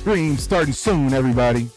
stream starting soon, everybody.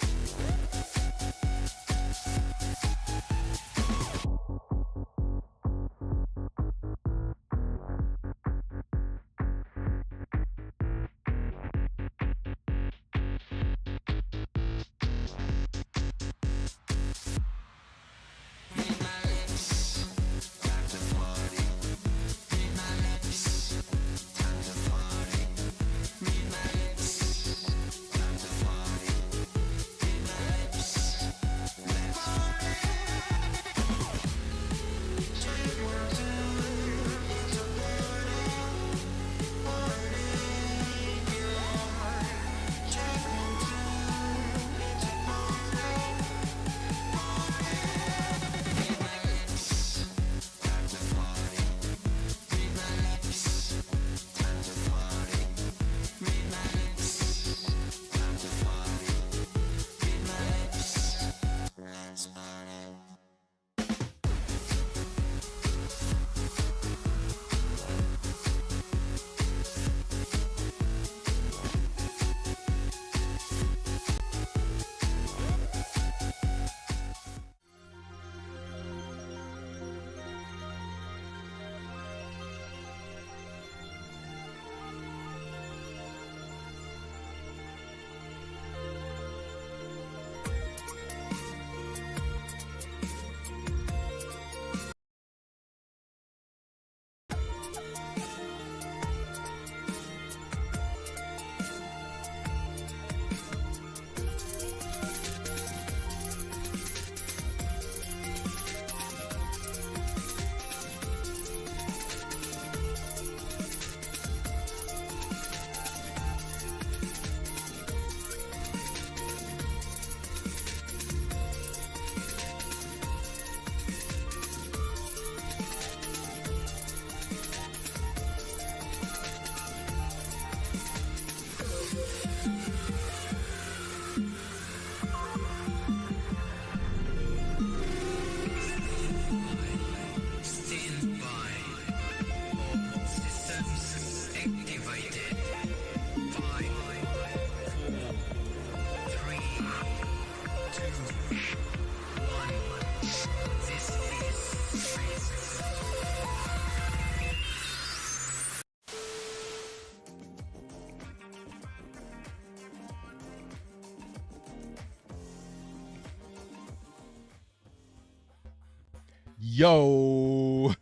Yo,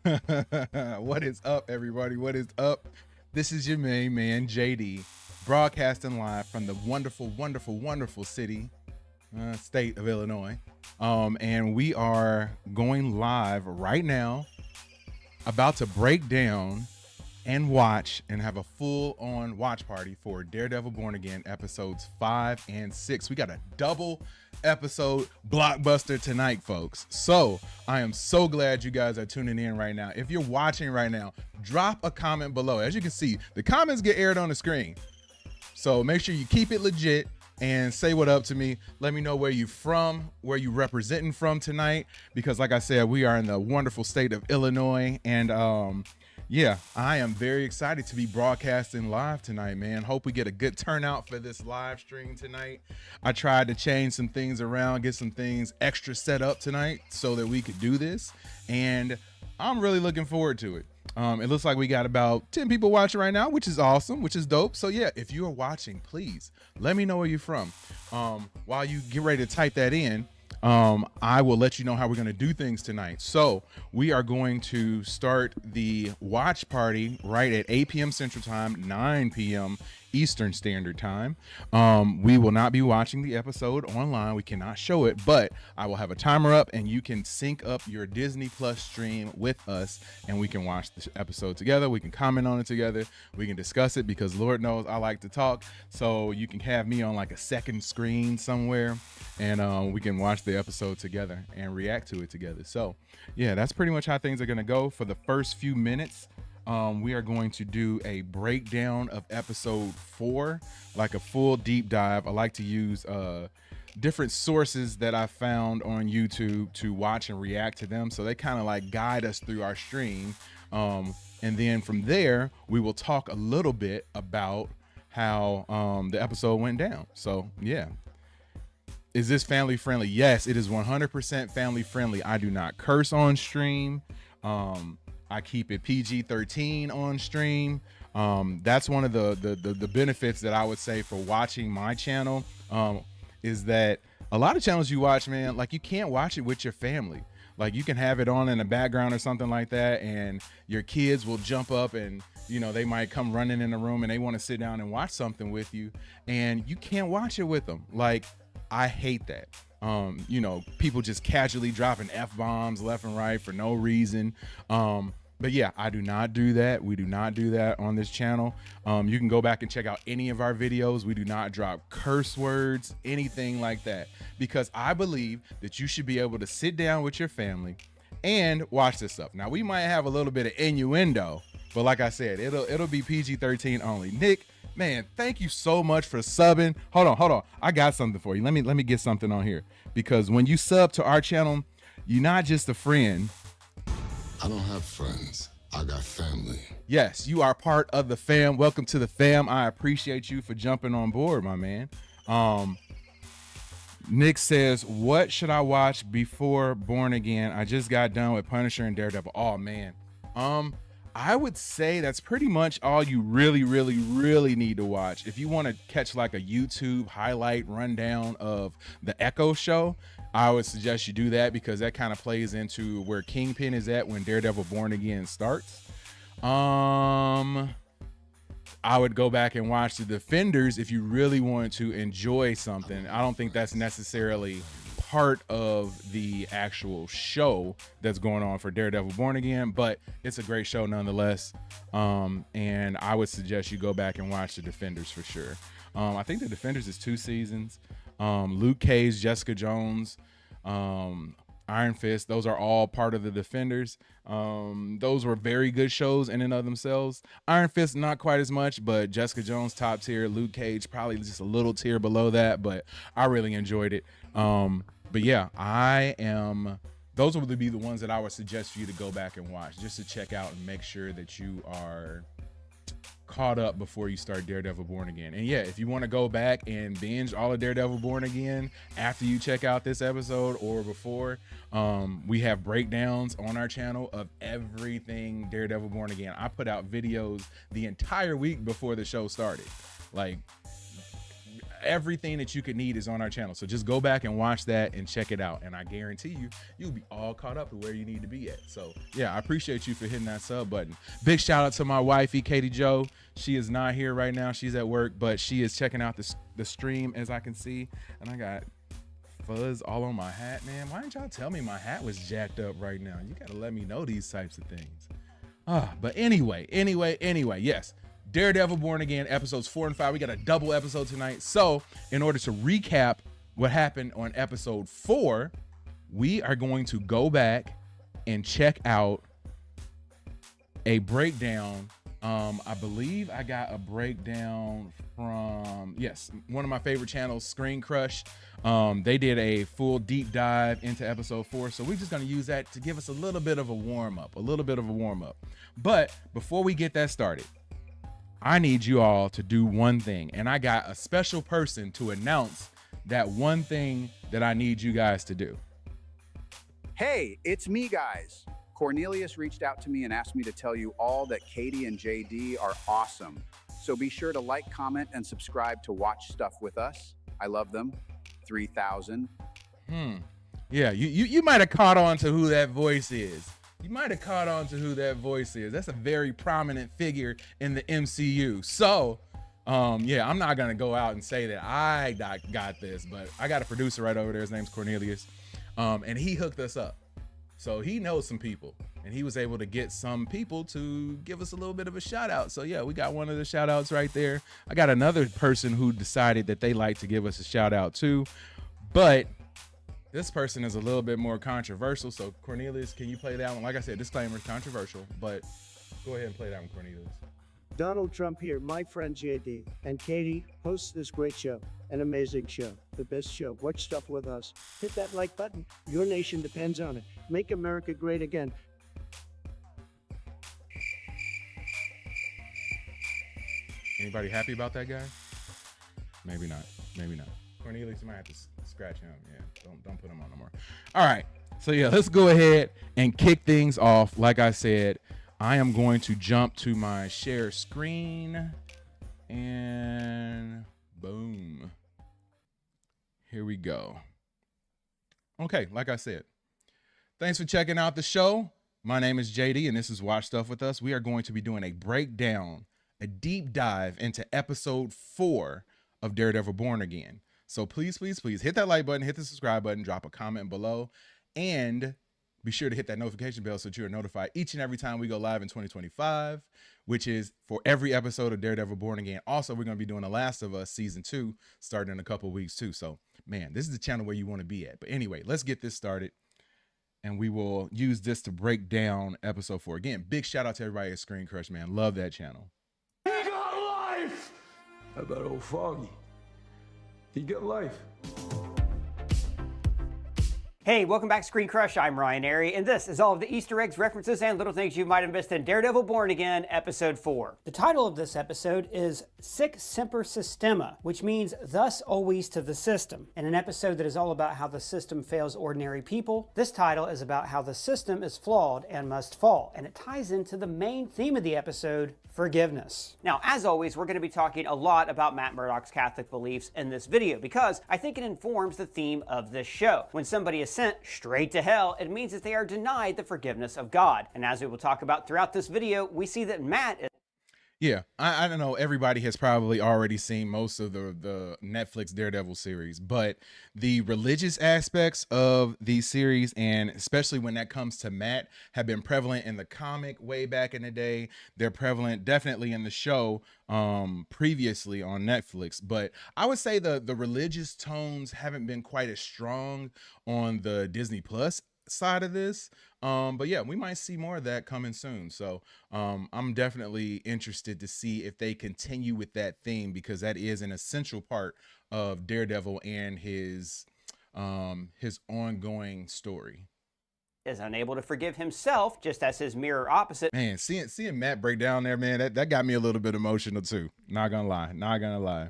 what is up, everybody? What is up? This is your main man, JD, broadcasting live from the wonderful, wonderful, wonderful city, state of Illinois. And we are going live right now, about to break down and watch and have a full-on watch party for Daredevil Born Again episodes 5 and 6. We got a double episode blockbuster tonight, folks. So I am so glad you guys are tuning in right now. If you're watching right now, drop a comment below. As you can see, the comments get aired on the screen. So make sure you keep it legit and say what up to me. Let me know where you from, where you representing from tonight, because like I said, we are in the wonderful state of Illinois. And yeah, I am very excited to be broadcasting live tonight, man. Hope we get a good turnout for this live stream tonight. I tried to change some things around, get some things extra set up tonight so that we could do this. And I'm really looking forward to it. It looks like we got about 10 people watching right now, which is awesome, which is dope. So yeah, if you are watching, please let me know where you're from. While you get ready to type that in, I will let you know how we're going to do things tonight. So we are going to start the watch party right at 8 p.m. Central Time, 9 p.m. Eastern Standard Time. We will not be watching the episode online. We cannot show it, but I will have a timer up and you can sync up your Disney Plus stream with us and we can watch the episode together. We can comment on it together. We can discuss it because Lord knows I like to talk. So you can have me on like a second screen somewhere and we can watch the episode together and react to it together. So yeah, that's pretty much how things are going to go for the first few minutes. We are going to do a breakdown of episode 4, like a full deep dive. I like to use different sources that I found on YouTube to watch and react to them. So they kind of like guide us through our stream. And then from there, we will talk a little bit about how the episode went down. So yeah. Is this family friendly? Yes, it is 100% family friendly. I do not curse on stream. I keep it PG-13 on stream. That's one of the benefits that I would say for watching my channel, is that a lot of channels you watch, man, like you can't watch it with your family. Like you can have it on in the background or something like that, and your kids will jump up and, you know, they might come running in the room and they want to sit down and watch something with you, and you can't watch it with them. Like, I hate that. You know, people just casually dropping F-bombs left and right for no reason. But yeah, I do not do that. We do not do that on this channel. You can go back and check out any of our videos. We do not drop curse words, anything like that, because I believe that you should be able to sit down with your family and watch this stuff. Now, we might have a little bit of innuendo, but like I said, it'll be PG-13 only. Nick, man, thank you so much for subbing. Hold on. I got something for you. Let me get something on here, because when you sub to our channel, you're not just a friend. I don't have friends. I got family. Yes, you are part of the fam. Welcome to the fam. I appreciate you for jumping on board, my man. Nick says, what should I watch before Born Again? I just got done with Punisher and Daredevil. Oh man. I would say that's pretty much all you really need to watch. If you want to catch like a YouTube highlight rundown of the Echo show, I would suggest you do that, because that kind of plays into where Kingpin is at when Daredevil Born Again starts. I would go back and watch The Defenders if you really want to enjoy something. I don't think that's necessarily part of the actual show that's going on for Daredevil Born Again, but it's a great show nonetheless. And I would suggest you go back and watch The Defenders for sure. I think The Defenders is 2 seasons. Luke Cage, Jessica Jones, Iron Fist, those are all part of The Defenders. Those were very good shows in and of themselves. Iron Fist, not quite as much, but Jessica Jones, top tier. Luke Cage, probably just a little tier below that, but I really enjoyed it. But yeah, those would be the ones that I would suggest for you to go back and watch, just to check out and make sure that you are caught up before you start Daredevil Born Again. And yeah, if you want to go back and binge all of Daredevil Born Again after you check out this episode or before, we have breakdowns on our channel of everything Daredevil Born Again. I put out videos the entire week before the show started. Like, everything that you could need is on our channel, so just go back and watch that and check it out, and I guarantee you'll be all caught up to where you need to be at. So yeah, I appreciate you for hitting that sub button. Big shout out to my wifey, Katie Joe. She is not here right now, she's at work, but she is checking out the stream, as I can see. And I got fuzz all on my hat, man. Why didn't y'all tell me my hat was jacked up right now? You gotta let me know these types of things. But anyway, yes, Daredevil Born Again episodes 4 and 5. We got a double episode tonight. So in order to recap what happened on episode 4, we are going to go back and check out a breakdown. I believe I got a breakdown from, yes, one of my favorite channels, Screen Crush. They did a full deep dive into episode 4. So we're just going to use that to give us a little bit of a warm up, But before we get that started, I need you all to do one thing, and I got a special person to announce that one thing that I need you guys to do. Hey, it's me, guys. Cornelius reached out to me and asked me to tell you all that Katie and JD are awesome. So be sure to like, comment, and subscribe to watch stuff with us. I love them. 3,000. Yeah, you might have caught on to who that voice is. That's a very prominent figure in the MCU. So, yeah, I'm not going to go out and say that I got this, but I got a producer right over there. His name's Cornelius. And he hooked us up. So he knows some people, and he was able to get some people to give us a little bit of a shout out. So yeah, we got one of the shout outs right there. I got another person who decided that they like to give us a shout out too, but this person is a little bit more controversial. So Cornelius, can you play that one? Like I said, disclaimer is controversial, but go ahead and play that one, Cornelius. Donald Trump here, my friend JD and Katie hosts this great show, an amazing show, the best show. Watch stuff with us. Hit that like button. Your nation depends on it. Make America great again. Anybody happy about that guy? Maybe not. Maybe not. Cornelius, you might have to scratch him. Yeah, don't put him on no more. All right. So yeah, let's go ahead and kick things off. Like I said, I am going to jump to my share screen and boom. Here we go. Okay, like I said, thanks for checking out the show. My name is JD and this is Watch Stuff With Us. We are going to be doing a breakdown, a deep dive into episode 4 of Daredevil Born Again. So please, please, please hit that like button, hit the subscribe button, drop a comment below, and be sure to hit that notification bell so that you are notified each and every time we go live in 2025, which is for every episode of Daredevil Born Again. Also, we're going to be doing The Last of Us season 2 starting in a couple weeks too. So man, this is the channel where you want to be at. But anyway, let's get this started. And we will use this to break down episode 4. Again, big shout out to everybody at Screen Crush, man. Love that channel. He got life! How about old Foggy? He got life. Hey, welcome back to Screen Crush. I'm Ryan Airy, and this is all of the Easter eggs, references, and little things you might have missed in Daredevil Born Again, Episode 4. The title of this episode is Sic Semper Systema, which means thus always to the system. In an episode that is all about how the system fails ordinary people, this title is about how the system is flawed and must fall, and it ties into the main theme of the episode, forgiveness. Now, as always, we're going to be talking a lot about Matt Murdock's Catholic beliefs in this video because I think it informs the theme of this show. When somebody is sent straight to hell, it means that they are denied the forgiveness of God. And as we will talk about throughout this video, we see that Matt is Yeah, I don't know. Everybody has probably already seen most of the Netflix Daredevil series, but the religious aspects of these series, and especially when that comes to Matt, have been prevalent in the comic way back in the day. They're prevalent definitely in the show previously on Netflix, but I would say the religious tones haven't been quite as strong on the Disney Plus side of this. But yeah, we might see more of that coming soon. So I'm definitely interested to see if they continue with that theme, because that is an essential part of Daredevil and his ongoing story. Is unable to forgive himself, just as his mirror opposite. Man, seeing Matt break down there, man, that got me a little bit emotional too. Not gonna lie.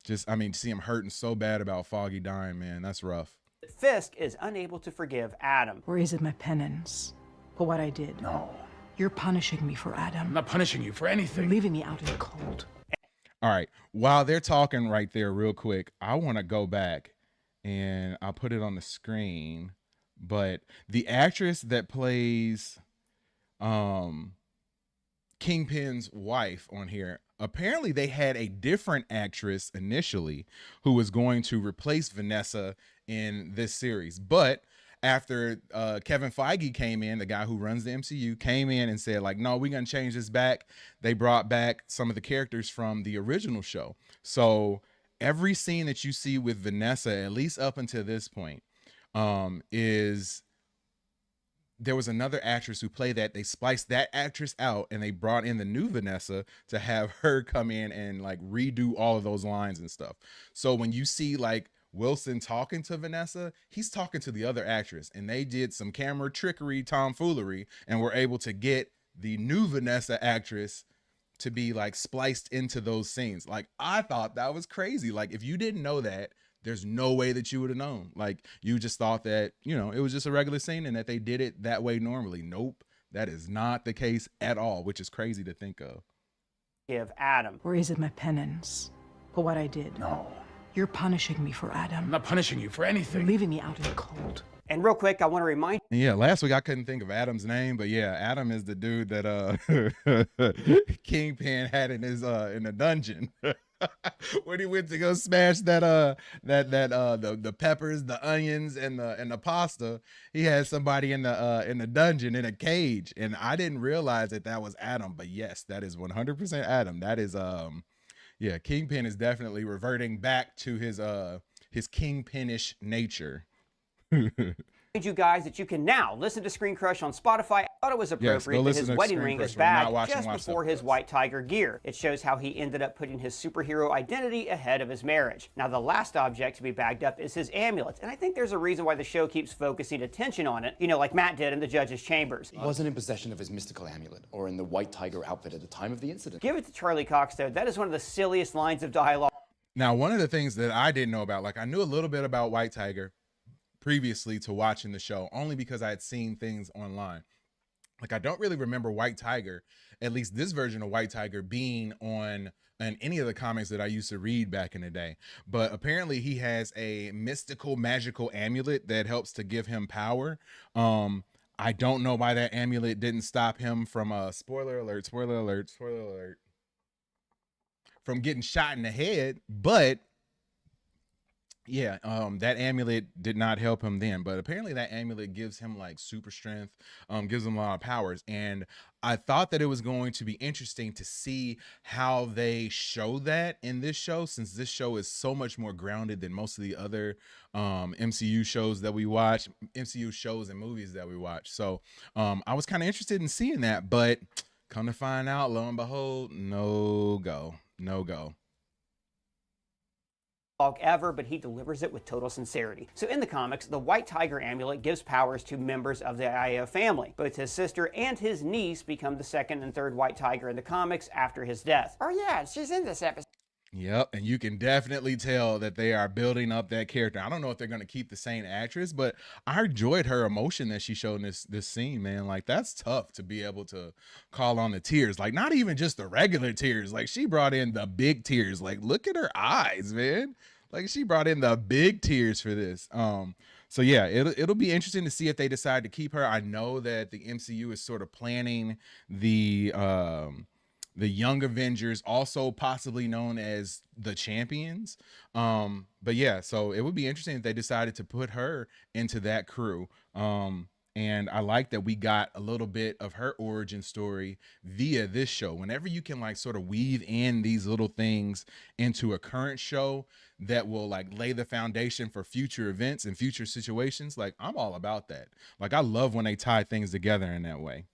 Just, I mean, to see him hurting so bad about Foggy dying, man, that's rough. Fisk is unable to forgive Adam. Or is it my penance for what I did? No. You're punishing me for Adam. I'm not punishing you for anything. You're leaving me out in the cold. All right, while they're talking right there real quick, I want to go back and I'll put it on the screen. But the actress that plays Kingpin's wife on here, apparently they had a different actress initially who was going to replace Vanessa in this series. But after Kevin Feige came in, the guy who runs the MCU, came in and said, like, no, we're going to change this back. They brought back some of the characters from the original show. So every scene that you see with Vanessa, at least up until this point, is there was another actress who played that. They spliced that actress out and they brought in the new Vanessa to have her come in and like redo all of those lines and stuff. So when you see like Wilson talking to Vanessa, he's talking to the other actress, and they did some camera trickery, tomfoolery, and were able to get the new Vanessa actress to be like spliced into those scenes. Like, I thought that was crazy. Like, if you didn't know that, there's no way that you would have known. Like, you just thought that, you know, it was just a regular scene and that they did it that way normally. Nope, that is not the case at all, which is crazy to think of. Give Adam. Or is it my penance for what I did? No. You're punishing me for I'm Adam. not punishing you for You're anything. leaving me out in the cold. And real quick, I want to remind And yeah, last week I couldn't think of Adam's name, but yeah, Adam is the dude that Kingpin had in his in the dungeon. When he went to go smash the peppers, the onions, and the pasta, he had somebody in the dungeon in a cage, and I didn't realize that was Adam. But yes, that is 100% Adam. That is yeah, Kingpin is definitely reverting back to his Kingpinish nature. you guys that you can now listen to Screen Crush on Spotify, thought it was Yes, appropriate go that listen his to wedding Screen ring Crush is if you're not bagged watching just Watch before Stuff his With Us. white tiger gear. It shows how he ended up putting his superhero identity ahead of his marriage. Now, the last object to be bagged up is his amulet, and I think there's a reason why the show keeps focusing attention on it, you know, like Matt did in the judge's chambers. He wasn't in possession of his mystical amulet or in the white tiger outfit at the time of the incident. Give it to Charlie Cox, though. That is one of the silliest lines of dialogue. Now, one of the things that I didn't know about, like I knew a little bit about White Tiger previously to watching the show, only because I had seen things online. Like I don't really remember White Tiger, at least this version of White Tiger, being on any of the comics that I used to read back in the day. But apparently he has a mystical, magical amulet that helps to give him power. I don't know why that amulet didn't stop him from spoiler alert, from getting shot in the head, but yeah, that amulet did not help him then, but apparently that amulet gives him like super strength, gives him a lot of powers. And I thought that it was going to be interesting to see how they show that in this show, since this show is so much more grounded than most of the other MCU shows that we watch, MCU shows and movies that we watch. So I was kind of interested in seeing that, but come to find out, lo and behold, no go. Ever, but he delivers it with total sincerity. So in the comics, the White Tiger amulet gives powers to members of the IO family. Both his sister and his niece become the second and third White Tiger in the comics after his death. Oh yeah, she's in this episode. Yep, and you can definitely tell that they are building up that character. I don't know if they're going to keep the same actress, but I enjoyed her emotion that she showed in this scene, man. Like, that's tough to be able to call on the tears. Like, not even just the regular tears. Like, she brought in the big tears. Like, look at her eyes, man. Like, she brought in the big tears for this. So yeah, it'll be interesting to see if they decide to keep her. I know that the MCU is sort of planning the Young Avengers, also possibly known as the Champions. But yeah, so it would be interesting if they decided to put her into that crew. And I like that we got a little bit of her origin story via this show. Whenever you can like sort of weave in these little things into a current show that will like lay the foundation for future events and future situations, like I'm all about that. Like I love when they tie things together in that way.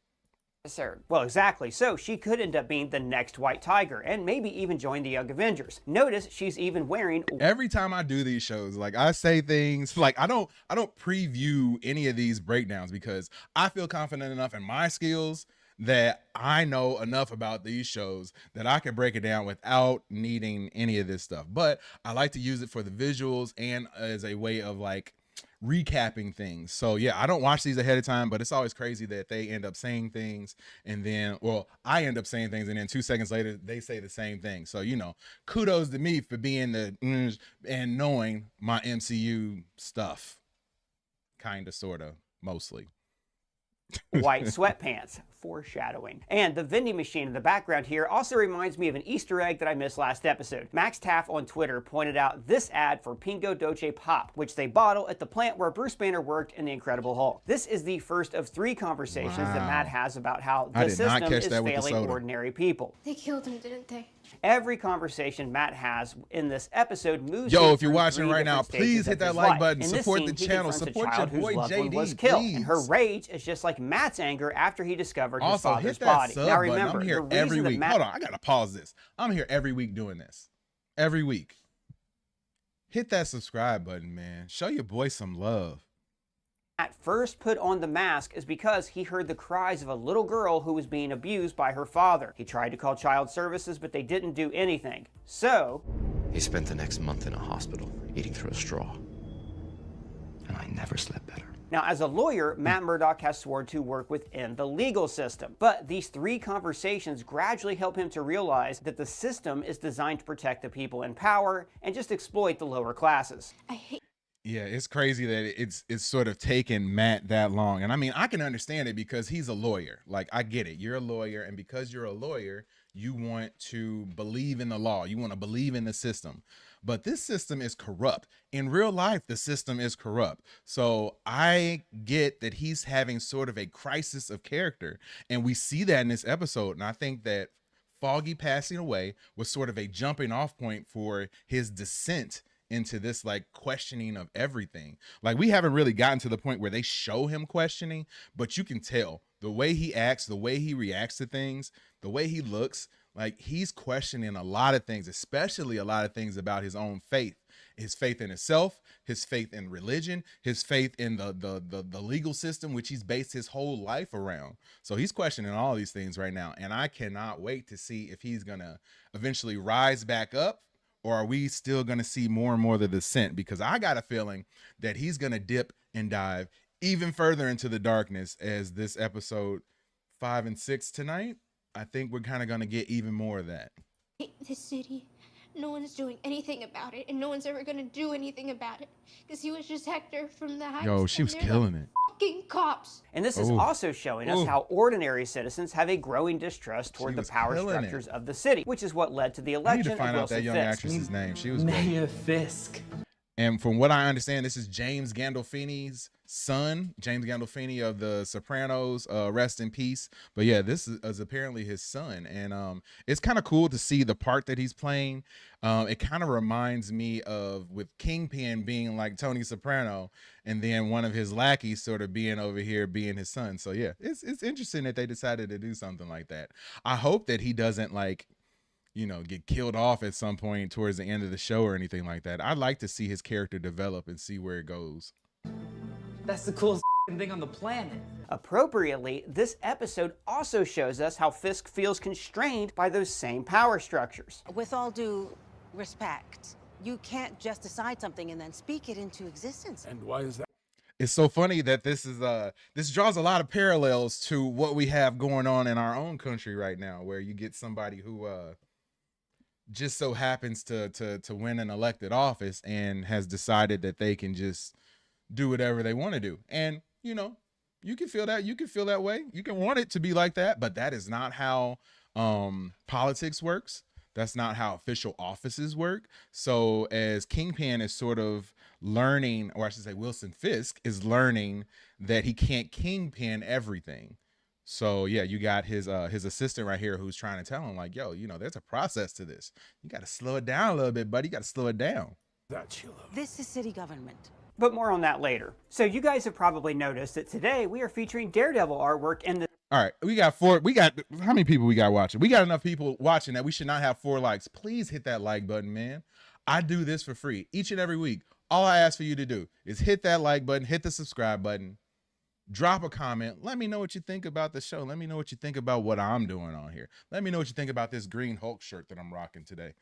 Sir. Well, exactly. So she could end up being the next White Tiger and maybe even join the Young Avengers. Notice she's even wearing... Every time I do these shows, like I say things like I don't preview any of these breakdowns because I feel confident enough in my skills that I know enough about these shows that I can break it down without needing any of this stuff. But I like to use it for the visuals and as a way of like recapping things. So yeah, I don't watch these ahead of time, but it's always crazy that they end up saying things and then, well, I end up saying things and then 2 seconds later they say the same thing. So, you know, kudos to me for being the and knowing my MCU stuff. Kind of, sort of, mostly. White sweatpants, foreshadowing. And the vending machine in the background here also reminds me of an Easter egg that I missed last episode. Max Taff on Twitter pointed out this ad for Pingo Doce Pop, which they bottle at the plant where Bruce Banner worked in The Incredible Hulk. This is the first of 3 conversations that Matt has about how the system is failing ordinary people. They killed him, didn't they? Every conversation Matt has in this episode moves. Yo, if you're watching right now, please hit that like button, support the channel, support your boy JD, was killed, and her rage is just like Matt's anger after he discovered his also, father's hit that body. sub Now button. remember, I'm here the every reason week. that Hold on, I gotta pause this. I'm here every week doing this. Every week. Hit that subscribe button, man. Show your boy some love. Matt first put on the mask is because he heard the cries of a little girl who was being abused by her father. He tried to call child services, but they didn't do anything. So He spent the next month in a hospital, eating through a straw. And I never slept better. now, as a lawyer, Matt Murdock has sworn to work within the legal system. But these 3 conversations gradually help him to realize that the system is designed to protect the people in power and just exploit the lower classes. Yeah, it's crazy that it's sort of taken Matt that long. And I mean, I can understand it because he's a lawyer. Like, I get it. You're a lawyer, and because you're a lawyer, you want to believe in the law. You want to believe in the system. But this system is corrupt. In real life, the system is corrupt. So I get that he's having sort of a crisis of character. And we see that in this episode. And I think that Foggy passing away was sort of a jumping off point for his descent into this like questioning of everything. Like, we haven't really gotten to the point where they show him questioning, but you can tell The way he acts, the way he reacts to things, the way he looks, like he's questioning a lot of things, especially a lot of things about his own faith, his faith in himself, his faith in religion, his faith in the legal system, which he's based his whole life around. So he's questioning all these things right now. And I cannot wait to see if he's going to eventually rise back up, or are we still going to see more and more of the descent? Because I got a feeling that he's going to dip and dive even further into the darkness as this episode 5 and 6 tonight. I think we're kind of going to get even more of that. This city, no one's doing anything about it, and no one's ever gonna do anything about it, because he was just Hector from the Heights. Yo, she was killing it. Fucking cops. And this is also showing us how ordinary citizens have a growing distrust toward the power structures of the city, which is what led to the I need election to find of out that Wilson young Fisk. actress's name. She was Mayor great. Fisk. And from what I understand, this is James Gandolfini's son, James Gandolfini of The Sopranos, rest in peace. But yeah, this is apparently his son. And it's kind of cool to see the part that he's playing. It kind of reminds me of with Kingpin being like Tony Soprano, and then one of his lackeys sort of being over here being his son. So yeah, it's interesting that they decided to do something like that. I hope that he doesn't like, you know, get killed off at some point towards the end of the show or anything like that. I'd like to see his character develop and see where it goes. That's the coolest thing on the planet. Appropriately, this episode also shows us how Fisk feels constrained by those same power structures. With all due respect, you can't just decide something and then speak it into existence. And why is that? It's so funny that this draws a lot of parallels to what we have going on in our own country right now, where you get somebody who just so happens to win an elected office and has decided that they can just do whatever they want to do. And, you know, you can feel that. You can feel that way. You can want it to be like that, but that is not how politics works. That's not how official offices work. So as Kingpin is sort of learning, or I should say Wilson Fisk is learning that he can't Kingpin everything. So yeah, you got his assistant right here who's trying to tell him like, yo, you know, there's a process to this. You got to slow it down a little bit, buddy. You got to slow it down. This is city government. But more on that later. So you guys have probably noticed that today we are featuring Daredevil artwork in the... All right, how many people we got watching? We got enough people watching that we should not have 4 likes. Please hit that like button, man. I do this for free each and every week. All I ask for you to do is hit that like button, hit the subscribe button, drop a comment. Let me know what you think about the show. Let me know what you think about what I'm doing on here. Let me know what you think about this Green Hulk shirt that I'm rocking today.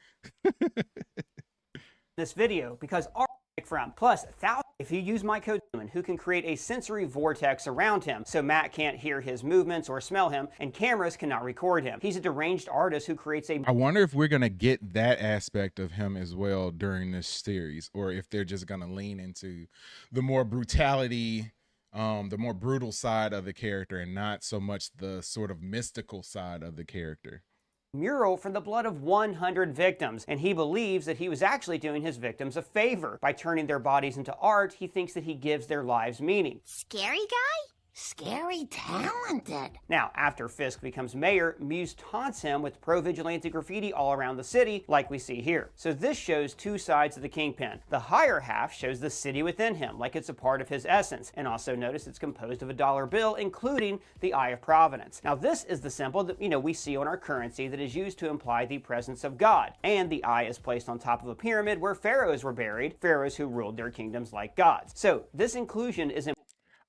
this video, because our from plus thousands if you use my code who can create a sensory vortex around him so Matt can't hear his movements or smell him, and cameras cannot record him. He's a deranged artist who creates a... I wonder if we're gonna get that aspect of him as well during this series, or if they're just gonna lean into the more brutality, the more brutal side of the character, and not so much the sort of mystical side of the character. Mural from the blood of 100 victims, and he believes that he was actually doing his victims a favor. By turning their bodies into art, he thinks that he gives their lives meaning. Scary guy? Scary talented. Now, after Fisk becomes mayor, Muse taunts him with pro-vigilante graffiti all around the city, like we see here. So this shows 2 sides of the Kingpin. The higher half shows the city within him, like it's a part of his essence. And also notice it's composed of a dollar bill, including the Eye of Providence. Now this is the symbol that, we see on our currency that is used to imply the presence of God. And the eye is placed on top of a pyramid where pharaohs were buried, pharaohs who ruled their kingdoms like gods. So this inclusion is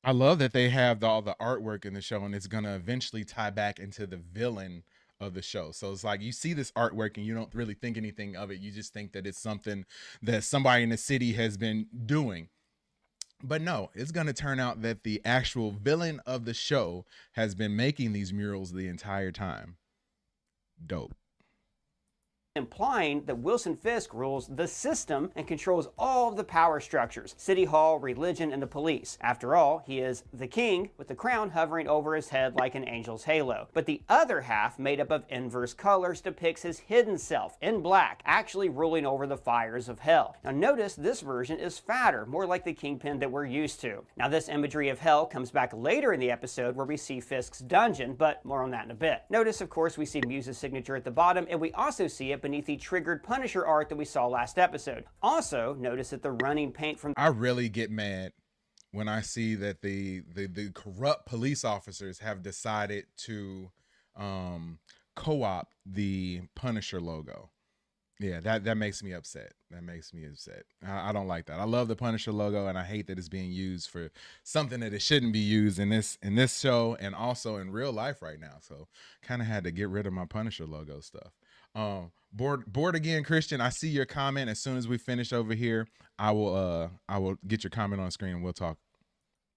I love that they have all the artwork in the show, and it's going to eventually tie back into the villain of the show. So it's like you see this artwork and you don't really think anything of it. You just think that it's something that somebody in the city has been doing. But no, it's going to turn out that the actual villain of the show has been making these murals the entire time. Dope. Implying that Wilson Fisk rules the system and controls all of the power structures, City Hall, religion, and the police. After all, he is the king with the crown hovering over his head like an angel's halo. But the other half, made up of inverse colors, depicts his hidden self in black, actually ruling over the fires of hell. Now notice this version is fatter, more like the Kingpin that we're used to. Now this imagery of hell comes back later in the episode where we see Fisk's dungeon, but more on that in a bit. Notice, of course, we see Muse's signature at the bottom, and we also see it beneath the triggered Punisher art that we saw last episode. Also, notice that the running paint from... I really get mad when I see that the corrupt police officers have decided to co-opt the Punisher logo. Yeah, that makes me upset. That makes me upset. I don't like that. I love the Punisher logo, and I hate that it's being used for something that it shouldn't be used in this show and also in real life right now. So kind of had to get rid of my Punisher logo stuff. Bored again, Christian. I see your comment. As soon as we finish over here, I will get your comment on screen and we'll talk.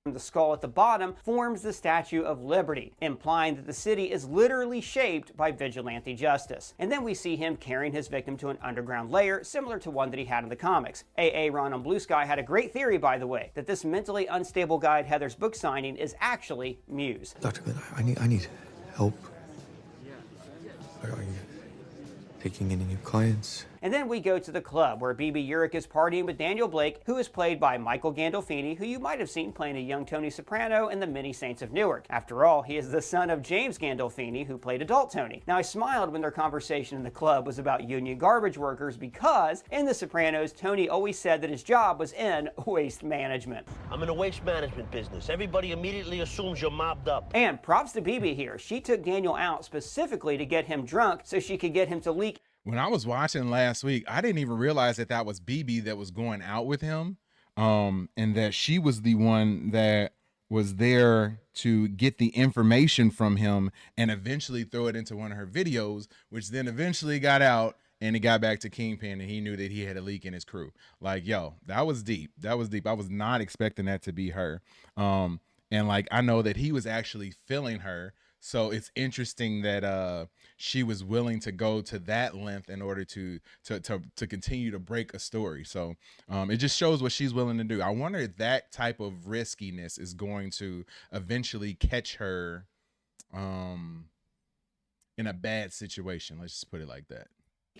The skull at the bottom forms the Statue of Liberty, implying that the city is literally shaped by vigilante justice. And then we see him carrying his victim to an underground lair, similar to one that he had in the comics. A.A. Ron on Blue Sky had a great theory, by the way, that this mentally unstable guy at Heather's book signing is actually Muse. Dr. Glenn, I need help. Are you taking any new clients? And then we go to the club, where BB Urick is partying with Daniel Blake, who is played by Michael Gandolfini, who you might have seen playing a young Tony Soprano in The Many Saints of Newark. After all, he is the son of James Gandolfini, who played adult Tony. Now, I smiled when their conversation in the club was about union garbage workers because, in The Sopranos, Tony always said that his job was in waste management. I'm in a waste management business. Everybody immediately assumes you're mobbed up. And props to BB here. She took Daniel out specifically to get him drunk so she could get him to leak. When I was watching last week, I didn't even realize that was BB that was going out with him, and that she was the one that was there to get the information from him and eventually throw it into one of her videos, which then eventually got out and it got back to Kingpin, and he knew that he had a leak in his crew. Like, yo, that was deep. That was deep. I was not expecting that to be her. And like, I know that he was actually feeling her. So it's interesting that she was willing to go to that length in order to continue to break a story. So it just shows what she's willing to do. I wonder if that type of riskiness is going to eventually catch her in a bad situation. Let's just put it like that.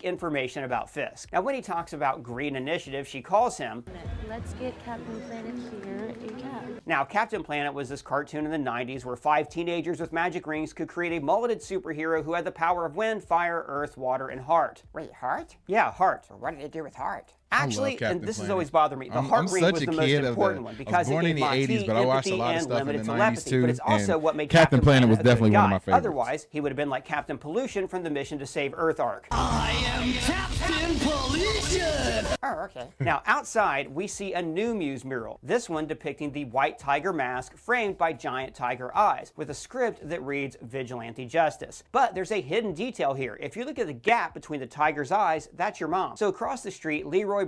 Information about Fisk. Now, when he talks about Green Initiative, she calls him, let's get Captain Planet here ACAP. Now, Captain Planet was this cartoon in the 90s where 5 teenagers with magic rings could create a mulleted superhero who had the power of wind, fire, earth, water, and heart. Wait, heart? Yeah, heart. So what did they do with heart? Actually, and this has always bothered me, the heart ring was the most important one because it gave Monty empathy and limited telepathy, but it's also what made Captain Planet was definitely one of my favorites. Otherwise, he would have been like Captain Pollution from the Mission to Save Earth arc. I am Captain Pollution! Oh, okay. Now, outside, we see a new Muse mural, this one depicting the white tiger mask framed by giant tiger eyes, with a script that reads Vigilante Justice. But there's a hidden detail here. If you look at the gap between the tiger's eyes, that's your mom. So across the street, Leroy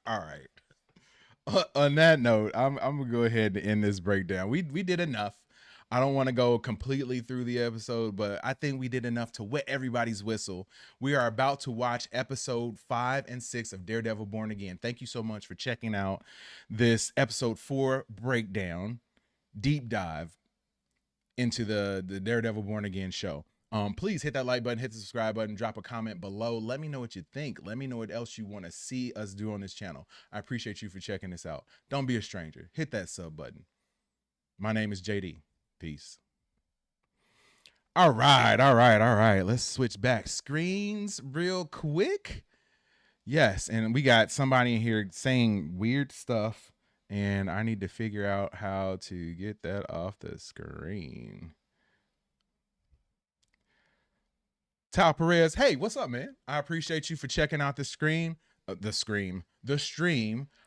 All right. On that note, I'm gonna go ahead and end this breakdown. We did enough. I don't want to go completely through the episode, but I think we did enough to wet everybody's whistle. We are about to watch episode 5 and 6 of Daredevil Born Again. Thank you so much for checking out this episode 4 breakdown, deep dive into the Daredevil Born Again show. Please hit that like button, hit the subscribe button, drop a comment below. Let me know what you think. Let me know what else you want to see us do on this channel. I appreciate you for checking this out. Don't be a stranger. Hit that sub button. My name is JD. Peace. All right. Let's switch back screens real quick. Yes, and we got somebody in here saying weird stuff, and I need to figure out how to get that off the screen. Tal Perez, hey, what's up, man? I appreciate you for checking out the stream.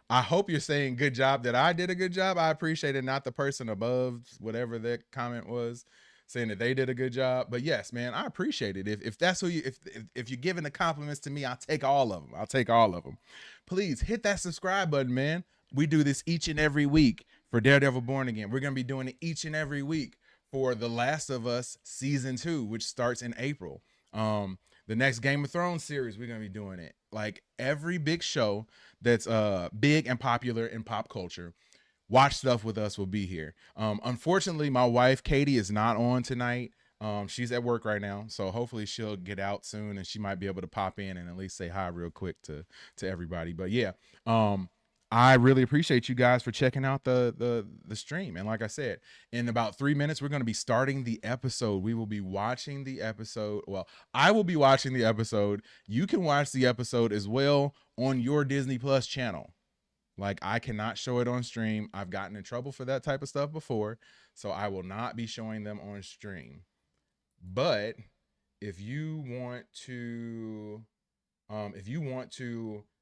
I hope you're saying good job that I did a good job. I appreciate it, not the person above whatever that comment was saying that they did a good job. But yes, man, I appreciate it. If that's who you, if you're giving the compliments to me, I'll take all of them. I'll take all of them. Please hit that subscribe button, man. We do this each and every week for Daredevil Born Again. We're going to be doing it each and every week for The Last of Us Season 2, which starts in April. The next Game of Thrones series, we're gonna be doing it. Like every big show that's big and popular in pop culture, Watch Stuff with Us will be here. Unfortunately, my wife Katie is not on tonight. She's at work right now, so hopefully she'll get out soon and she might be able to pop in and at least say hi real quick to everybody. But yeah, I really appreciate you guys for checking out the stream. And like I said, in about 3 minutes, we're going to be starting the episode. We will be watching the episode. Well, I will be watching the episode. You can watch the episode as well on your Disney Plus channel. Like, I cannot show it on stream. I've gotten in trouble for that type of stuff before, so I will not be showing them on stream. But if you want to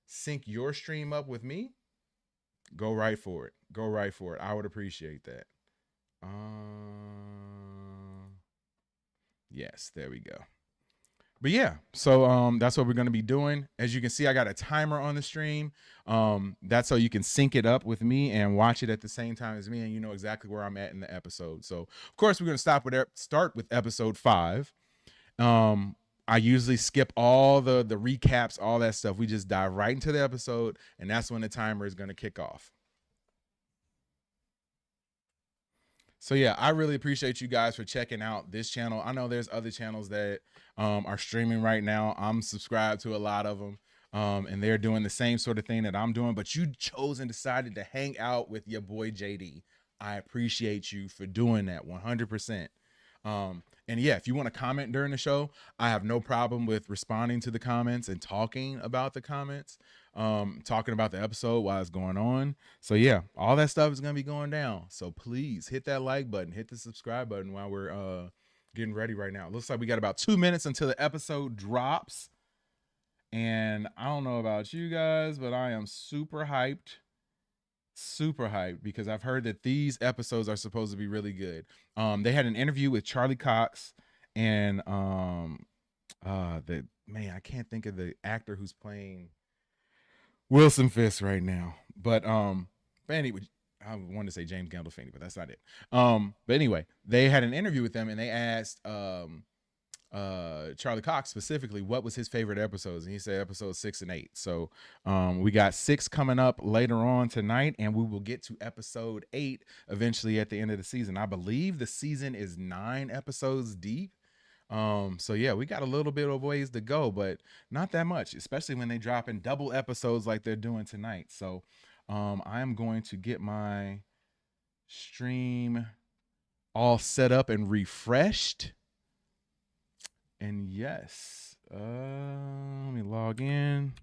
sync your stream up with me, go right for it. Go right for it. I would appreciate that. Yes, there we go. But yeah, so that's what we're going to be doing. As you can see, I got a timer on the stream. That's so you can sync it up with me and watch it at the same time as me, and you know exactly where I'm at in the episode. So of course we're going to start with episode 5. I usually skip all the recaps, all that stuff. We just dive right into the episode, and that's when the timer is going to kick off. So yeah, I really appreciate you guys for checking out this channel. I know there's other channels that are streaming right now. I'm subscribed to a lot of them, and they're doing the same sort of thing that I'm doing, but you chose and decided to hang out with your boy JD. I appreciate you for doing that 100%. And yeah, if you want to comment during the show, I have no problem with responding to the comments and talking about the comments, talking about the episode while it's going on. So yeah, all that stuff is going to be going down. So please hit that like button, hit the subscribe button while we're getting ready right now. It looks like we got about 2 minutes until the episode drops. And I don't know about you guys, but I am super hyped because I've heard that these episodes are supposed to be really good. They had an interview with Charlie Cox and I can't think of the actor who's playing Wilson Fisk right now. But anyway, I wanted to say James Gandolfini, but that's not it. But anyway, they had an interview with them and they asked Charlie Cox specifically what was his favorite episodes, and he said episodes 6 and 8. So we got 6 coming up later on tonight, and we will get to episode 8 eventually at the end of the season. I believe the season is 9 episodes deep. So yeah, we got a little bit of ways to go, but not that much, especially when they drop in double episodes like they're doing tonight. So I am going to get my stream all set up and refreshed. And yes, let me log in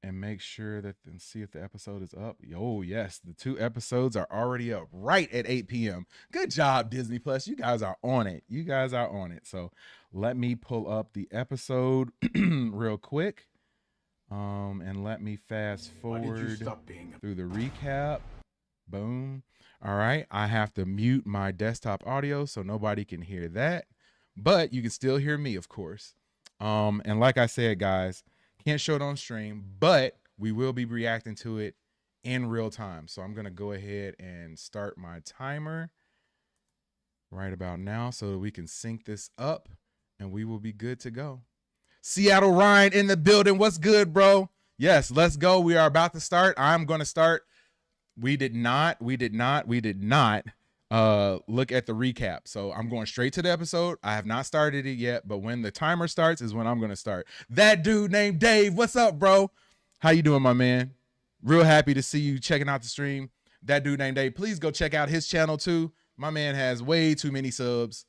and make sure that and see if the episode is up. Oh yes, the 2 episodes are already up right at 8 p.m. Good job, Disney Plus. You guys are on it. You guys are on it. So let me pull up the episode real quick. And let me fast forward through the recap. Boom. All right, I have to mute my desktop audio so nobody can hear that, but you can still hear me, of course. And like I said, guys, can't show it on stream, but we will be reacting to it in real time. So I'm going to go ahead and start my timer right about now so that we can sync this up and we will be good to go. Seattle Ryan in the building. What's good, bro? Yes, let's go. We are about to start. I'm going to start. We did not look at the recap. So I'm going straight to the episode. I have not started it yet, but when the timer starts is when I'm going to start. That dude named Dave. What's up, bro? How you doing, my man? Real happy to see you checking out the stream. That dude named Dave. Please go check out his channel too. My man has way too many subs,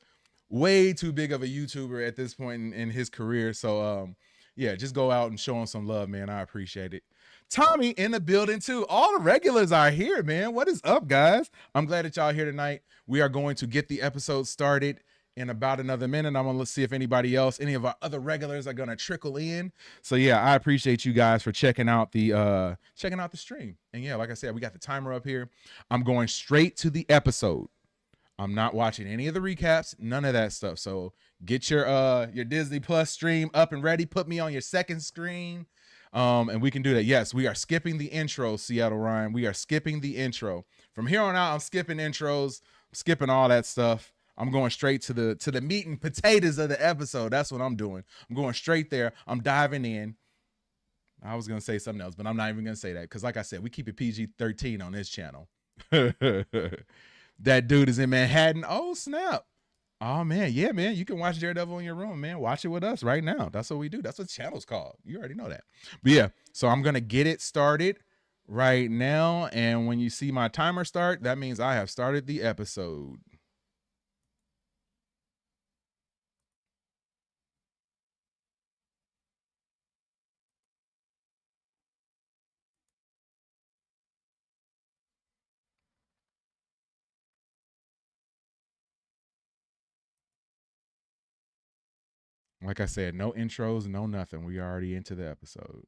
way too big of a YouTuber at this point in his career. So yeah, just go out and show him some love, man. I appreciate it. Tommy in the building too. All the regulars are here, man. What is up, guys? I'm glad that y'all are here tonight. We are going to get the episode started in about another minute. I'm gonna see if anybody else, any of our other regulars are gonna trickle in. So yeah, I appreciate you guys for checking out the stream. And yeah, like I said, we got the timer up here. I'm going straight to the episode. I'm not watching any of the recaps, none of that stuff. So get your Disney Plus stream up and ready. Put me on your second screen. And we can do that. Yes, we are skipping the intro, Seattle Ryan. We are skipping the intro. From here on out, I'm skipping intros. I'm skipping all that stuff. I'm going straight to the meat and potatoes of the episode. That's what I'm doing. I'm going straight there. I'm diving in. I was going to say something else, but I'm not even going to say that because like I said, we keep it PG-13 on this channel. That dude is in Manhattan. Oh, snap. Oh, man. Yeah, man. You can watch Daredevil in your room, man. Watch it with us right now. That's what we do. That's what the channel's called. You already know that. But yeah, so I'm going to get it started right now. And when you see my timer start, that means I have started the episode. Like I said, no intros, no nothing. We already into the episode.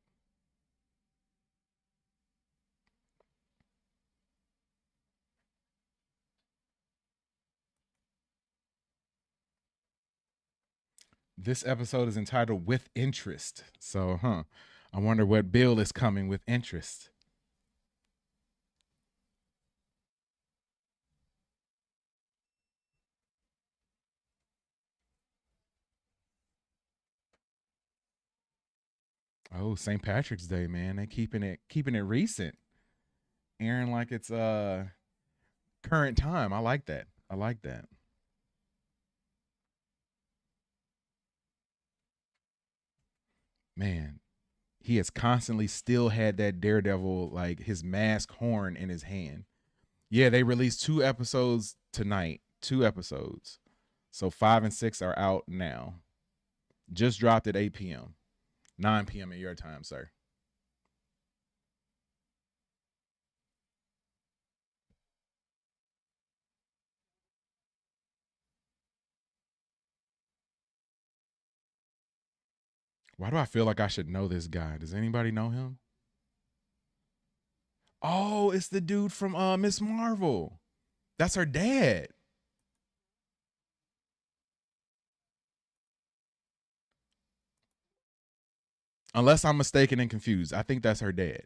This episode is entitled With Interest. So, I wonder what bill is coming with interest. Oh, St. Patrick's Day, man. They keeping it recent. Airing like it's current time. I like that. I like that. Man, he has constantly still had that Daredevil, like his mask horn in his hand. Yeah, they released 2 episodes tonight. 2 episodes. So 5 and 6 are out now. Just dropped at 8 p.m. 9 p.m. at your time, sir. Why do I feel like I should know this guy? Does anybody know him? Oh, it's the dude from Miss Marvel. That's her dad. Unless I'm mistaken and confused. I think that's her dad.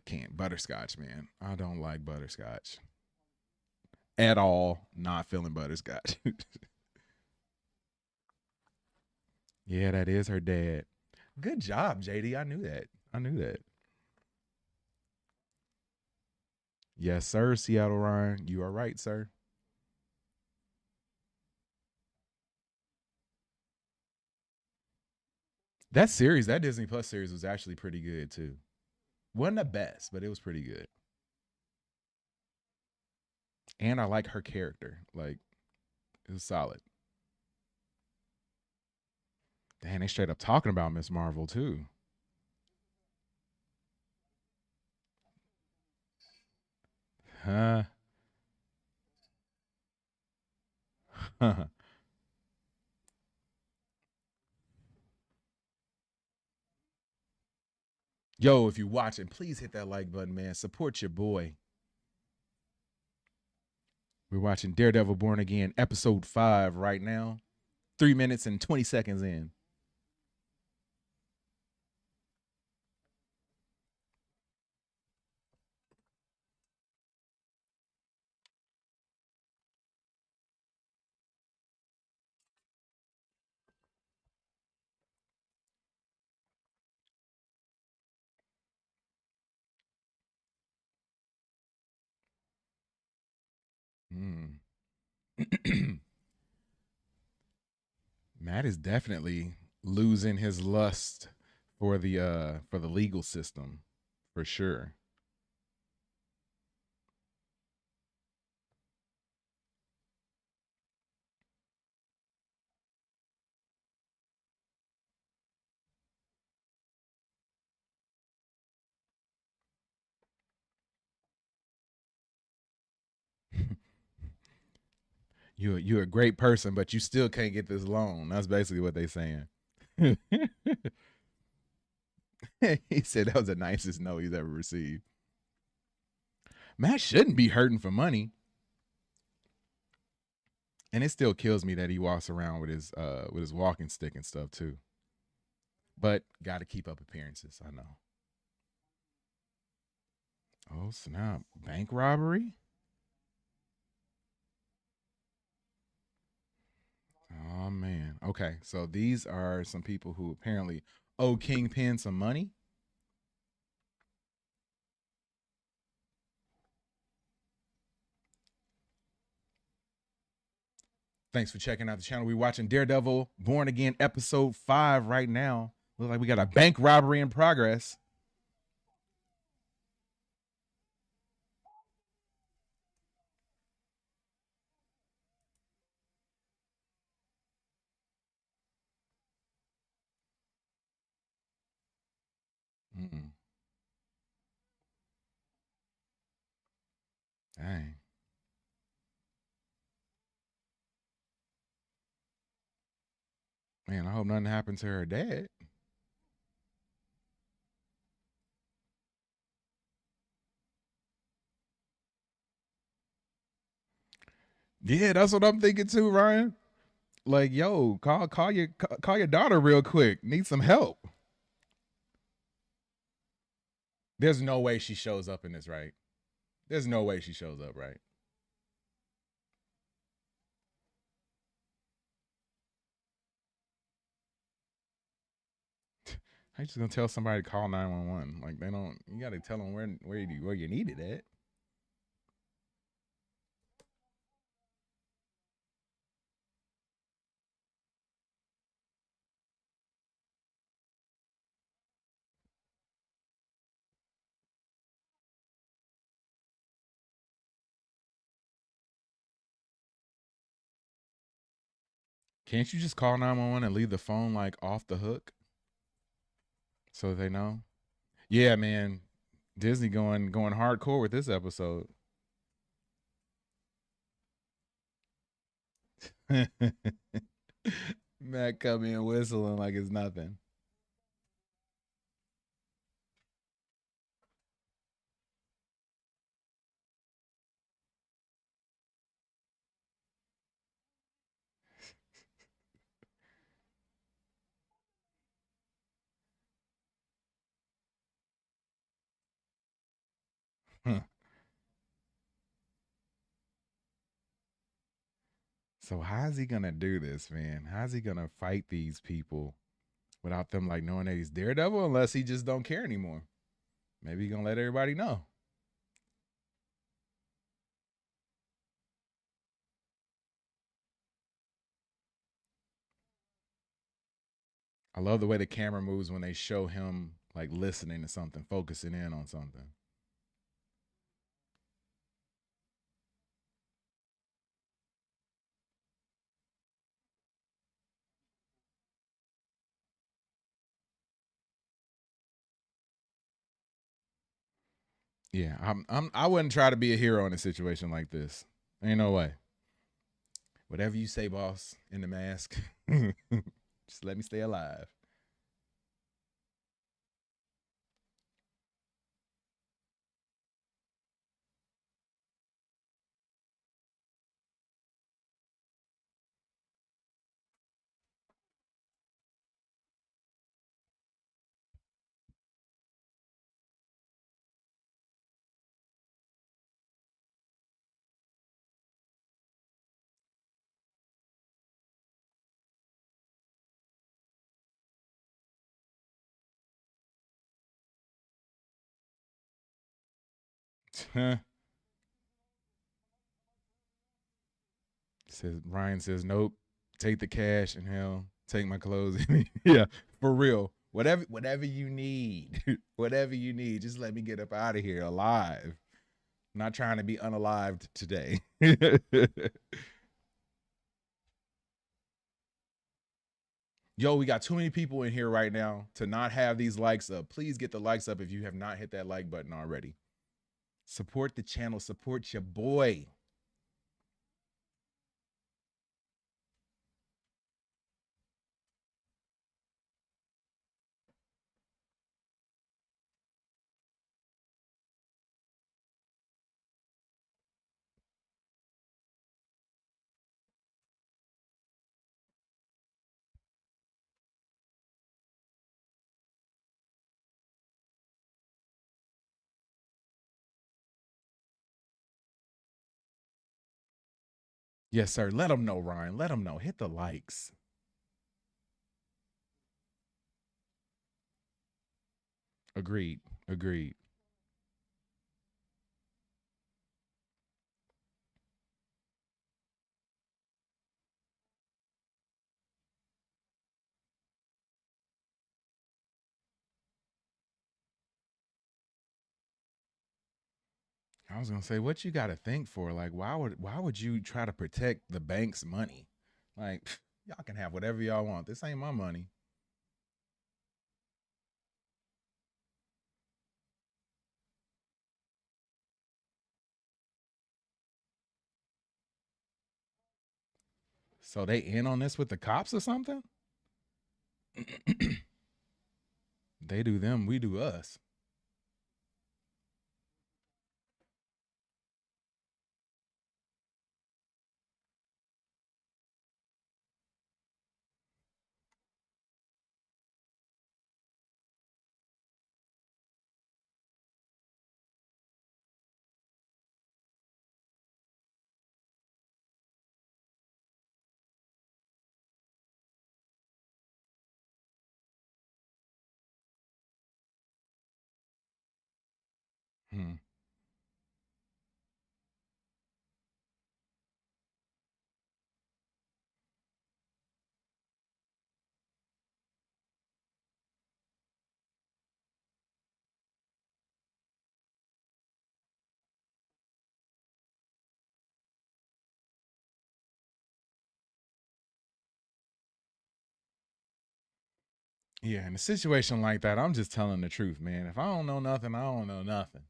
Can't. Butterscotch, man. I don't like butterscotch. At all. Not feeling butterscotch. Yeah, that is her dad. Good job, JD. I knew that. I knew that. Yes, sir, Seattle Ryan. You are right, sir. That series, that Disney Plus series was actually pretty good too. Wasn't the best, but it was pretty good. And I like her character. Like, it was solid. Damn, they straight up talking about Miss Marvel too. Huh? Yo, if you're watching, please hit that like button, man. Support your boy. We're watching Daredevil Born Again, episode 5 right now. 3 minutes and 20 seconds in. Matt is definitely losing his lust for the legal system, for sure. You're a great person, but you still can't get this loan. That's basically what they're saying. He said that was the nicest no he's ever received. Matt shouldn't be hurting for money. And it still kills me that he walks around with his walking stick and stuff too. But got to keep up appearances, I know. Oh, snap. Bank robbery? Oh, man. Okay, so these are some people who apparently owe Kingpin some money. Thanks for checking out the channel. We're watching Daredevil Born Again episode 5 right now. Looks like we got a bank robbery in progress. Dang. Man, I hope nothing happened to her dad. Yeah, that's what I'm thinking too, Ryan. Like, yo, call your daughter real quick. Need some help. There's no way she shows up in this, right? There's no way she shows up, right? How you just gonna tell somebody to call 911? Like, they don't. You gotta tell them where you need it at. Can't you just call 911 and leave the phone like off the hook so they know? Yeah, man. Disney going hardcore with this episode. Matt come in whistling like it's nothing. So how's he gonna do this, man? How's he gonna fight these people without them like knowing that he's Daredevil? Unless he just don't care anymore. Maybe he's gonna let everybody know. I love the way the camera moves when they show him like listening to something, focusing in on something. Yeah, I wouldn't try to be a hero in a situation like this. Ain't no way. Whatever you say, boss, in the mask. Just let me stay alive. Ryan says, nope, take the cash and hell, take my clothes. Yeah, for real. Whatever you need. Whatever you need. Just let me get up out of here alive. I'm not trying to be unalived today. Yo, we got too many people in here right now to not have these likes up. Please get the likes up if you have not hit that like button already. Support the channel. Support your boy. Yes, sir. Let them know, Ryan. Let them know. Hit the likes. Agreed. Agreed. I was gonna say, what you got to think for? Like, why would you try to protect the bank's money? Like, y'all can have whatever y'all want. This ain't my money. So they in on this with the cops or something? They do them, we do us. Hmm. Yeah, in a situation like that, I'm just telling the truth, man. If I don't know nothing, I don't know nothing.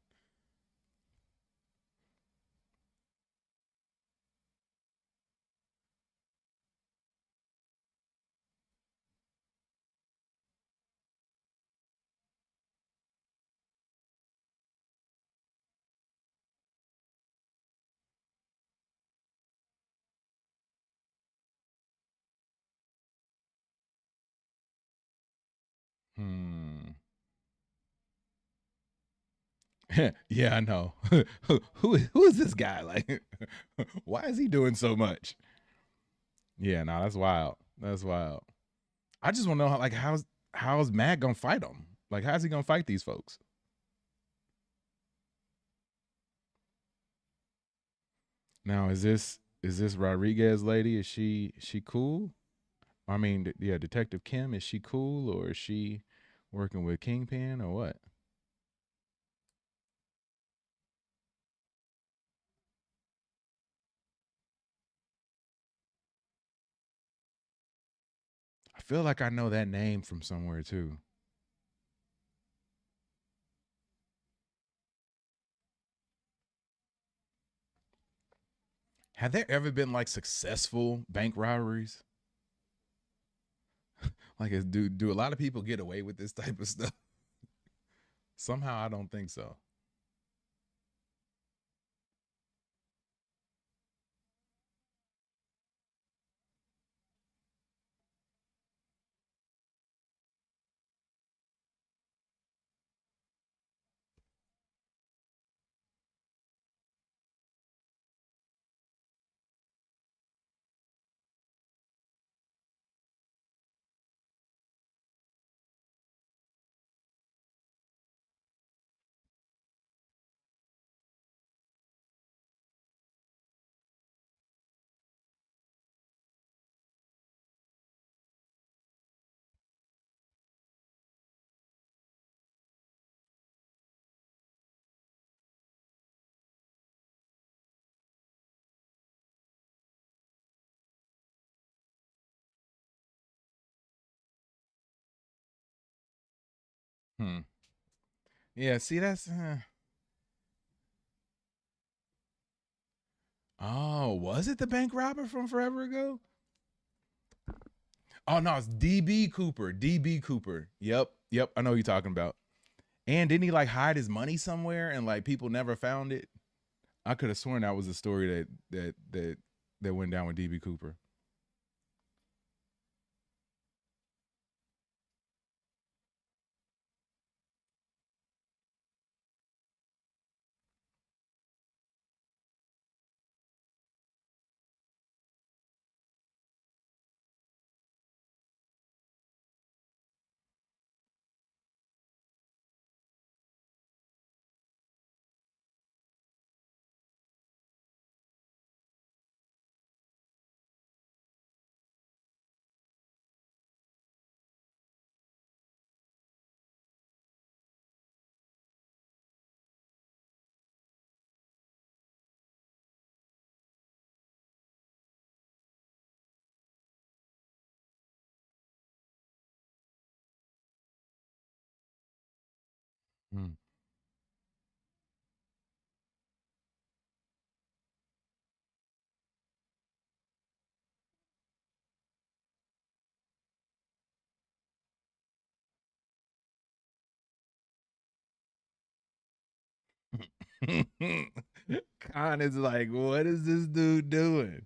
Hmm. Yeah, I know. Who is this guy? Like, why is he doing so much? Yeah, no, that's wild. That's wild. I just want to know how, like, how's Matt gonna fight him? Like, how's he gonna fight these folks? Now, is this Rodriguez lady? Is she cool? I mean, yeah, Detective Kim, is she cool, or is she working with Kingpin or what? I feel like I know that name from somewhere too. Have there ever been like successful bank robberies? Like, do a lot of people get away with this type of stuff? Somehow, I don't think so. Hmm. Yeah. See, that's. Oh, was it the bank robber from forever ago? Oh no, it's DB Cooper. DB Cooper. Yep. Yep. I know who you're talking about. And didn't he like hide his money somewhere and like people never found it? I could have sworn that was a story that went down with DB Cooper. Hmm. Khan is like, what is this dude doing?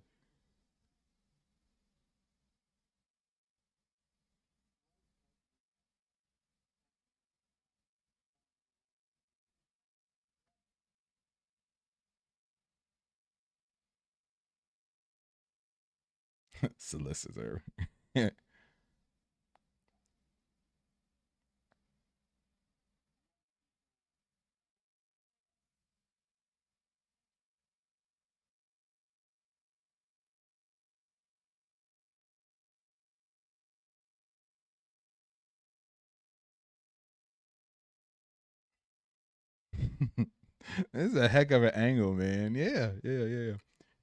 Solicitor. This is a heck of an angle, man. Yeah.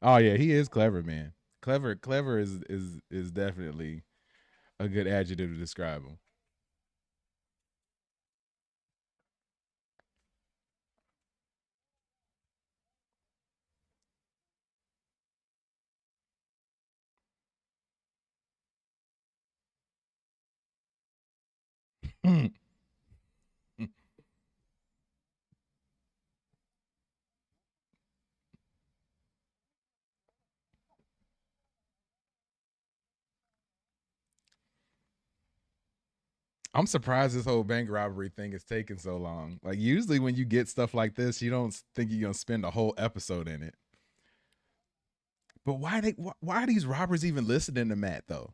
Oh yeah, he is clever, man. Clever is definitely a good adjective to describe him. I'm surprised this whole bank robbery thing is taking so long. Like usually when you get stuff like this, you don't think you're gonna spend a whole episode in it. But why are these robbers even listening to Matt though?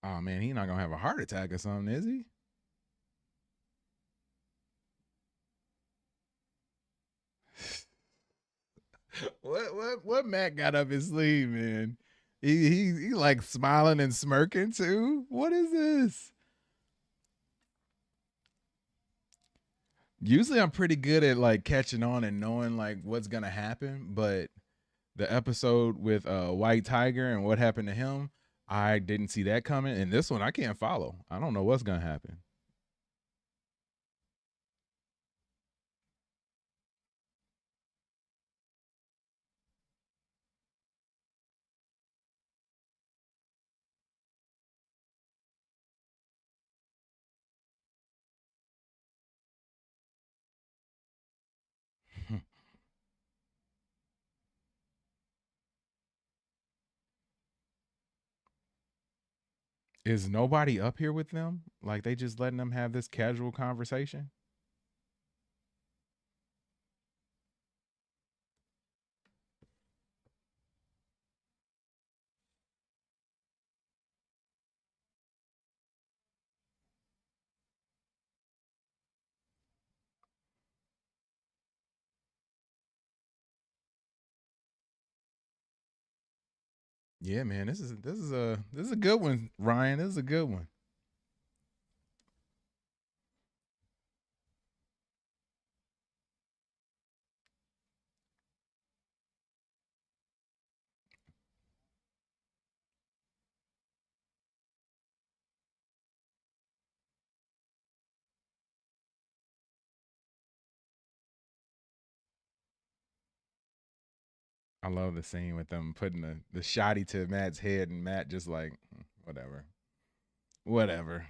Oh man, he's not gonna have a heart attack or something, is he? What Matt got up his sleeve, man? He like smiling and smirking too. What is this? Usually I'm pretty good at like catching on and knowing like what's gonna happen, but the episode with White Tiger and what happened to him, I didn't see that coming. And this one I can't follow. I don't know what's gonna happen. Is nobody up here with them? Like they just letting them have this casual conversation? Yeah, man, this is a good one, Ryan. This is a good one. I love the scene with them putting the shotty to Matt's head and Matt just like whatever. Whatever.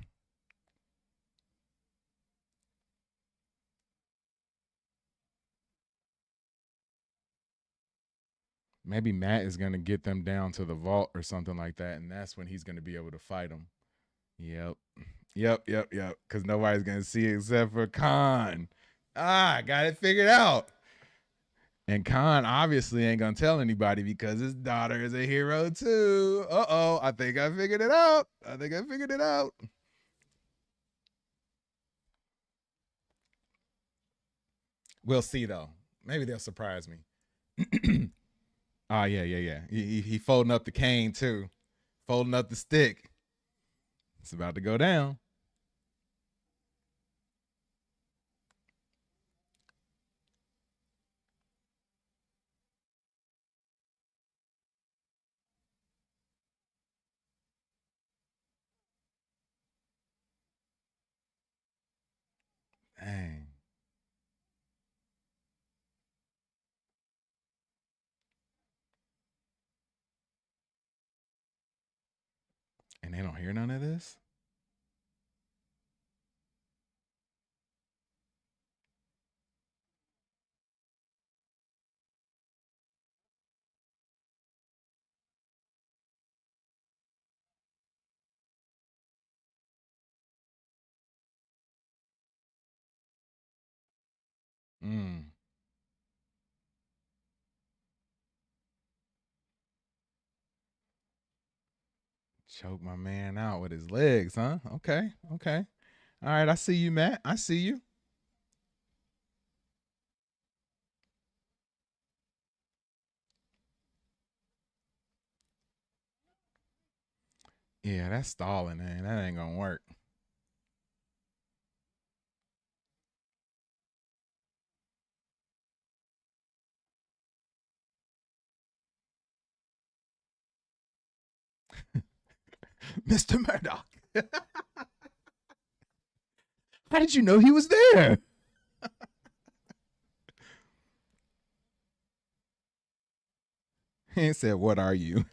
Maybe Matt is gonna get them down to the vault or something like that, and that's when he's gonna be able to fight them. Yep. Yep. Because nobody's gonna see it except for Khan. I got it figured out. And Khan obviously ain't gonna tell anybody because his daughter is a hero too. Uh-oh, I think I figured it out. We'll see though. Maybe they'll surprise me. Oh yeah. He folding up the cane too. Folding up the stick. It's about to go down. Dang. they don't hear none of this? Mm. Choke my man out with his legs, huh? Okay, okay. All right, I see you, Matt. I see you. Yeah, that's stalling, man. That ain't gonna work. Mr. Murdock. How did you know he was there? He said, "What are you?"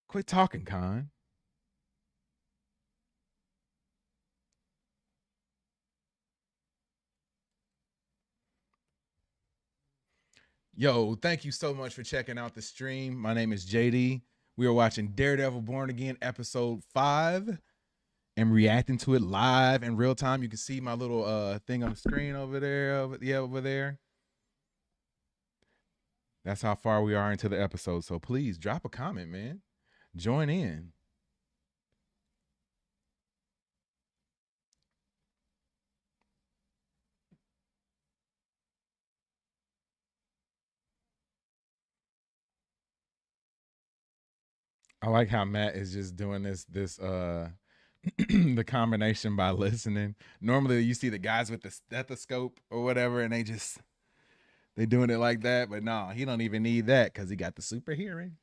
Quit talking, Con. Yo, thank you so much for checking out the stream. My name is JD. We are watching Daredevil Born Again episode 5 and reacting to it live in real time. You can see my little thing on the screen over there. Over there. That's how far we are into the episode. So please drop a comment, man. Join in. I like how Matt is just doing this the combination by listening. Normally you see the guys with the stethoscope or whatever, and they doing it like that, but no, he don't even need that because he got the super hearing.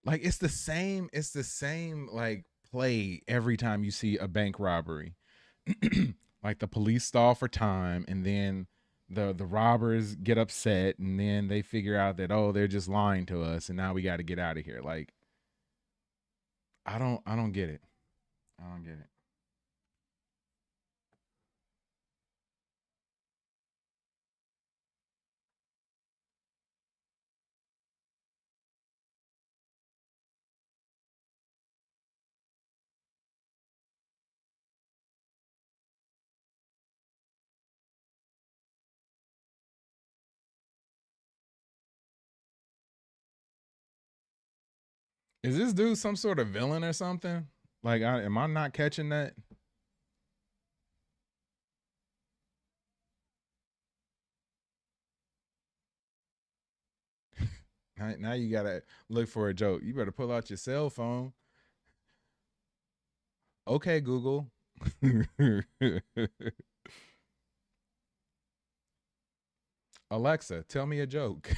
Like it's the same like play every time you see a bank robbery. Like the police stall for time, and then the robbers get upset, and then they figure out that, oh, they're just lying to us, and now we got to get out of here. Like I don't get it. I don't get it. Is this dude some sort of villain or something? Like, am I not catching that? Now you gotta look for a joke. You better pull out your cell phone. Okay, Google. Alexa, tell me a joke.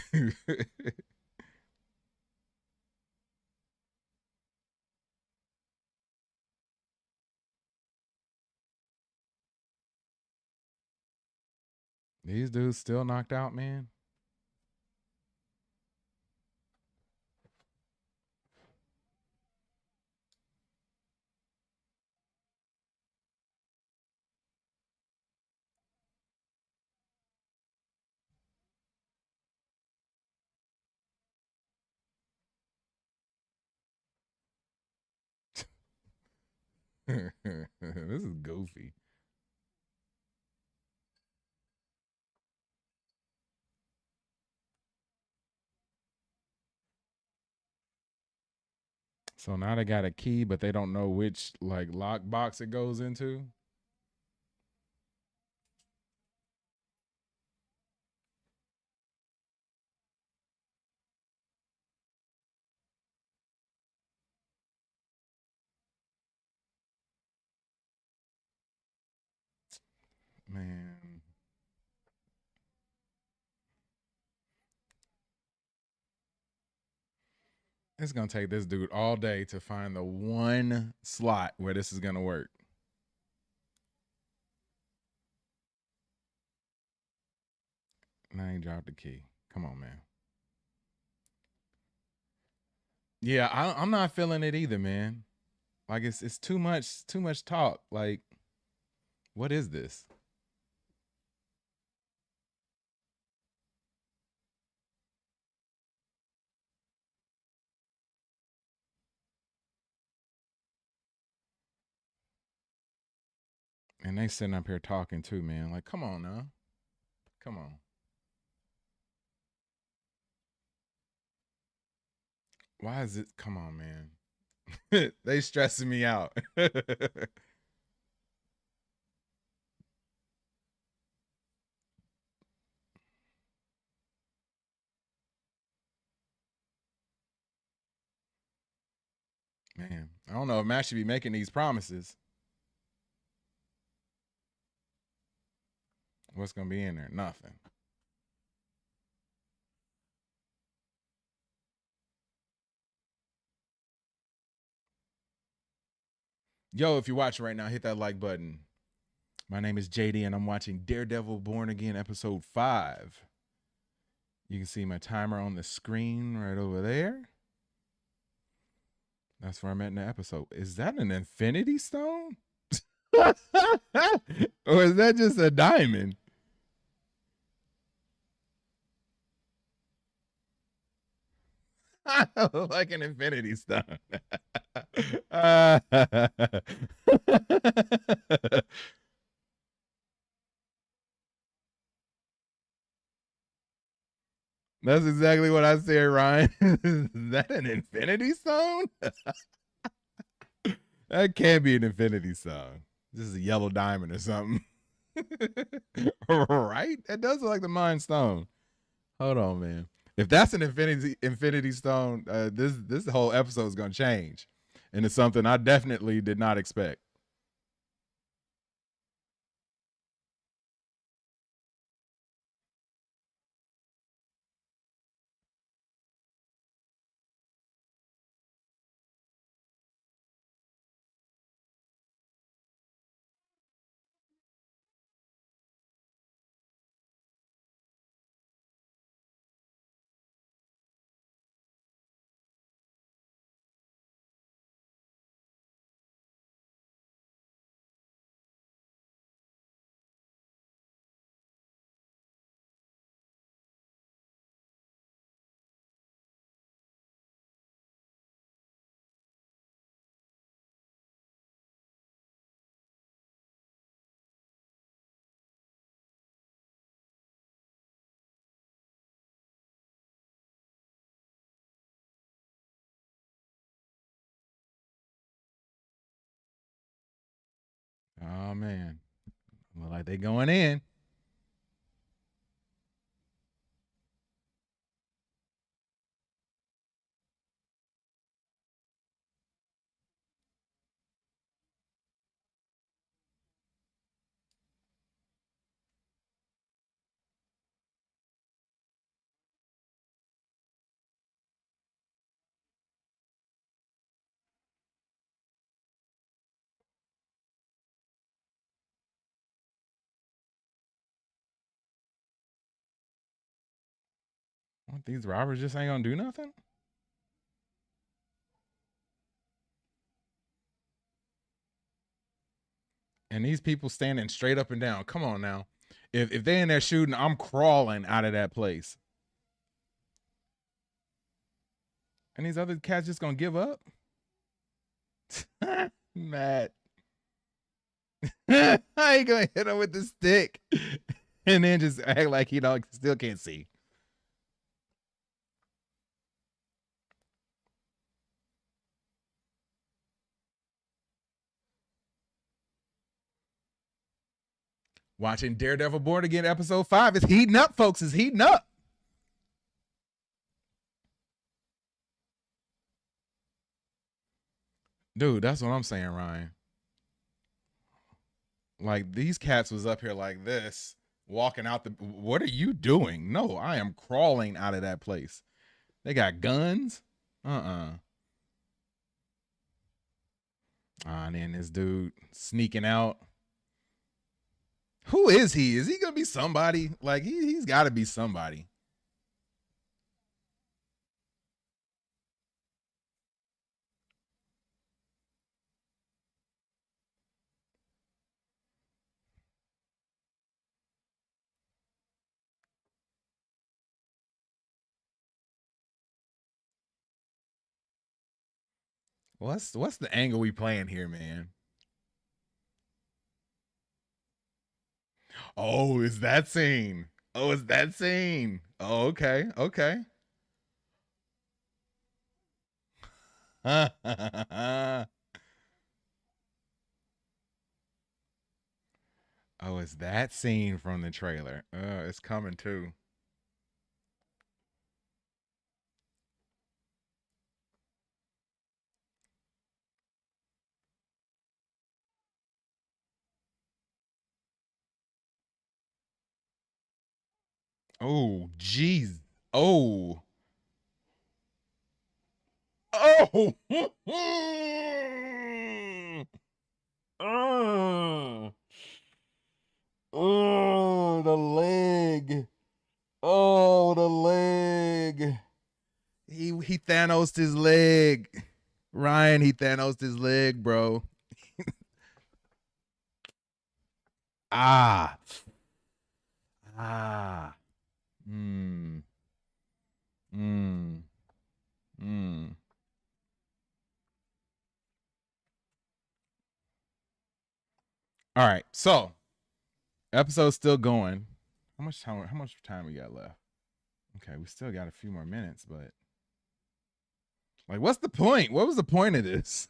These dudes still knocked out, man. This is goofy. So now they got a key, but they don't know which like lock box it goes into. Man. It's going to take this dude all day to find the one slot where this is going to work. Now he dropped the key. Come on, man. Yeah, I'm not feeling it either, man. Like it's too much talk. Like, what is this? And they sitting up here talking too, man. Like, come on now. Come on. Why is it? Come on, man. They stressing me out. Man, I don't know if Matt should be making these promises. What's going to be in there? Nothing. Yo, if you're watching right now, hit that like button. My name is JD, and I'm watching Daredevil Born Again, episode 5. You can see my timer on the screen right over there. That's where I'm at in the episode. Is that an infinity stone? Or is that just a diamond? Like an infinity stone. That's exactly what I said, Ryan. Is that an infinity stone? That can't be an infinity stone. This is a yellow diamond or something. Right? That does look like the Mind Stone. Hold on, man. If that's an infinity stone, this whole episode is gonna change, and it's something I definitely did not expect. Oh man, look like they going in. What, these robbers just ain't gonna do nothing? And these people standing straight up and down. Come on now. If they in there shooting, I'm crawling out of that place. And these other cats just gonna give up? Matt. How you gonna hit him with the stick and then just act like he still can't see? Watching Daredevil Born Again episode 5 is heating up, folks. It's heating up. Dude, that's what I'm saying, Ryan. Like, these cats was up here like this, walking out the... What are you doing? No, I am crawling out of that place. They got guns? And then this dude sneaking out. Who is he? Is he gonna be somebody? Like, he's got to be somebody. What's the angle we playing here, man? Oh, it's that scene. Oh, it's that scene. Oh, okay. Okay. Oh, it's that scene from the trailer. It's coming too. Oh, jeez. Oh. Oh. Oh, the leg. Oh, the leg. He Thanos'd his leg. Ryan, he Thanos'd his leg, bro. Ah. All right, so episode's still going. How much time we got left? Okay, we still got a few more minutes, but like, what's the point? What was the point of this?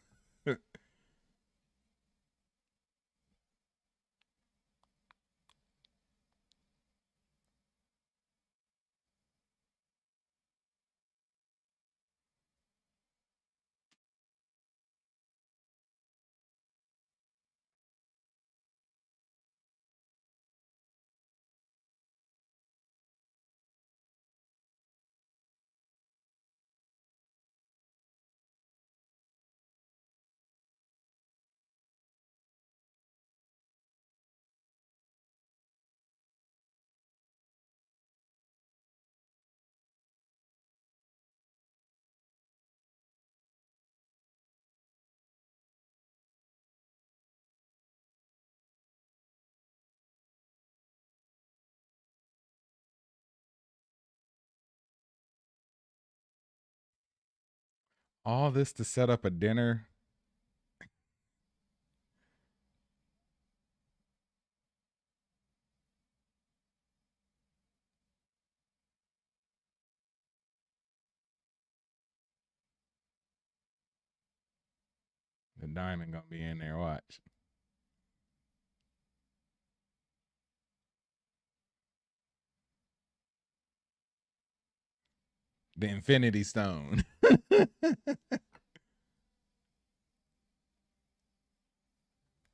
All this to set up a dinner. The diamond gonna be in there, watch. The Infinity Stone.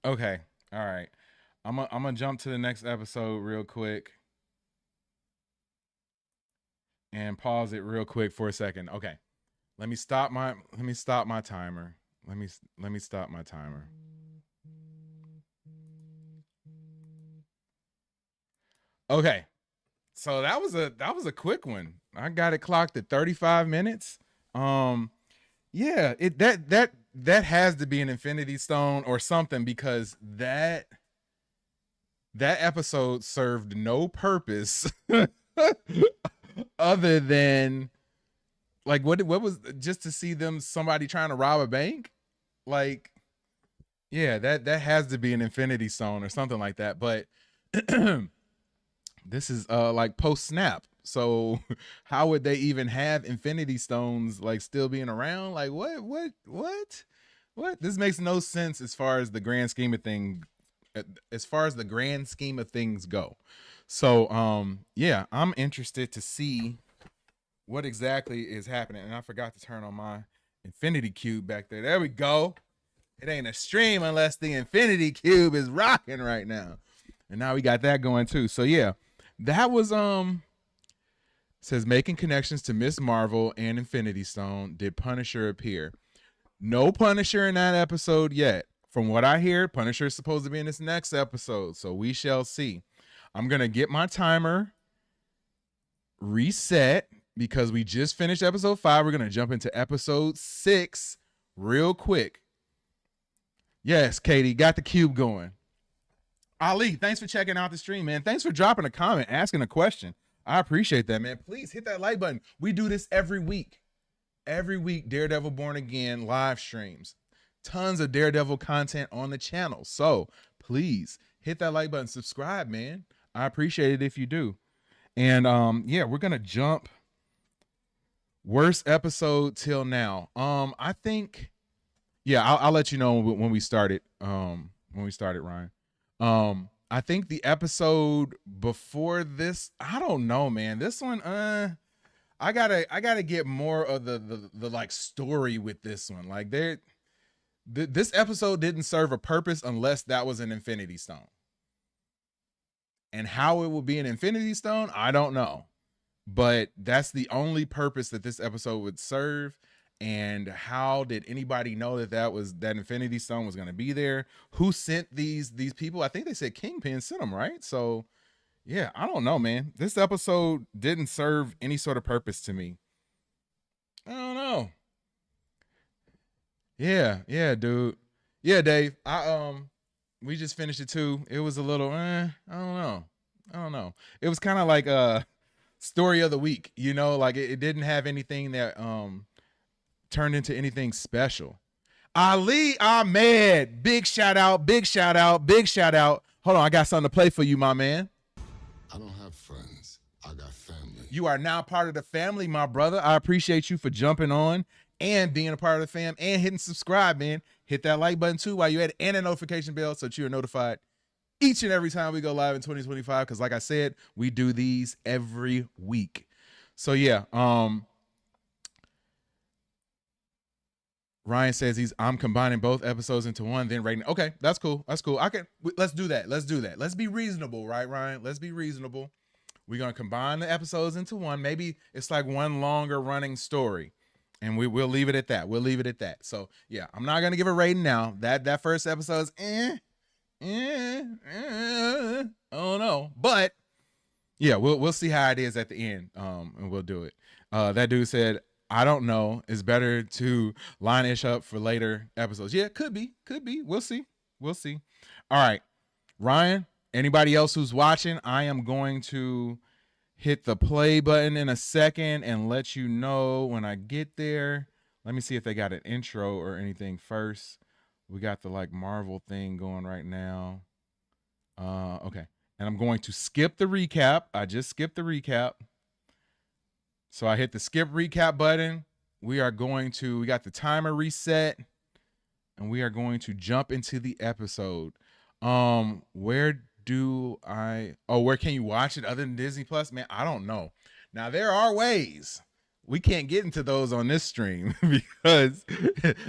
Okay. All right. I'm gonna jump to the next episode real quick and pause it real quick for a second. Okay. Let me stop my timer. Let me stop my timer. Okay. So that was a quick one. I got it clocked at 35 minutes. Yeah, that has to be an Infinity Stone or something, because that episode served no purpose other than, like, what was just to see somebody trying to rob a bank? Like, Yeah, that has to be an Infinity Stone or something like that. But this is like post snap. So how would they even have Infinity Stones like still being around? Like what? This makes no sense as far as the grand scheme of things. As far as the grand scheme of things go. So yeah, I'm interested to see what exactly is happening. And I forgot to turn on my Infinity Cube back there. There we go. It ain't a stream unless the Infinity Cube is rocking right now. And now we got that going too. So yeah, that was says making connections to Miss Marvel and Infinity Stone. Did Punisher appear? No Punisher in that episode yet. From what I hear, Punisher is supposed to be in this next episode. So we shall see. I'm going to get my timer reset because we just finished episode 5. We're going to jump into episode 6 real quick. Yes, Katie, got the cube going. Ali, thanks for checking out the stream, man. Thanks for dropping a comment, asking a question. I appreciate that, man. Please hit that like button. We do this every week. Every week, Daredevil Born Again live streams. Tons of Daredevil content on the channel. So please hit that like button. Subscribe, man. I appreciate it if you do. And yeah, we're going to jump worst episode till now. I think, yeah, I'll let you know when we started. Ryan. I think the episode before this, I don't know, man. This one, I gotta get more of the like story with this one. Like this episode didn't serve a purpose unless that was an Infinity Stone. And how it will be an Infinity Stone, I don't know. But that's the only purpose that this episode would serve. And how did anybody know that Infinity Stone was going to be there? Who sent these people? I think they said Kingpin sent them, right? So yeah, I don't know, man. This episode didn't serve any sort of purpose to me. I don't know. Yeah, dude. Yeah, Dave. We just finished it too. It was a little, I don't know. It was kind of like a story of the week, you know, like it didn't have anything that turned into anything special. Ali Ahmed, big shout out. Hold on, I got something to play for you, my man. I don't have friends. I got family. You are now part of the family, my brother. I appreciate you for jumping on and being a part of the fam and hitting subscribe, man. Hit that like button too while you're at it and a notification bell so that you are notified each and every time we go live in 2025. Because like I said, we do these every week. So yeah, Ryan says I'm combining both episodes into one, then rating. Okay, that's cool. Let's do that. Let's be reasonable, right, Ryan? Let's be reasonable. We're going to combine the episodes into one. Maybe it's like one longer running story. And we'll leave it at that. So yeah, I'm not going to give a rating now. That first episode is I don't know. But yeah, we'll see how it is at the end. And we'll do it. That dude said, I don't know. It's better to line ish up for later episodes. Yeah, could be. We'll see. All right, Ryan, anybody else who's watching, I am going to hit the play button in a second and let you know when I get there. Let me see if they got an intro or anything first. We got the like Marvel thing going right now. Okay. And I'm going to skip the recap. I just skipped the recap. So I hit the skip recap button. We got the timer reset and we are going to jump into the episode. Where can you watch it other than Disney Plus? Man, I don't know. Now there are ways. We can't get into those on this stream because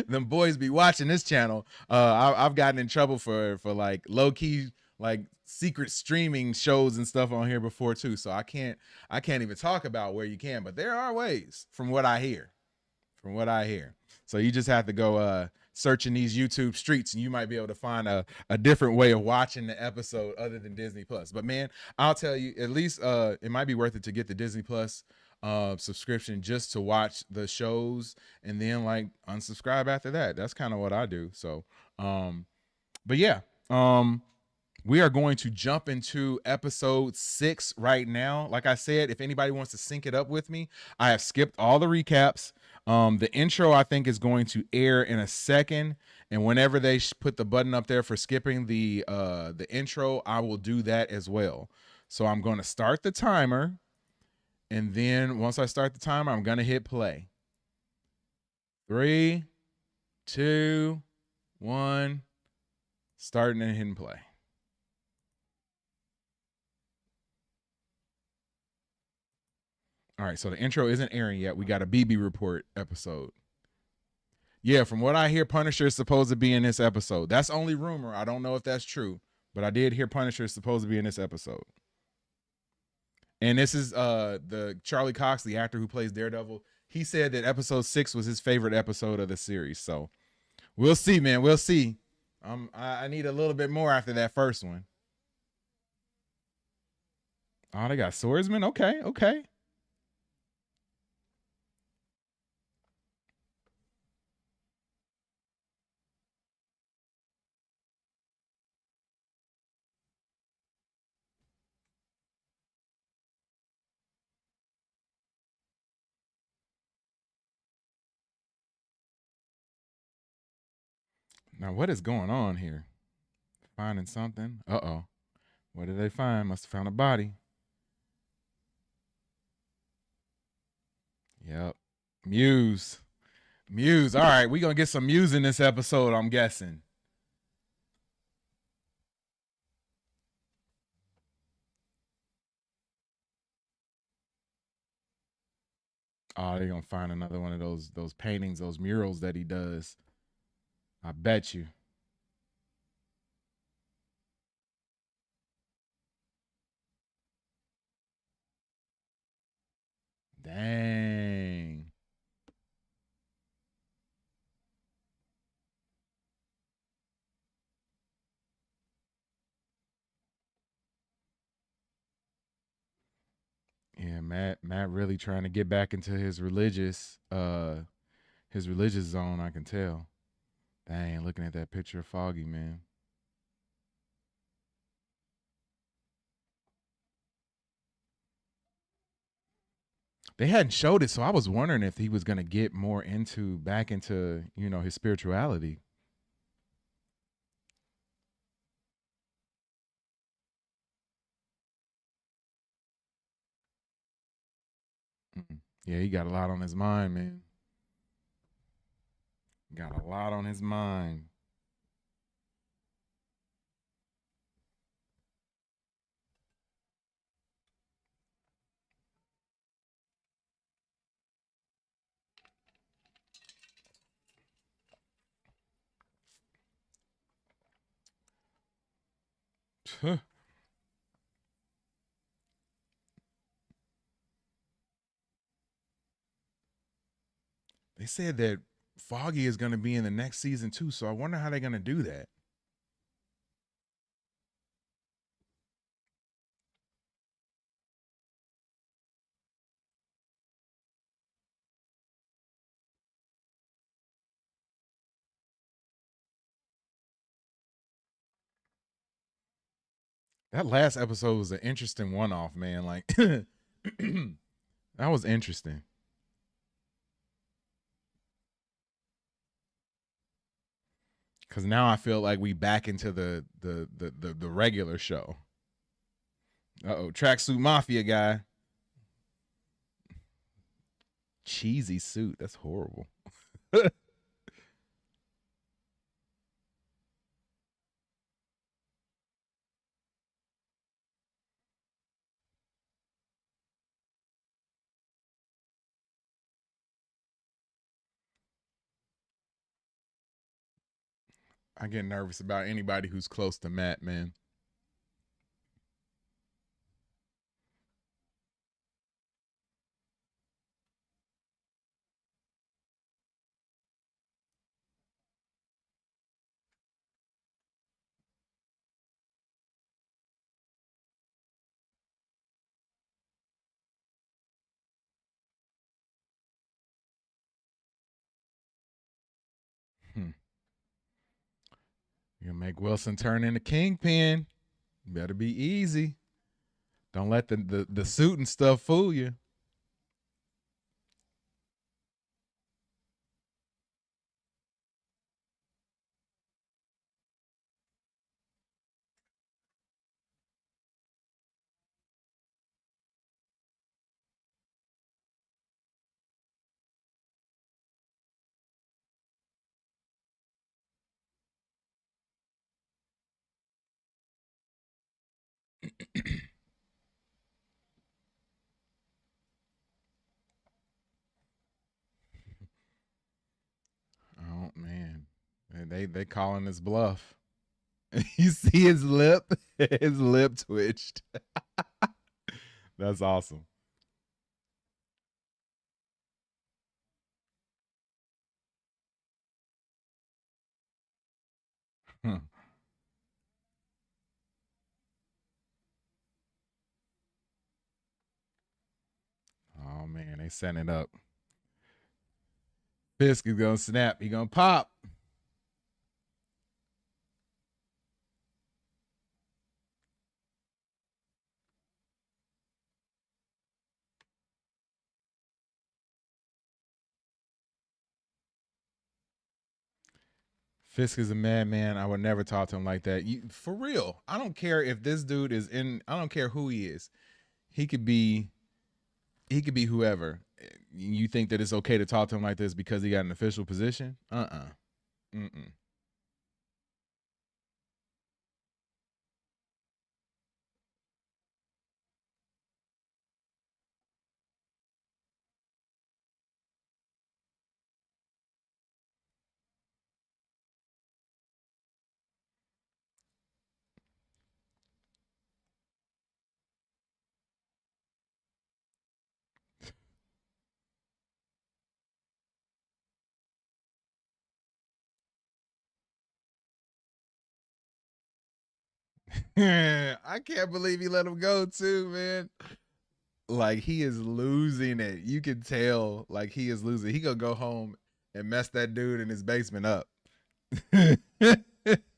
them boys be watching this channel. I've gotten in trouble for like low key, like secret streaming shows and stuff on here before too. So I can't even talk about where you can, but there are ways from what I hear. So you just have to go searching these YouTube streets and you might be able to find a different way of watching the episode other than Disney Plus. But man, I'll tell you, at least it might be worth it to get the Disney Plus subscription just to watch the shows and then like unsubscribe after that. That's kind of what I do. So but yeah, we are going to jump into episode 6 right now. Like I said, if anybody wants to sync it up with me, I have skipped all the recaps. The intro, I think, is going to air in a second, and whenever they put the button up there for skipping the intro, I will do that as well. So I'm going to start the timer, and then once I start the timer, I'm going to hit play. 3, 2, 1, starting and hitting play. All right, so the intro isn't airing yet. We got a BB Report episode. Yeah, from what I hear, Punisher is supposed to be in this episode. That's only rumor. I don't know if that's true, but I did hear Punisher is supposed to be in this episode. And this is the Charlie Cox, the actor who plays Daredevil. He said that episode 6 was his favorite episode of the series. So we'll see, man. We'll see. I need a little bit more after that first one. Oh, they got swordsmen? Okay, okay. Now, what is going on here? Finding something? Uh-oh. What did they find? Must have found a body. Yep. Muse. Muse. All right, we're going to get some Muse in this episode, I'm guessing. Oh, they're going to find another one of those paintings, those murals that he does. I bet you. Dang. Yeah, Matt really trying to get back into his religious zone, I can tell. Dang, looking at that picture of Foggy, man. They hadn't showed it, so I was wondering if he was going to get more back into, his spirituality. Yeah, he got a lot on his mind, man. Got a lot on his mind. They said that Foggy is going to be in the next season too, so I wonder how they're going to do that. That last episode was an interesting one-off, man. Like, that was interesting. Because now I feel like we back into the regular show. Uh-oh, tracksuit mafia guy. Cheesy suit. That's horrible. I get nervous about anybody who's close to Matt, man. You'll make Wilson turn into Kingpin. Better be easy. Don't let the suit and stuff fool you. Oh man, they calling his bluff. You see his lip, his lip twitched. That's awesome. Huh. Oh man, they setting it up. Fisk is gonna snap. He gonna pop. Fisk is a madman. I would never talk to him like that. For real. I don't care if this dude is in. I don't care who he is. He could be. He could be whoever. You think that it's okay to talk to him like this because he got an official position? Mm-mm. I can't believe he let him go too, man. Like he is losing it. You can tell like he is losing. He gonna go home and mess that dude in his basement up.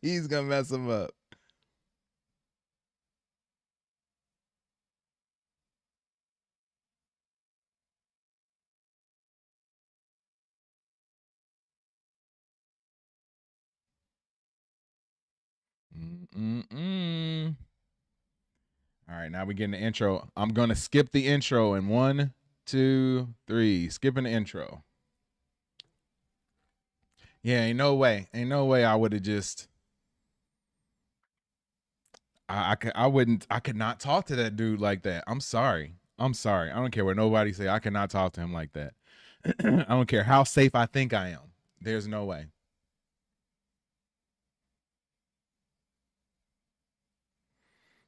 He's gonna mess him up. Mm-mm-mm. All right, now we get the intro. I'm gonna skip the intro in 1, 2, 3. Skipping the intro. Yeah, ain't no way. Ain't no way I would have just. I wouldn't. I could not talk to that dude like that. I'm sorry. I'm sorry. I don't care what nobody say. I cannot talk to him like that. I don't care how safe I think I am. There's no way.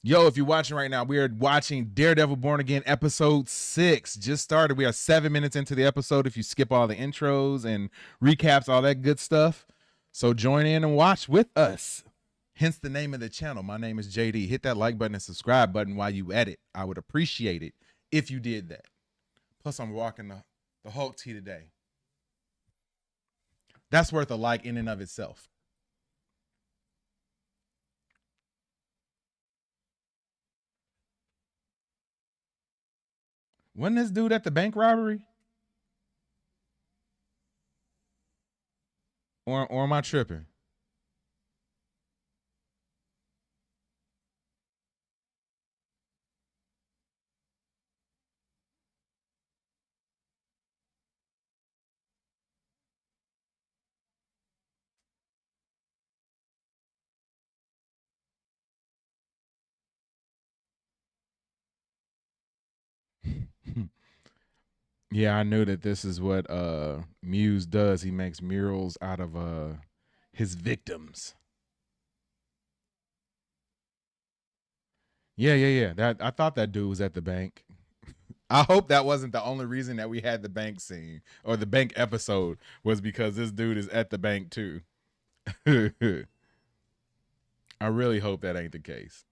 Yo, if you're watching right now, we are watching Daredevil Born Again episode 6. Just started. We are 7 minutes into the episode if you skip all the intros and recaps, all that good stuff. So join in and watch with us. Hence the name of the channel. My name is JD. Hit that like button and subscribe button while you at it. I would appreciate it if you did that. Plus, I'm rocking the Hulk tee today. That's worth a like in and of itself. Wasn't this dude at the bank robbery? Or am I tripping? Yeah, I knew that this is what Muse does. He makes murals out of his victims. Yeah. That I thought that dude was at the bank. I hope that wasn't the only reason that we had the bank scene or the bank episode was because this dude is at the bank too. I really hope that ain't the case.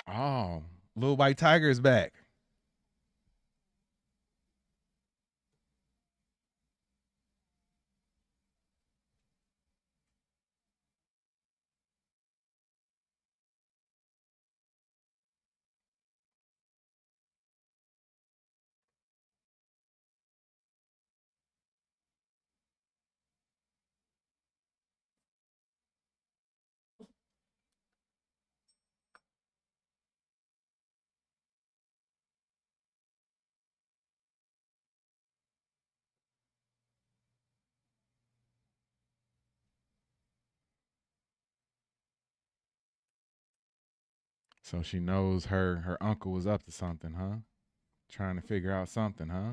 Oh, Little White Tiger is back. So she knows her uncle was up to something, huh? Trying to figure out something, huh?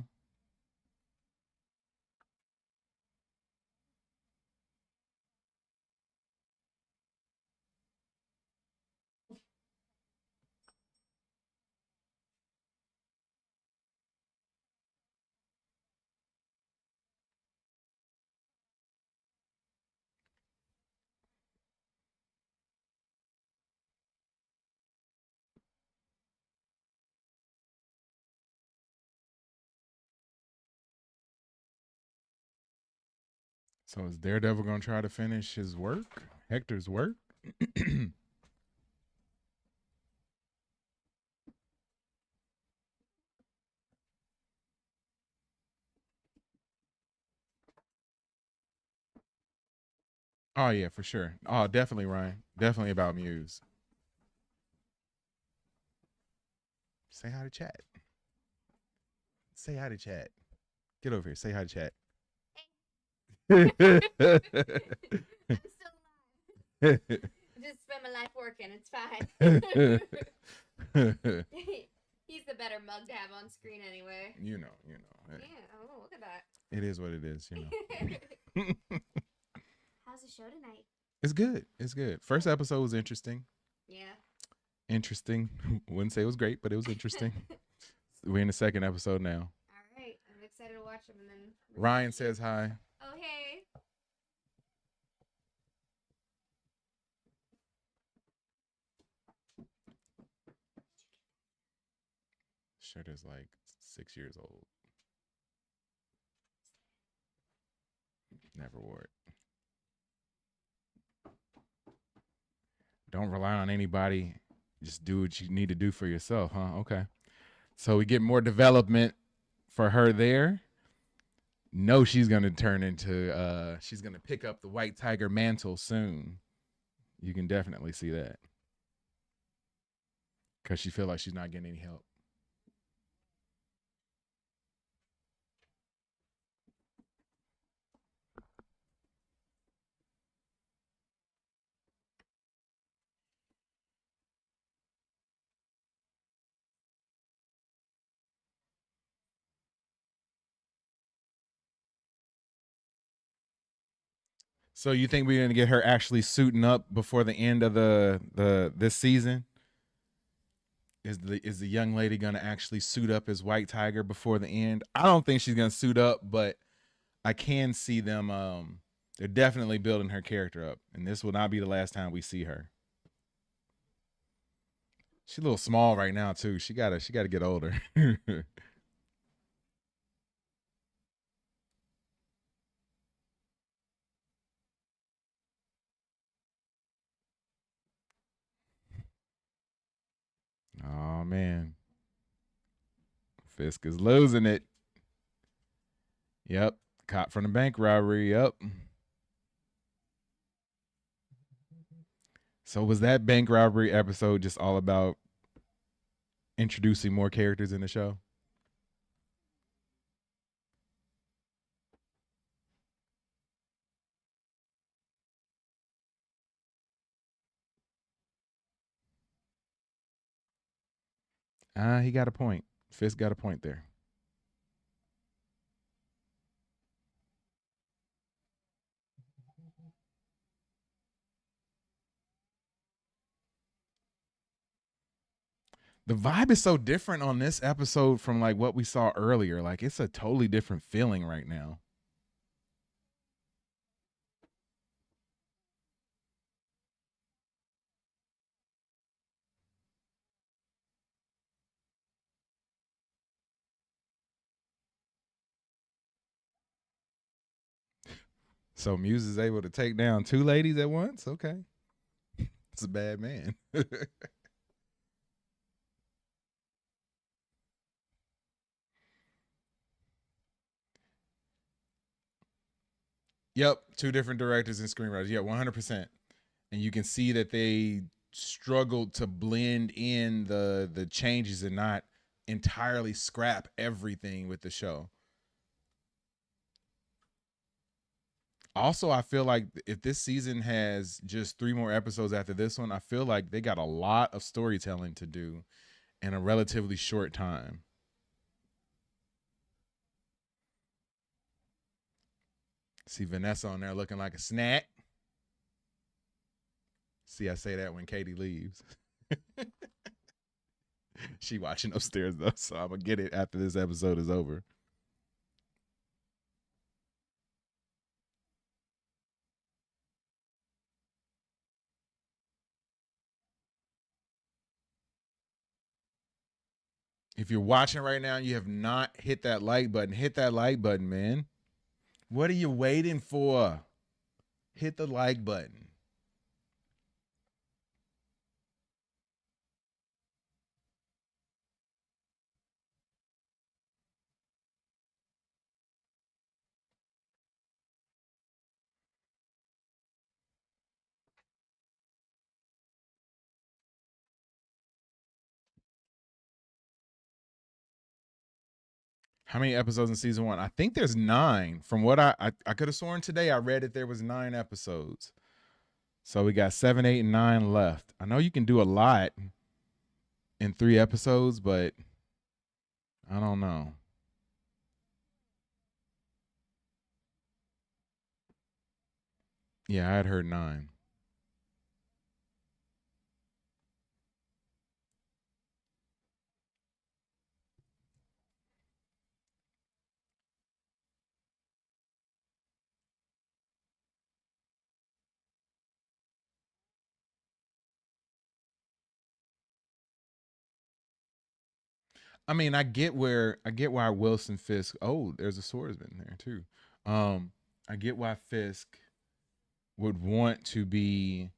So is Daredevil gonna try to finish his work? Hector's work? Oh yeah, for sure. Oh, definitely, Ryan. Definitely about Muse. Say hi to chat. Say hi to chat. Get over here. Say hi to chat. I'm still alive. Just spend my life working. It's fine. He's the better mug to have on screen anyway. You know. Hey, Yeah. Oh, look at that. it is what it is, How's the show tonight? It's good. It's good. First episode was interesting. Yeah. Interesting. Wouldn't say it was great, but it was interesting. We're in the second episode now. All right. I'm excited to watch them. And then Ryan says hi. Oh, hey. Shirt is like 6 years old. Never wore it. Don't rely on anybody. Just do what you need to do for yourself, huh? Okay. So we get more development for her there. No, she's going to turn into, she's going to pick up the White Tiger mantle soon. You can definitely see that. Because she feels like she's not getting any help. So you think we're gonna get her actually suiting up before the end of this season? Is the young lady gonna actually suit up as White Tiger before the end? I don't think she's gonna suit up, but I can see them. They're definitely building her character up, and this will not be the last time we see her. She's a little small right now too. She gotta get older. Oh man, Fisk is losing it. Yep, caught from the bank robbery. Yep. So was that bank robbery episode just all about introducing more characters in the show? He got a point. Fisk got a point there. The vibe is so different on this episode from like what we saw earlier. Like it's a totally different feeling right now. So Muse is able to take down two ladies at once? Okay. It's a bad man. Yep, two different directors and screenwriters. Yeah, 100%. And you can see that they struggled to blend in the changes and not entirely scrap everything with the show. Also, I feel like if this season has just 3 more episodes after this one, I feel like they got a lot of storytelling to do in a relatively short time. See Vanessa on there looking like a snack. See, I say that when Katie leaves. She watching upstairs though, so I'm gonna get it after this episode is over. If you're watching right now and you have not hit that like button, hit that like button, man. What are you waiting for? Hit the like button. How many episodes in season 1? I think there's 9. From what I could have sworn today, I read that there was 9 episodes. So we got 7, 8, and 9 left. I know you can do a lot in 3 episodes, but I don't know. Yeah, I had heard 9. I mean, I get why Wilson Fisk. Oh, there's a swordsman there too. I get why Fisk would want to be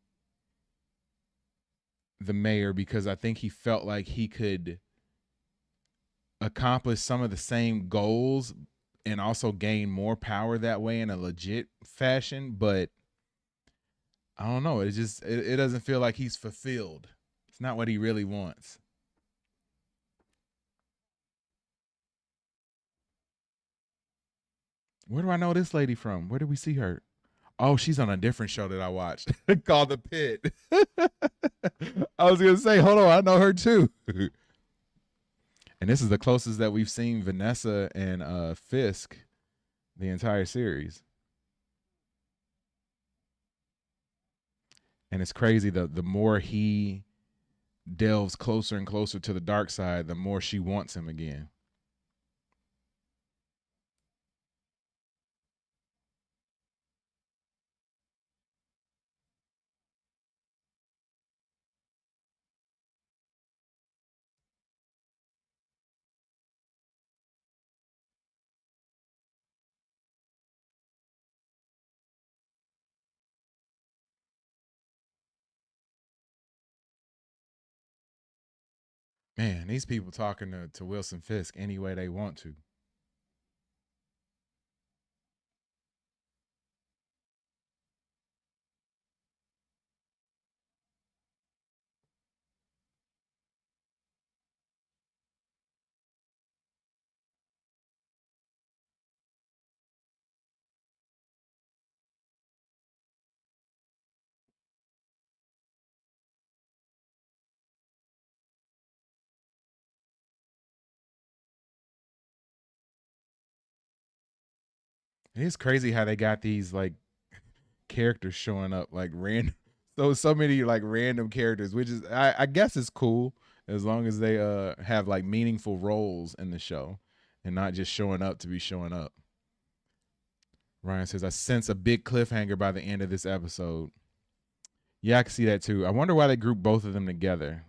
the mayor, because I think he felt like he could accomplish some of the same goals and also gain more power that way in a legit fashion. But I don't know. It doesn't feel like he's fulfilled. It's not what he really wants. Where do I know this lady from? Where did we see her? Oh, she's on a different show that I watched called The Pit. I was going to say, hold on, I know her too. And this is the closest that we've seen Vanessa and Fisk the entire series. And it's crazy, the more he delves closer and closer to the dark side, the more she wants him again. Man, these people talking to Wilson Fisk any way they want to. It's crazy how they got these like characters showing up like random. So many like random characters, which is I guess is cool as long as they have like meaningful roles in the show and not just showing up to be showing up. Ryan says, I sense a big cliffhanger by the end of this episode. Yeah, I can see that too. I wonder why they grouped both of them together.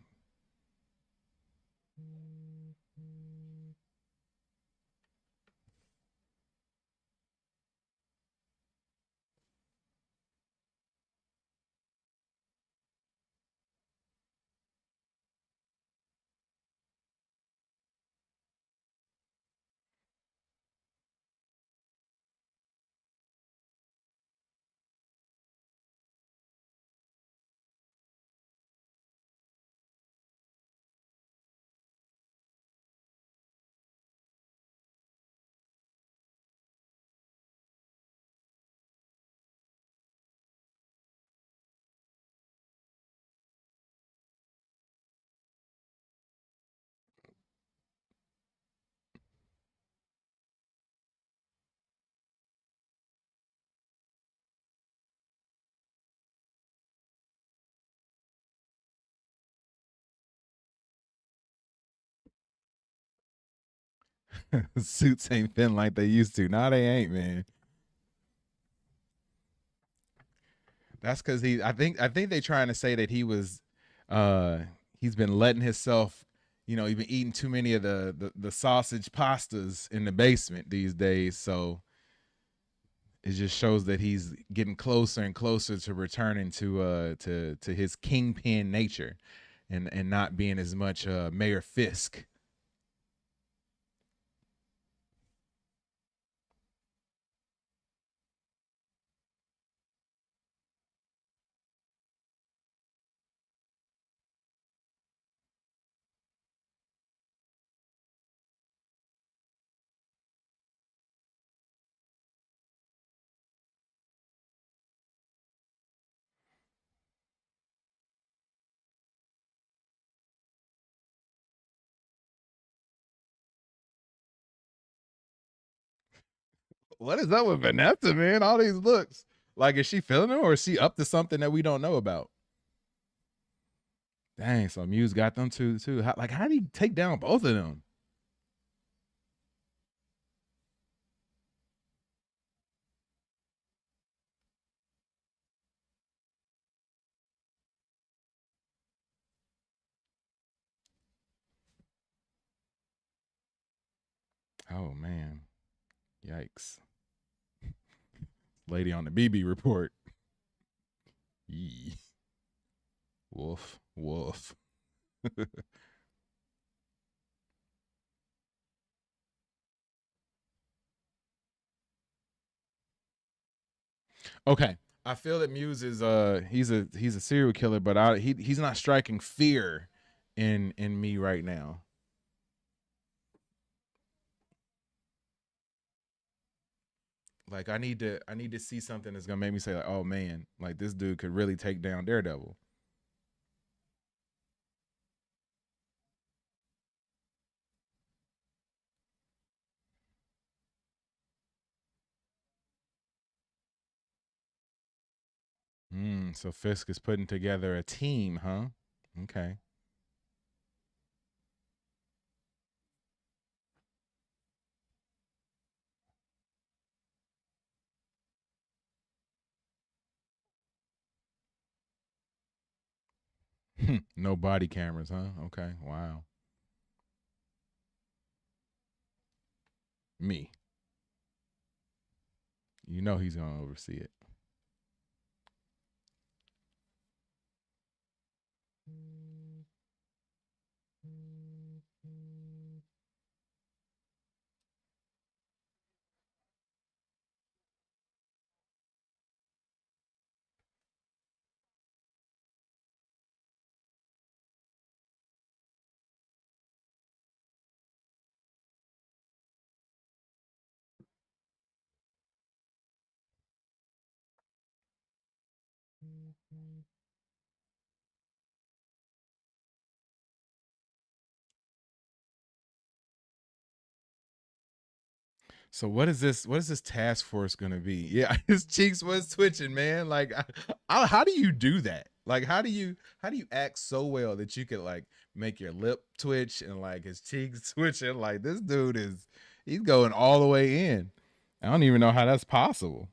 Suits ain't fitting like they used to. Nah, they ain't, man. That's because I think they trying to say that he was he's been letting himself, he's been eating too many of the sausage pastas in the basement these days. So it just shows that he's getting closer and closer to returning to his kingpin nature and not being as much Mayor Fisk. What is up with Vanessa, man? All these looks. Like, is she feeling them or is she up to something that we don't know about? Dang, so Muse got them too. How do you take down both of them? Oh, man. Yikes. Lady on the BB report. Yee. Woof, woof. Okay, I feel that Muse is he's a serial killer, but he's not striking fear in me right now. Like I need to see something that's gonna make me say like, oh man, like this dude could really take down Daredevil. So Fisk is putting together a team, huh? Okay. No body cameras, huh? Okay. Wow. Me. You know he's gonna oversee it. So what is this? What is this task force gonna be? Yeah, his cheeks was twitching, man. Like, how do you do that? Like, how do you act so well that you could like make your lip twitch and like his cheeks twitching? Like this dude he's going all the way in. I don't even know how that's possible.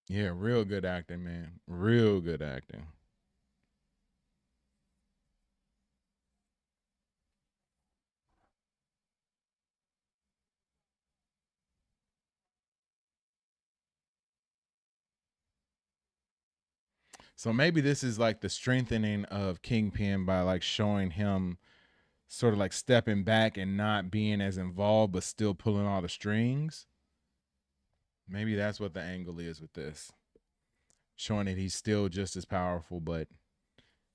Yeah, real good acting, man. Real good acting. So maybe this is like the strengthening of Kingpin by like showing him sort of like stepping back and not being as involved, but still pulling all the strings. Maybe that's what the angle is with this. Showing that he's still just as powerful, but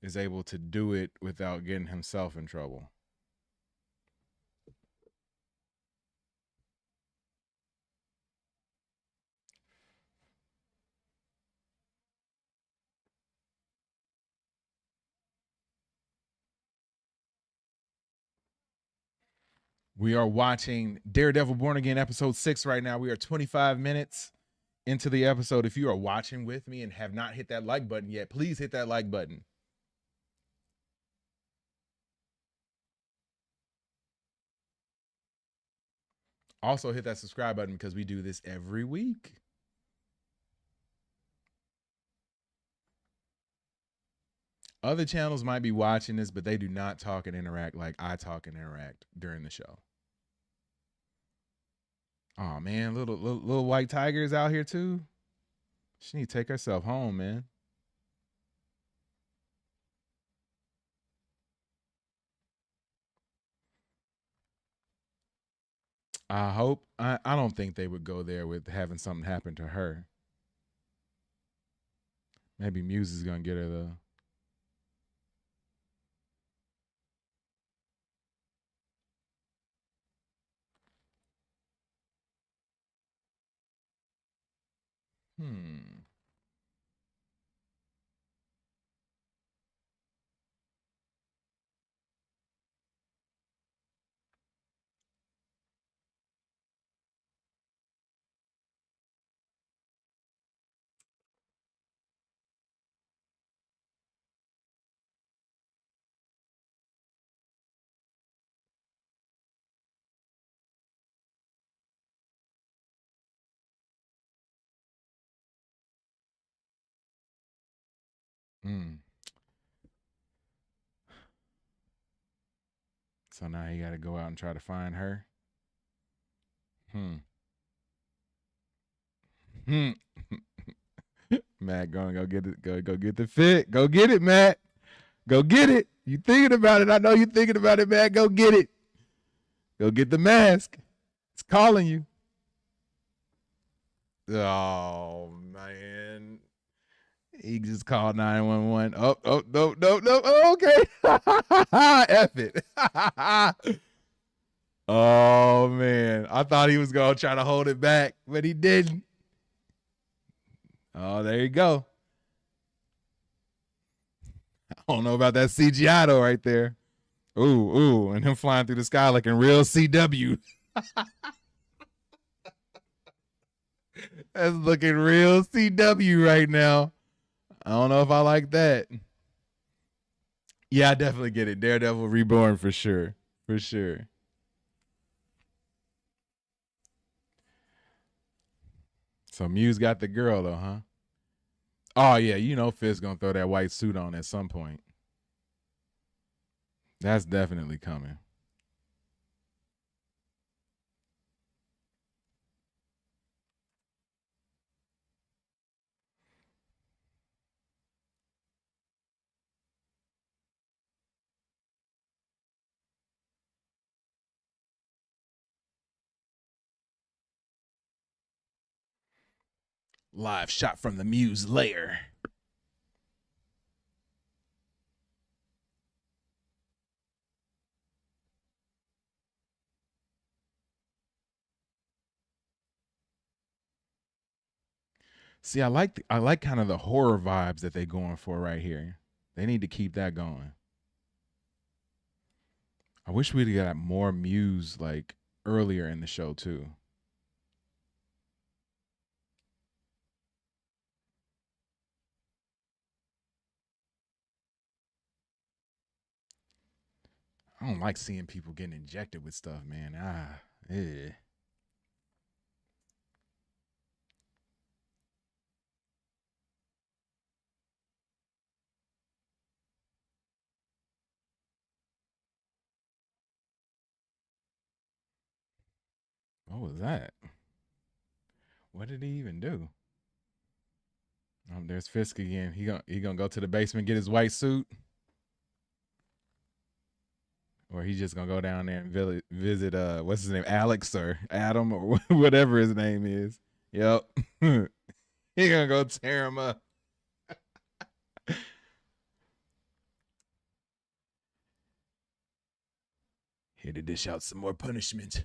is able to do it without getting himself in trouble. We are watching Daredevil Born Again episode 6 right now. We are 25 minutes into the episode. If you are watching with me and have not hit that like button yet, please hit that like button. Also hit that subscribe button because we do this every week. Other channels might be watching this, but they do not talk and interact like I talk and interact during the show. Oh man, little white tiger is out here too. She need to take herself home, man. I don't think they would go there with having something happen to her. Maybe Muse is gonna get her though. So now he got to go out and try to find her. Matt, go get it. Go get the fit. Go get it, Matt. Go get it. You thinking about it? I know you thinking about it, Matt. Go get it. Go get the mask. It's calling you. Oh man. He just called 911. Oh, no. Oh, okay. F it. Oh, man. I thought he was going to try to hold it back, but he didn't. Oh, there you go. I don't know about that CGI, though, right there. Ooh, and him flying through the sky looking real CW. That's looking real CW right now. I don't know if I like that. Yeah, I definitely get it. Daredevil Reborn for sure. For sure. So Muse got the girl though, huh? Oh yeah, you know Fisk gonna throw that white suit on at some point. That's definitely coming. Live shot from the Muse lair. See, I like kind of the horror vibes that they're going for right here. They need to keep that going. I wish we'd got more Muse like earlier in the show too. I don't like seeing people getting injected with stuff, man. What was that? What did he even do? There's Fisk again. He gonna go to the basement, get his white suit, or he's just gonna go down there and visit what's his name, Alex or Adam or whatever his name is. Yep, he gonna go tear him up. Here to dish out some more punishment.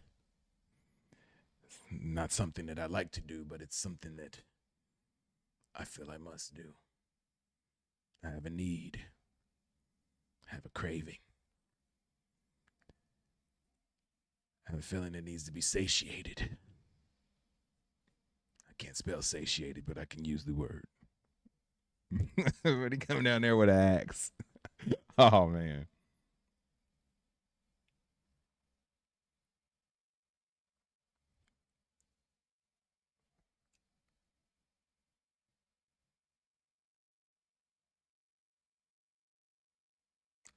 It's not something that I like to do, but it's something that I feel I must do. I have a need. I have a craving. I have a feeling it needs to be satiated. I can't spell satiated, but I can use the word. But he come down there with an axe. Oh, man.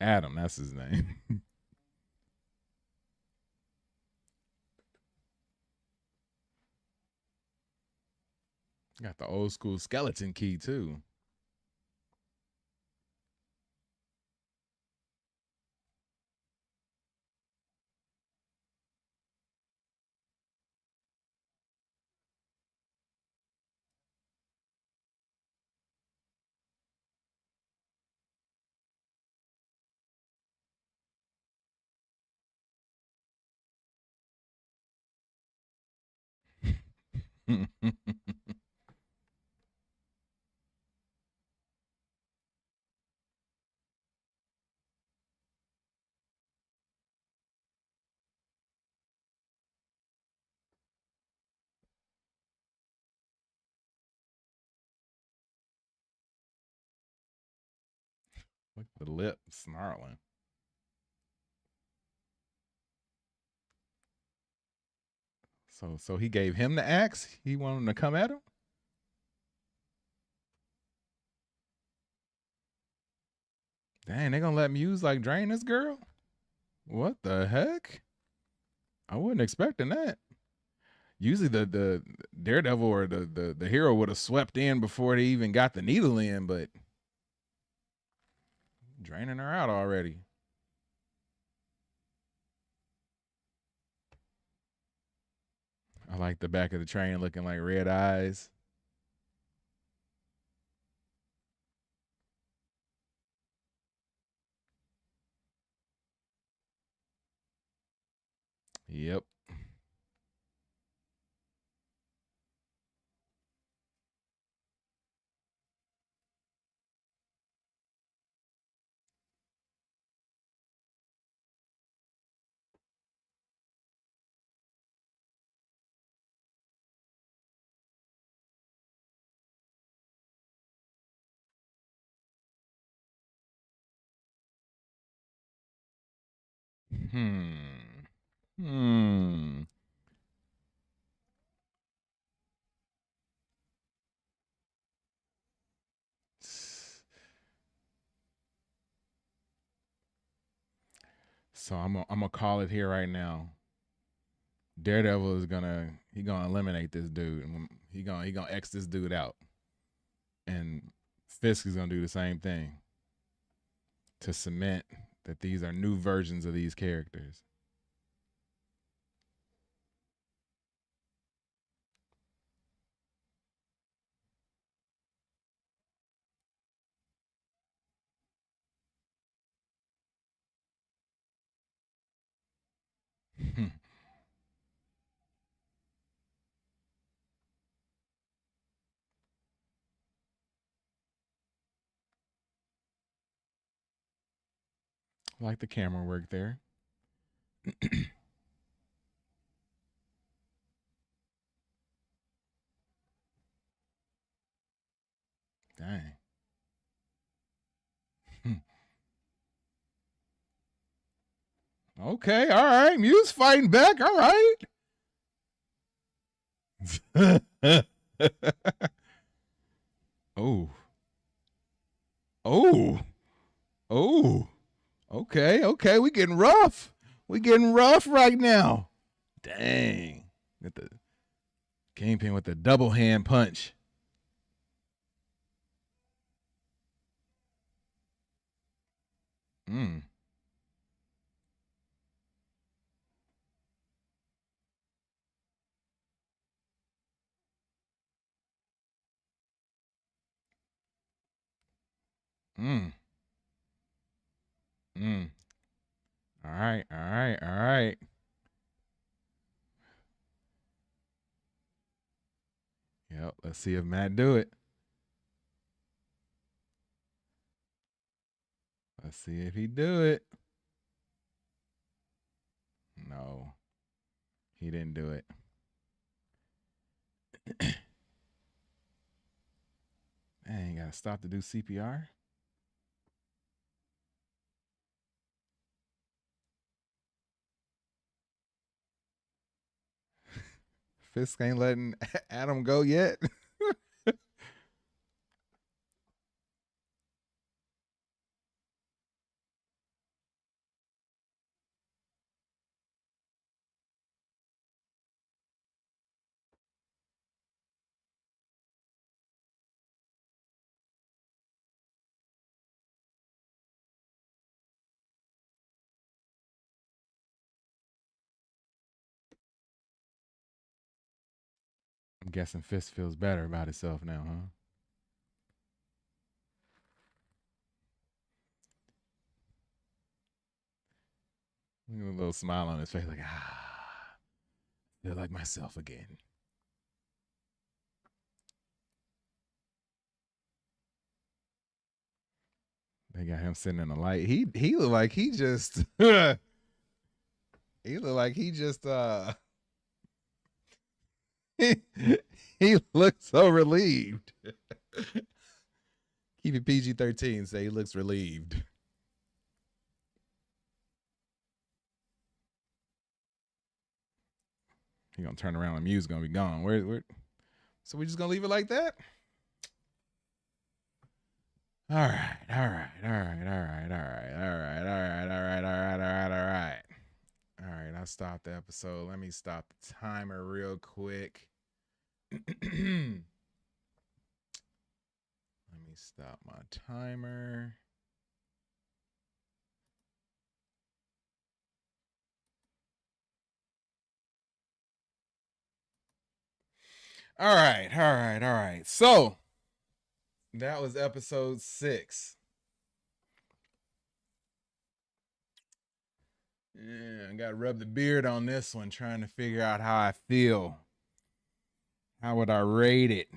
Adam, that's his name. Got the old school skeleton key, too. Look at the lip snarling. So he gave him the axe? He wanted him to come at him? Dang, they gonna let Muse like drain this girl? What the heck? I wasn't expecting that. Usually the Daredevil or the hero would have swept in before they even got the needle in, but draining her out already. I like the back of the train looking like red eyes. Yep. Hmm. So I'm gonna call it here right now. Daredevil is gonna eliminate this dude, and he gonna X this dude out, and Fisk is gonna do the same thing to cement that these are new versions of these characters. I like the camera work there. Dang. Okay, all right. Muse fighting back. All right. Oh. Oh. Oh. Okay. We getting rough. We getting rough right now. Dang. Got the Kingpin with the double hand punch. Mm. Mm. Mm. All right. Yep, let's see if Matt do it. Let's see if he do it. No. He didn't do it. Man, you gotta stop to do CPR. Fisk ain't letting Adam go yet. I'm guessing Fisk feels better about himself now, huh? A little smile on his face, like, feel like myself again. They got him sitting in the light. He looked like he just he looked like he just he looks so relieved. Keep it PG-13, say he looks relieved. He gonna turn around and Mew's gonna be gone. Where? So we just gonna leave it like that? All right. All right, I stopped the episode. Let me stop the timer real quick. Let me stop my timer. All right. So that was episode 6. Yeah, I got to rub the beard on this one, trying to figure out how I feel. How would I rate it?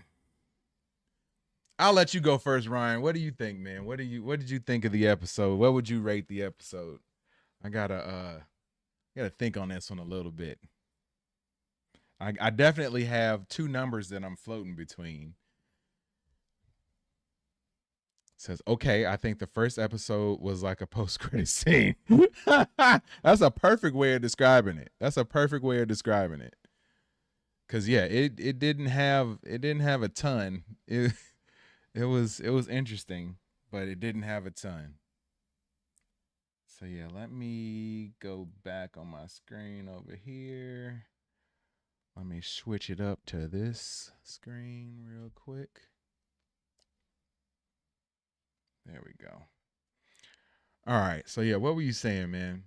I'll let you go first, Ryan. What do you think, man? What did you think of the episode? What would you rate the episode? I gotta think on this one a little bit. I definitely have 2 numbers that I'm floating between. It says, okay, I think the first episode was like a post-credit scene. That's a perfect way of describing it. Cause yeah, it didn't have a ton. It was interesting, but it didn't have a ton. So yeah, let me go back on my screen over here. Let me switch it up to this screen real quick. There we go. All right. So yeah, what were you saying, man?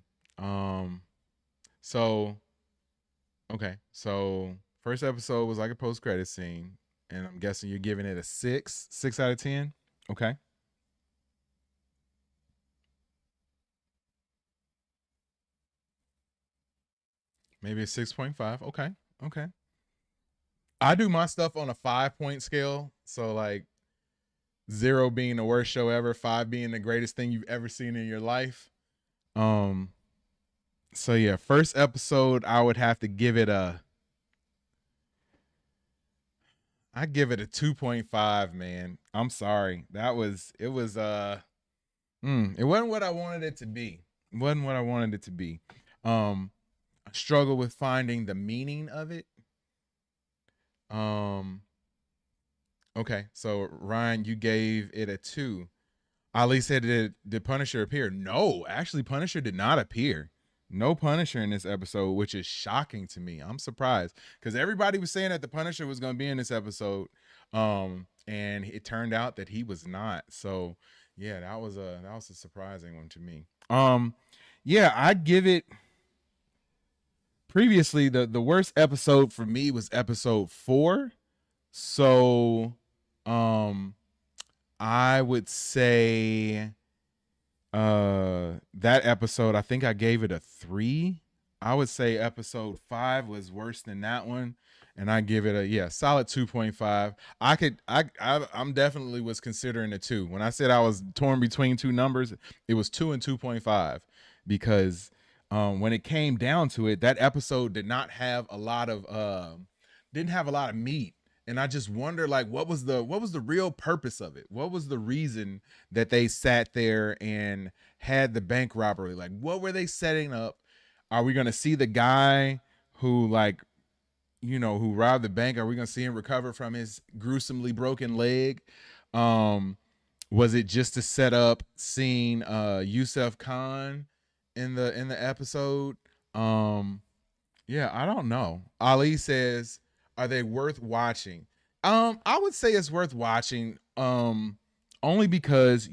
So first episode was like a post-credit scene, and I'm guessing you're giving it a 6 out of 10. Okay. Maybe a 6.5. Okay. I do my stuff on a 5-point scale. So like 0 being the worst show ever, 5 being the greatest thing you've ever seen in your life. So yeah, first episode, I would have to give it a 2.5, man. I'm sorry. It wasn't what I wanted it to be. I struggle with finding the meaning of it. Okay, so Ryan, you gave it a 2. Ali said, did Punisher appear? No, actually Punisher did not appear. No Punisher in this episode, which is shocking to me. I'm surprised because everybody was saying that the Punisher was going to be in this episode, and it turned out that he was not. So yeah, that was a surprising one to me. Yeah, I give it. Previously, the worst episode for me was episode 4. So, I would say, that episode, I think I gave it a 3. I would say episode 5 was worse than that one, and I give it a solid 2.5. I'm definitely was considering a 2. When I said I was torn between 2 numbers, it was 2 and 2.5 because when it came down to it, that episode did not have a lot of meat. And I just wonder, like, what was the real purpose of it? What was the reason that they sat there and had the bank robbery? Like, what were they setting up? Are we going to see the guy who, like, you know, who robbed the bank? Are we going to see him recover from his gruesomely broken leg? Was it just to set up seeing Yusuf Khan in the episode? Yeah, I don't know. Ali says, are they worth watching? I would say it's worth watching, only because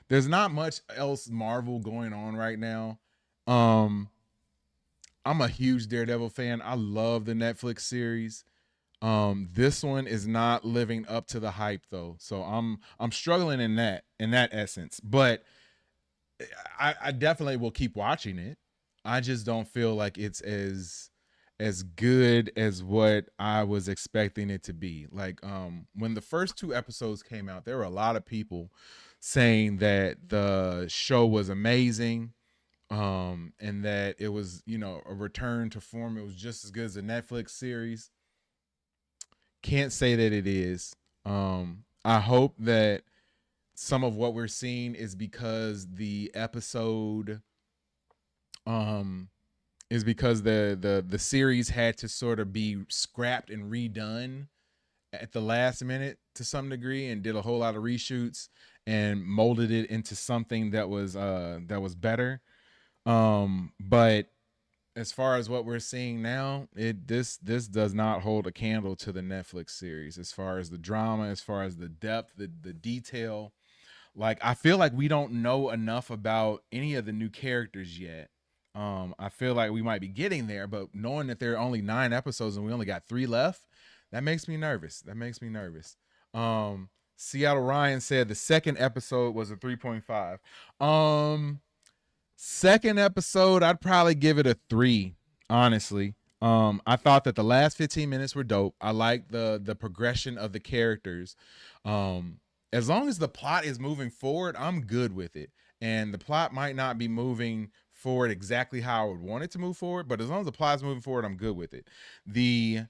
there's not much else Marvel going on right now. I'm a huge Daredevil fan. I love the Netflix series. This one is not living up to the hype though. So I'm struggling in that essence, but I definitely will keep watching it. I just don't feel like it's as good as what I was expecting it to be. Like, when the first 2 episodes came out, there were a lot of people saying that the show was amazing, and that it was, you know, a return to form. It was just as good as the Netflix series. Can't say that it is. I hope that some of what we're seeing is because the episode, is because the series had to sort of be scrapped and redone at the last minute to some degree, and did a whole lot of reshoots and molded it into something that was better. But as far as what we're seeing now, this does not hold a candle to the Netflix series, as far as the drama, as far as the depth, the detail. Like, I feel like we don't know enough about any of the new characters yet. I feel like we might be getting there, but knowing that there are only 9 episodes and we only got 3 left, that makes me nervous. Seattle Ryan said the second episode was a 3.5. Second episode, I'd probably give it a 3, honestly. I thought that the last 15 minutes were dope. I liked the progression of the characters. As long as the plot is moving forward, I'm good with it. And the plot might not be moving forward exactly how I would want it to move forward, but as long as the plot is moving forward, I'm good with it. The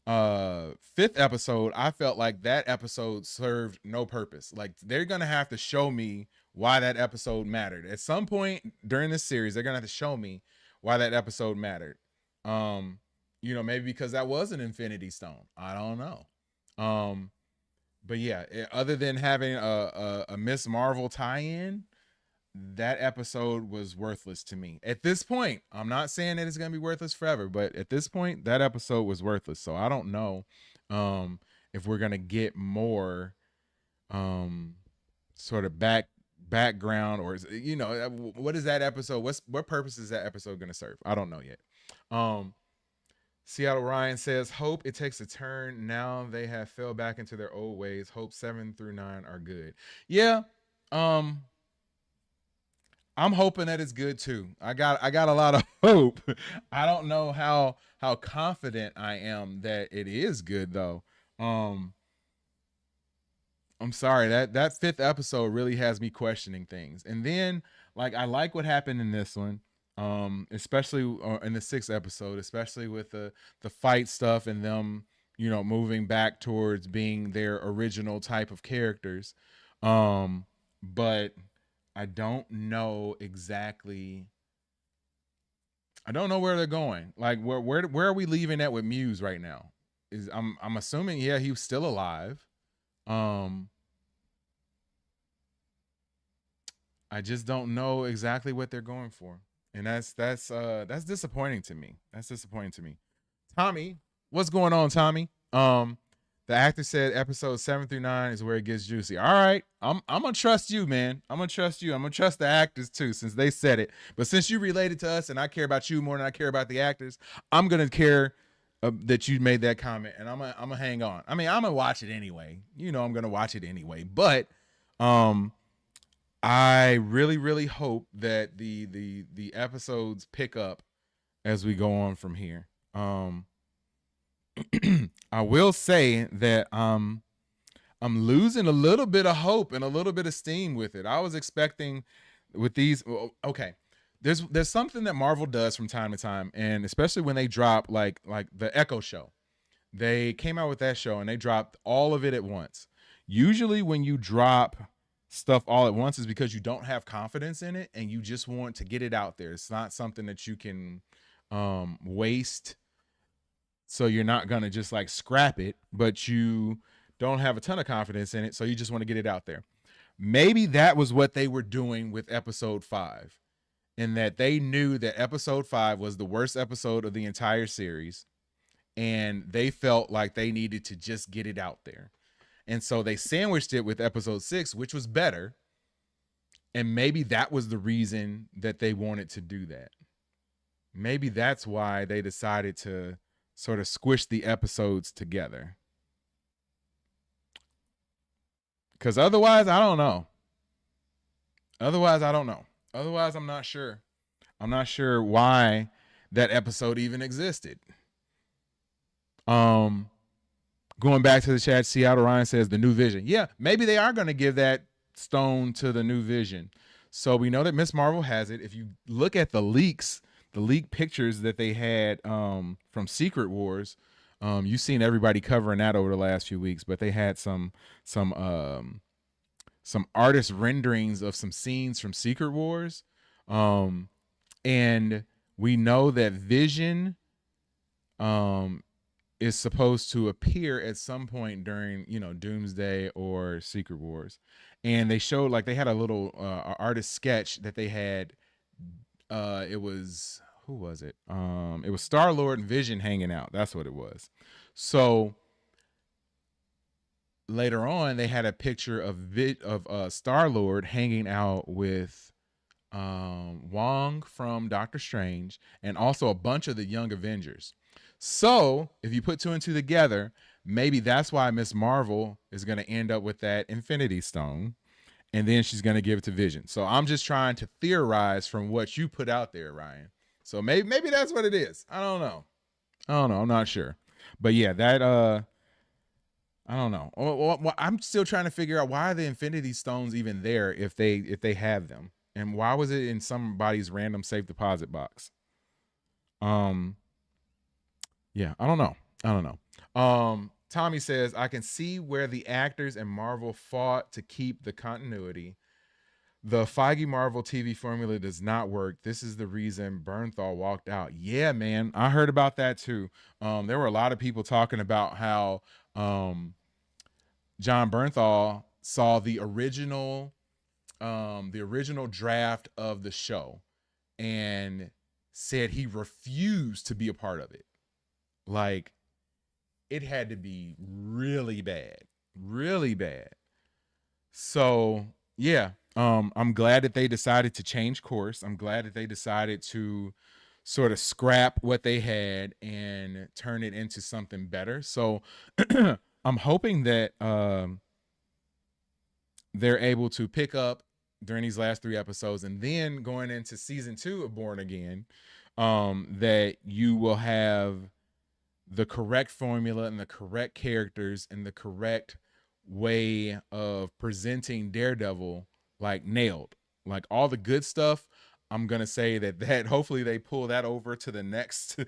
5th episode, I felt like that episode served no purpose. Like, they're gonna have to show me why that episode mattered at some point during this series. They're gonna have to show me why that episode mattered. You know, maybe because that was an Infinity Stone, I don't know. But yeah, other than having a Miss Marvel tie-in, that episode was worthless to me. At this point, I'm not saying that it's going to be worthless forever, but at this point, that episode was worthless. So I don't know if we're going to get more sort of background, or, you know, what is that episode? What purpose is that episode going to serve? I don't know yet. Seattle Ryan says, hope it takes a turn. Now they have fell back into their old ways. Hope 7 through 9 are good. Yeah. I'm hoping that it's good too. I got a lot of hope. I don't know how confident I am that it is good though. I'm sorry, that 5th episode really has me questioning things. And then, like, I like what happened in this one, especially in the 6th episode, especially with the fight stuff and them, you know, moving back towards being their original type of characters. But I don't know exactly. I don't know where they're going. Like, where are we leaving at with Muse right now? I'm assuming, yeah, he was still alive. I just don't know exactly what they're going for, and that's disappointing to me. Tommy, what's going on, Tommy? The actor said episodes 7 through 9 is where it gets juicy. All right, I'm gonna trust you, man. I'm gonna trust you. I'm gonna trust the actors too, since they said it. But since you related to us, and I care about you more than I care about the actors, I'm gonna care that you made that comment, and I'm gonna hang on. I mean, I'm gonna watch it anyway. You know, I'm gonna watch it anyway. But I really, really hope that the episodes pick up as we go on from here. I will say that I'm losing a little bit of hope and a little bit of steam with it. I was expecting with these. Okay, there's something that Marvel does from time to time, and especially when they drop like the Echo show. They came out with that show and they dropped all of it at once. Usually when you drop stuff all at once is because you don't have confidence in it and you just want to get it out there. It's not something that you can waste. So you're not going to just like scrap it, but you don't have a ton of confidence in it. So you just want to get it out there. Maybe that was what they were doing with episode 5, in that they knew that episode 5 was the worst episode of the entire series. And they felt like they needed to just get it out there. And so they sandwiched it with episode 6, which was better. And maybe that was the reason that they wanted to do that. Maybe that's why they decided to sort of squish the episodes together. Because otherwise, I don't know. Otherwise, I'm not sure. I'm not sure why that episode even existed. Going back to the chat, Seattle Ryan says the New Vision. Yeah, maybe they are going to give that stone to the New Vision. So we know that Miss Marvel has it. If you look at the leaks, the leaked pictures that they had from Secret Wars, you've seen everybody covering that over the last few weeks, but they had some artist renderings of some scenes from Secret Wars. And we know that Vision is supposed to appear at some point during, Doomsday or Secret Wars. And they showed, like, they had a little artist sketch that they had. It was, who was it? It was Star-Lord and Vision hanging out. That's what it was. So later on, they had a picture of Star-Lord hanging out with Wong from Doctor Strange and also a bunch of the Young Avengers. So if you put 2 and 2 together, maybe that's why Miss Marvel is going to end up with that Infinity Stone, and then she's going to give it to Vision. So I'm just trying to theorize from what you put out there, Ryan. So maybe that's what it is. I don't know. I'm not sure. But yeah, that I don't know. Well, I'm still trying to figure out, why are the Infinity Stones even there if they have them, and why was it in somebody's random safe deposit box? Yeah, I don't know. Tommy says, I can see where the actors and Marvel fought to keep the continuity. The Foggy Marvel TV formula does not work. This is the reason Bernthal walked out. Yeah, man, I heard about that too. There were a lot of people talking about how Jon Bernthal saw the original draft of the show and said he refused to be a part of it. Like, it had to be really bad. So yeah, I'm glad that they decided to change course. I'm glad that they decided to sort of scrap what they had and turn it into something better. So I'm hoping that they're able to pick up during these last 3 episodes, and then going into season 2 of Born Again, that you will have the correct formula and the correct characters and the correct way of presenting Daredevil, like, nailed. Like, all the good stuff, I'm gonna say that hopefully they pull that over to the next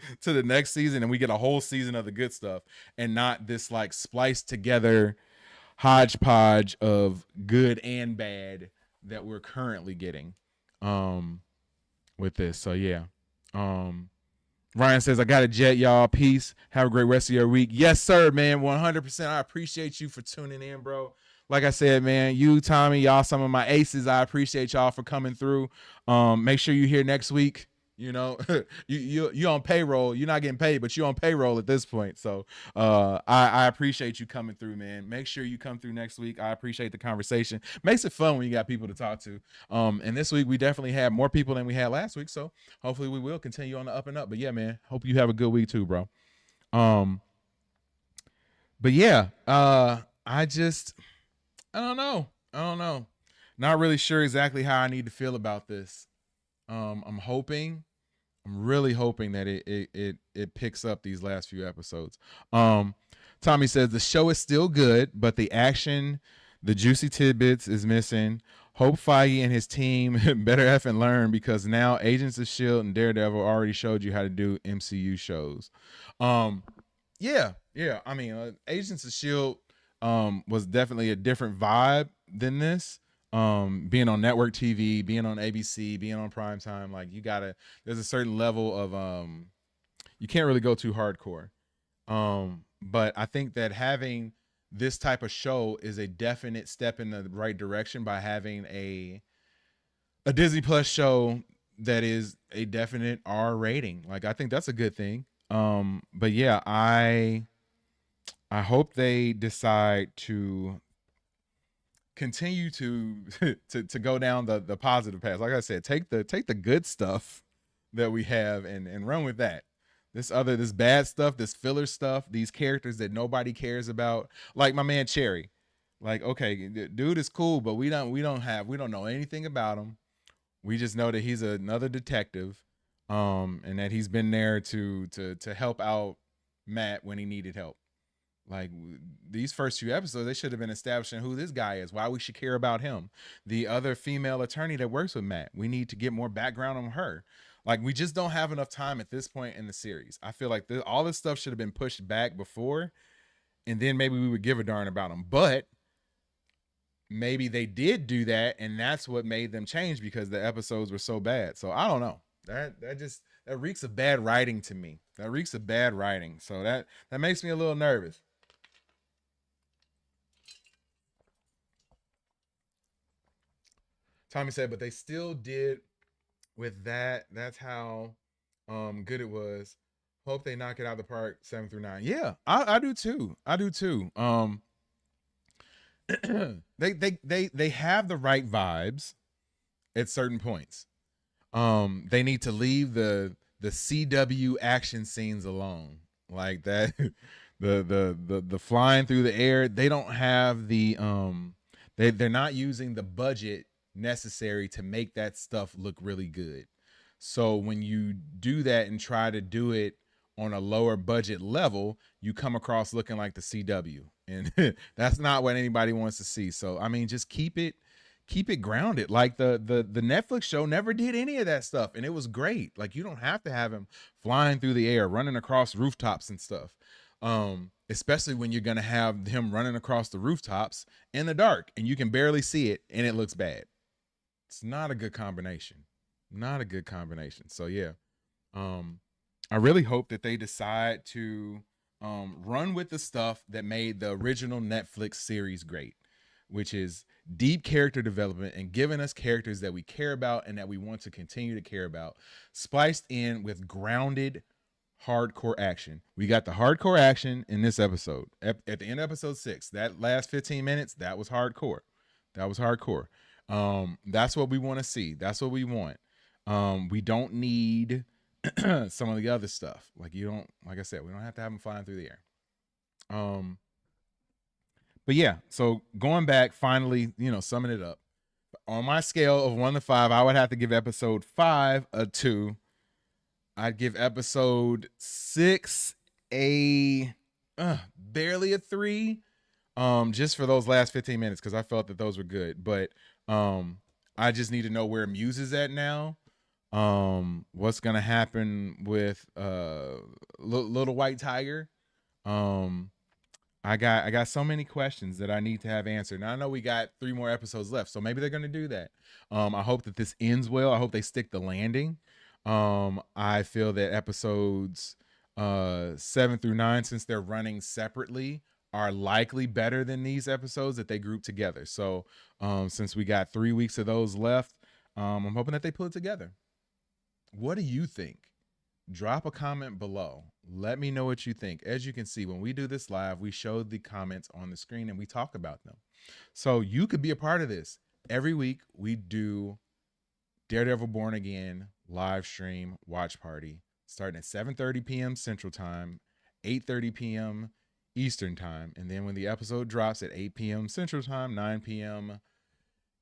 season, and we get a whole season of the good stuff, and not this like spliced together hodgepodge of good and bad that we're currently getting with this. So yeah. Ryan says, I got a jet, y'all. Peace. Have a great rest of your week. Yes, sir, man. 100%. I appreciate you for tuning in, bro. Like I said, man, you, Tommy, y'all, some of my aces. I appreciate y'all for coming through. Make sure you're here next week. You on payroll. You're not getting paid, but you're on payroll at this point. So I appreciate you coming through, man. Make sure you come through next week. I appreciate the conversation. Makes it fun when you got people to talk to. And this week we definitely had more people than we had last week. So hopefully we will continue on the up and up. But yeah, man, hope you have a good week too, bro. But yeah, I don't know. Not really sure exactly how I need to feel about this. I'm really hoping that it picks up these last few episodes. Tommy says the show is still good, but the action, the juicy tidbits is missing. Hope Foggy and his team better effing learn, because now Agents of S.H.I.E.L.D. and Daredevil already showed you how to do MCU shows. Yeah. I mean, Agents of S.H.I.E.L.D. was definitely a different vibe than this. Being on network TV, being on ABC, being on primetime, like there's a certain level of you can't really go too hardcore. But I think that having this type of show is a definite step in the right direction by having a Disney Plus show that is a definite R rating. Like, I think that's a good thing. But yeah, I hope they decide to continue to go down the positive path. Like I said, take the good stuff that we have and run with that. This bad stuff, this filler stuff, these characters that nobody cares about, like my man Cherry. Like, okay, dude is cool, but we don't know anything about him. We just know that he's another detective, and that he's been there to help out Matt when he needed help. Like, these first few episodes, they should have been establishing who this guy is, why we should care about him. The other female attorney that works with Matt, we need to get more background on her. Like, we just don't have enough time at this point in the series. I feel like all this stuff should have been pushed back before, and then maybe we would give a darn about them. But maybe they did do that, and that's what made them change, because the episodes were so bad. So I don't know. That reeks of bad writing to me. That reeks of bad writing. So that makes me a little nervous. Tommy said, but they still did with that. That's how good it was. Hope they knock it out of the park 7 through 9. Yeah, I do too. They have the right vibes at certain points. They need to leave the CW action scenes alone. Like that, the flying through the air. They don't have the they're not using the budget necessary to make that stuff look really good. So when you do that and try to do it on a lower budget level, you come across looking like the CW, and that's not what anybody wants to see. So I mean, just keep it grounded. Like the Netflix show never did any of that stuff, and it was great. Like, you don't have to have him flying through the air, running across rooftops and stuff. Especially when you're gonna have him running across the rooftops in the dark and you can barely see it and it looks bad. It's not a good combination. So yeah, I really hope that they decide to run with the stuff that made the original Netflix series great, which is deep character development and giving us characters that we care about and that we want to continue to care about, spliced in with grounded hardcore action. We got the hardcore action in this episode. At the end of episode 6, that last 15 minutes, that was hardcore. That's what we want to see. That's what we want. We don't need some of the other stuff. Like I said, we don't have to have them flying through the air. But yeah, so going back, finally, summing it up. On my scale of 1 to 5, I would have to give episode 5 a 2. I'd give episode 6 a barely a 3. Just for those last 15 minutes, because I felt that those were good. But I just need to know where Muse is at now. What's gonna happen with Little White Tiger? I got so many questions that I need to have answered. Now I know we got 3 more episodes left, so maybe they're gonna do that. I hope that this ends well. I hope they stick the landing. I feel that episodes 7 through 9, since they're running separately, are likely better than these episodes that they group together. So since we got 3 weeks of those left, I'm hoping that they pull it together. What do you think? Drop a comment below. Let me know what you think. As you can see, when we do this live, we show the comments on the screen and we talk about them. So you could be a part of this. Every week we do Daredevil Born Again live stream watch party, starting at 7:30 p.m. Central Time, 8:30 p.m. Eastern Time. And then when the episode drops at 8 p.m. Central Time, 9 p.m.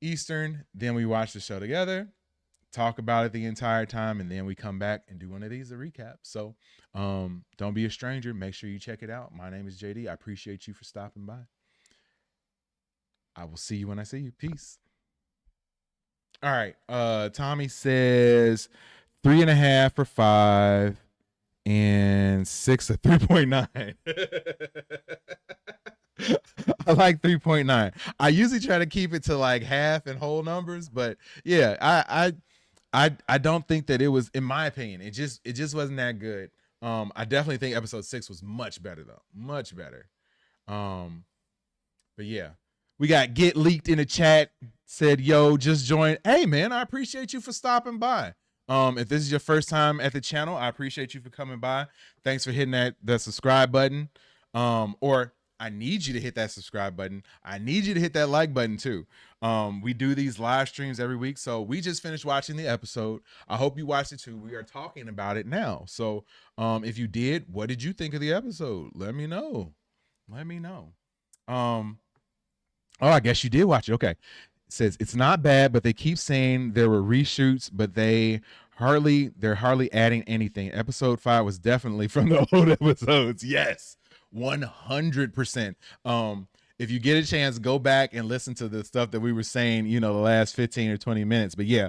Eastern, then we watch the show together, talk about it the entire time, and then we come back and do one of these to recap. So don't be a stranger. Make sure you check it out. My name is JD. I appreciate you for stopping by. I will see you when I see you. Peace. All right. Tommy says 3.5 for 5 and 6 at 3.9. I like 3.9. I usually try to keep it to like half and whole numbers, but yeah, I don't think that it was, in my opinion, it just wasn't that good. I definitely think episode 6 was much better though. Much better. But yeah. We got Get Leaked in the chat, said, yo, just joined. Hey man, I appreciate you for stopping by. If this is your first time at the channel, I appreciate you for coming by. Thanks for hitting the subscribe button. Or I need you to hit that subscribe button. I need you to hit that like button too. We do these live streams every week. So we just finished watching the episode. I hope you watched it too. We are talking about it now. So if you did, what did you think of the episode? Let me know. Let me know. Oh, I guess you did watch it. Okay. It says it's not bad, but they keep saying there were reshoots, but they're hardly adding anything. Episode 5 was definitely from the old episodes. Yes. 100%. If you get a chance, go back and listen to the stuff that we were saying, the last 15 or 20 minutes. But yeah,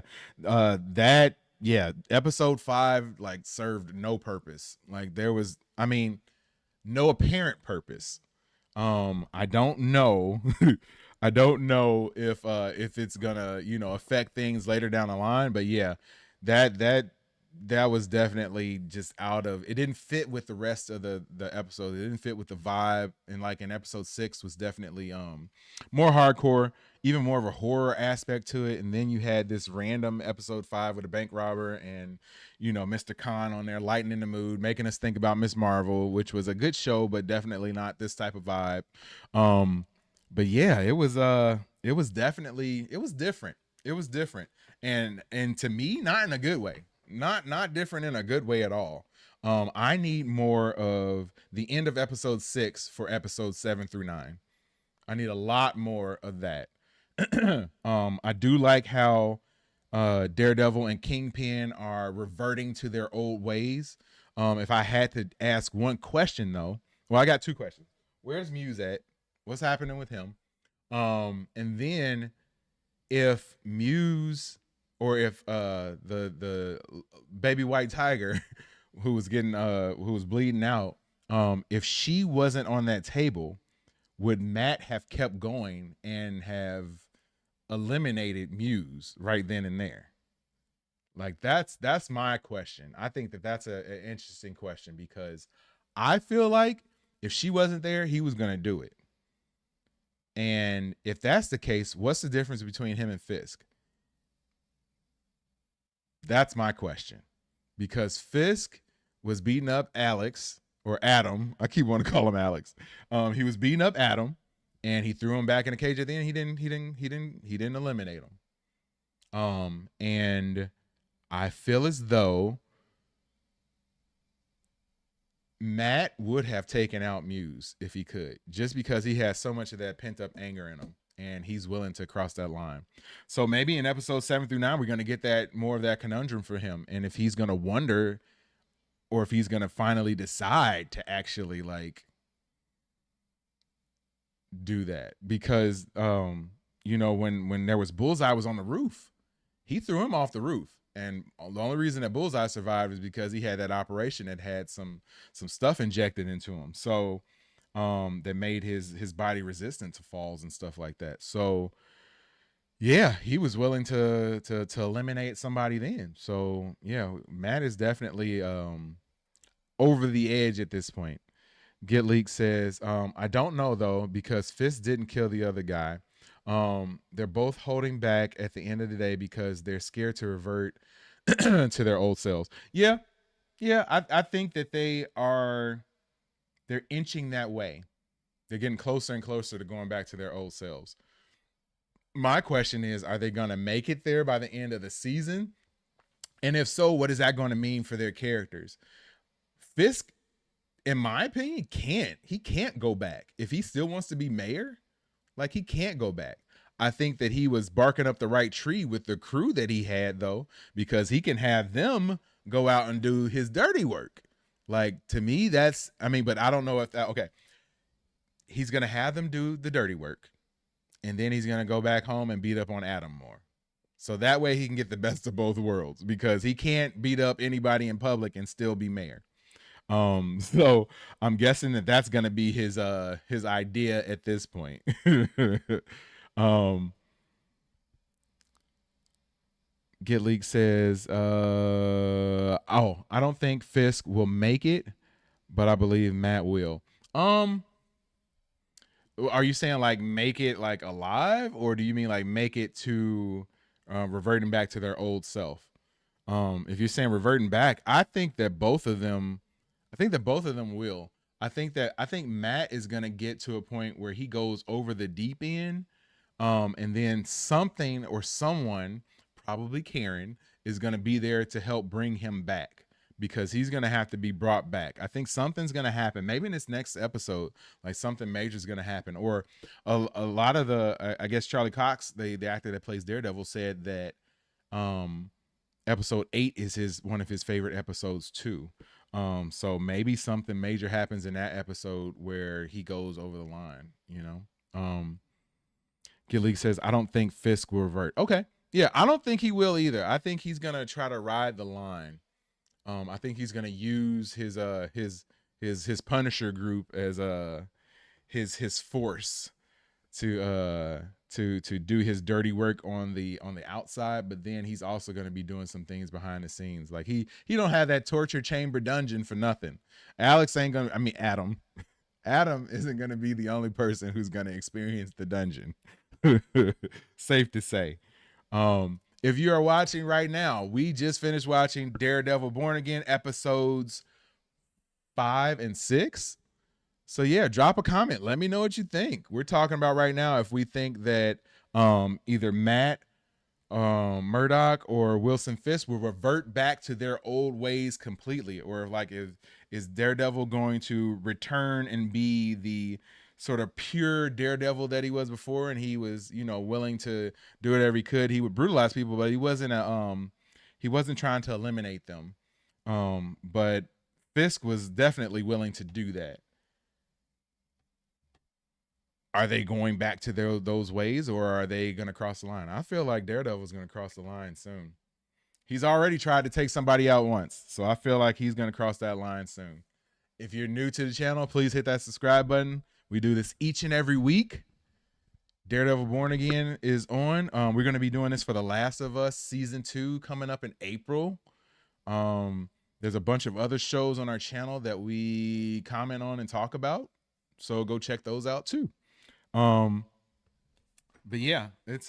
episode 5 like served no purpose. Like there was, no apparent purpose. I don't know. I don't know if it's gonna, affect things later down the line, but yeah, that was definitely just it didn't fit with the rest of the episode. It didn't fit with the vibe. And like in episode 6 was definitely more hardcore, even more of a horror aspect to it. And then you had this random episode 5 with a bank robber and, Mr. Khan on there lightening the mood, making us think about Miss Marvel, which was a good show, but definitely not this type of vibe. But yeah, it was different. It was different. And to me, not in a good way. Not different in a good way at all. I need more of the end of episode 6 for episodes 7 through 9. I need a lot more of that. I do like how Daredevil and Kingpin are reverting to their old ways. If I had to ask one question though, well, I got 2 questions. Where's Muse at? What's happening with him? And then if Muse or if the baby white tiger who was bleeding out, if she wasn't on that table, would Matt have kept going and have eliminated Muse right then and there? Like that's my question. I think that's an interesting question because I feel like if she wasn't there, he was gonna do it. And if that's the case, what's the difference between him and Fisk? That's my question. Because Fisk was beating up Alex or Adam. I keep wanting to call him Alex. He was beating up Adam and he threw him back in the cage at the end. He didn't eliminate him. And I feel as though Matt would have taken out Muse if he could, just because he has so much of that pent up anger in him and he's willing to cross that line. So maybe in episode 7 through 9, we're going to get that more of that conundrum for him. And if he's going to wonder, or if he's going to finally decide to actually like do that, because, when there was Bullseye was on the roof, he threw him off the roof. And the only reason that Bullseye survived is because he had that operation that had some stuff injected into him. So that made his body resistant to falls and stuff like that. So yeah, he was willing to eliminate somebody then. So yeah, Matt is definitely over the edge at this point. Get Leak says, I don't know though, because Fisk didn't kill the other guy. They're both holding back at the end of the day because they're scared to revert to their old selves. Yeah. I think that they're inching that way. They're getting closer and closer to going back to their old selves. My question is, are they going to make it there by the end of the season? And if so, what is that going to mean for their characters? Fisk, in my opinion, he can't go back. If he still wants to be mayor, like he can't go back. I think that he was barking up the right tree with the crew that he had though, because he can have them go out and do his dirty work. Like to me, but I don't know if that, okay. He's going to have them do the dirty work and then he's going to go back home and beat up on Adam more. So that way he can get the best of both worlds, because he can't beat up anybody in public and still be mayor. So I'm guessing that that's going to be his idea at this point. Get Leak says, I don't think Fisk will make it, but I believe Matt will. Are you saying like make it like alive, or do you mean like make it to reverting back to their old self? If you're saying reverting back, I think that both of them will. I think Matt is gonna get to a point where he goes over the deep end, and then something or someone, probably Karen, is gonna be there to help bring him back, because he's gonna have to be brought back. I think something's gonna happen. Maybe in this next episode, like something major is gonna happen, or a lot of the I guess Charlie Cox, the actor that plays Daredevil, said that episode 8 is one of his favorite episodes too. So maybe something major happens in that episode where he goes over the line, you know. Gilly says, I don't think Fisk will revert. Okay. Yeah, I don't think he will either. I think he's gonna try to ride the line. I think he's gonna use his Punisher group as his force to do his dirty work on the outside, but then he's also going to be doing some things behind the scenes. Like he don't have that torture chamber dungeon for nothing. Adam isn't going to be the only person who's going to experience the dungeon. Safe to say. If you are watching right now, we just finished watching Daredevil Born Again episodes 5 and 6. So yeah, drop a comment. Let me know what you think. We're talking about right now if we think that either Matt Murdock or Wilson Fisk will revert back to their old ways completely, or like is Daredevil going to return and be the sort of pure Daredevil that he was before, and he was, you know, willing to do whatever he could. He would brutalize people, but he wasn't trying to eliminate them. But Fisk was definitely willing to do that. Are they going back to those ways, or are they going to cross the line? I feel like Daredevil is going to cross the line soon. He's already tried to take somebody out once, so I feel like he's going to cross that line soon. If you're new to the channel, please hit that subscribe button. We do this each and every week. Daredevil Born Again is on. We're going to be doing this for The Last of Us Season 2 coming up in April. There's a bunch of other shows on our channel that we comment on and talk about, so go check those out too. But yeah, it's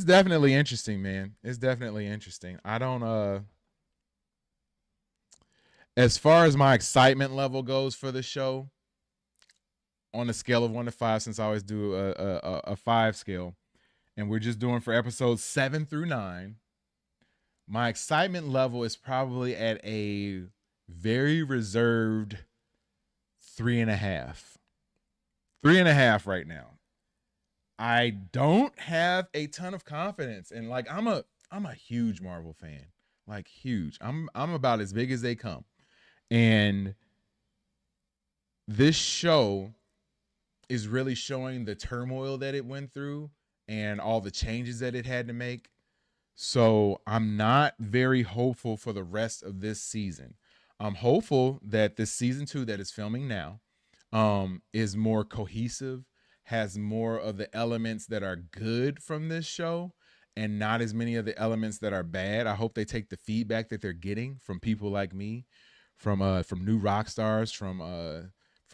definitely interesting, man. It's definitely interesting. I don't as far as my excitement level goes for the show, on a scale of 1 to 5, since I always do a 5 scale, and we're just doing for episodes 7 through 9, my excitement level is probably at a very reserved 3.5. 3.5 right now. I don't have a ton of confidence, and like I'm a huge Marvel fan, like huge. I'm about as big as they come, and this show is really showing the turmoil that it went through and all the changes that it had to make. So I'm not very hopeful for the rest of this season. I'm hopeful that this season 2 that is filming now is more cohesive, has more of the elements that are good from this show and not as many of the elements that are bad. I hope they take the feedback that they're getting from people like me, from new rock stars, from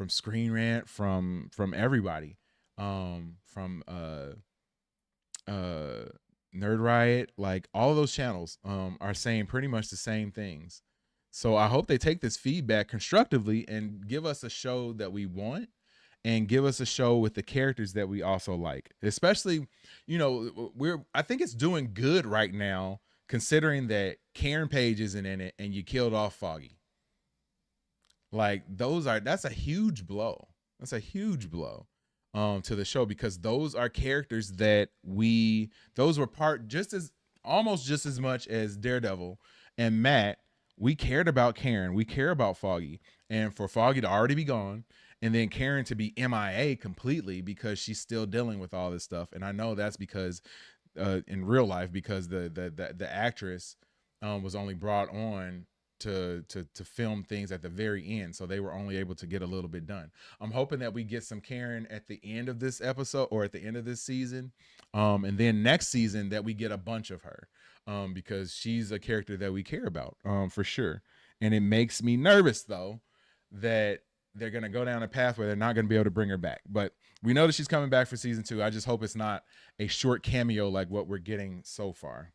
Screen Rant, from everybody, from Nerd Riot, like all of those channels are saying pretty much the same things. So I hope they take this feedback constructively and give us a show that we want, and give us a show with the characters that we also like. Especially, you know, I think it's doing good right now, considering that Karen Page isn't in it and you killed off Foggy. Like that's a huge blow. That's a huge blow to the show, because those are characters that those were almost just as much as Daredevil and Matt. We cared about Karen. We care about Foggy, and for Foggy to already be gone, and then Karen to be MIA completely because she's still dealing with all this stuff. And I know that's because in real life, because the actress was only brought on to film things at the very end, so they were only able to get a little bit done. I'm hoping that we get some Karen at the end of this episode or at the end of this season, and then next season that we get a bunch of her, because she's a character that we care about, for sure. And it makes me nervous though that they're gonna go down a path where they're not gonna be able to bring her back. But we know that she's coming back for season 2. I just hope it's not a short cameo like what we're getting so far.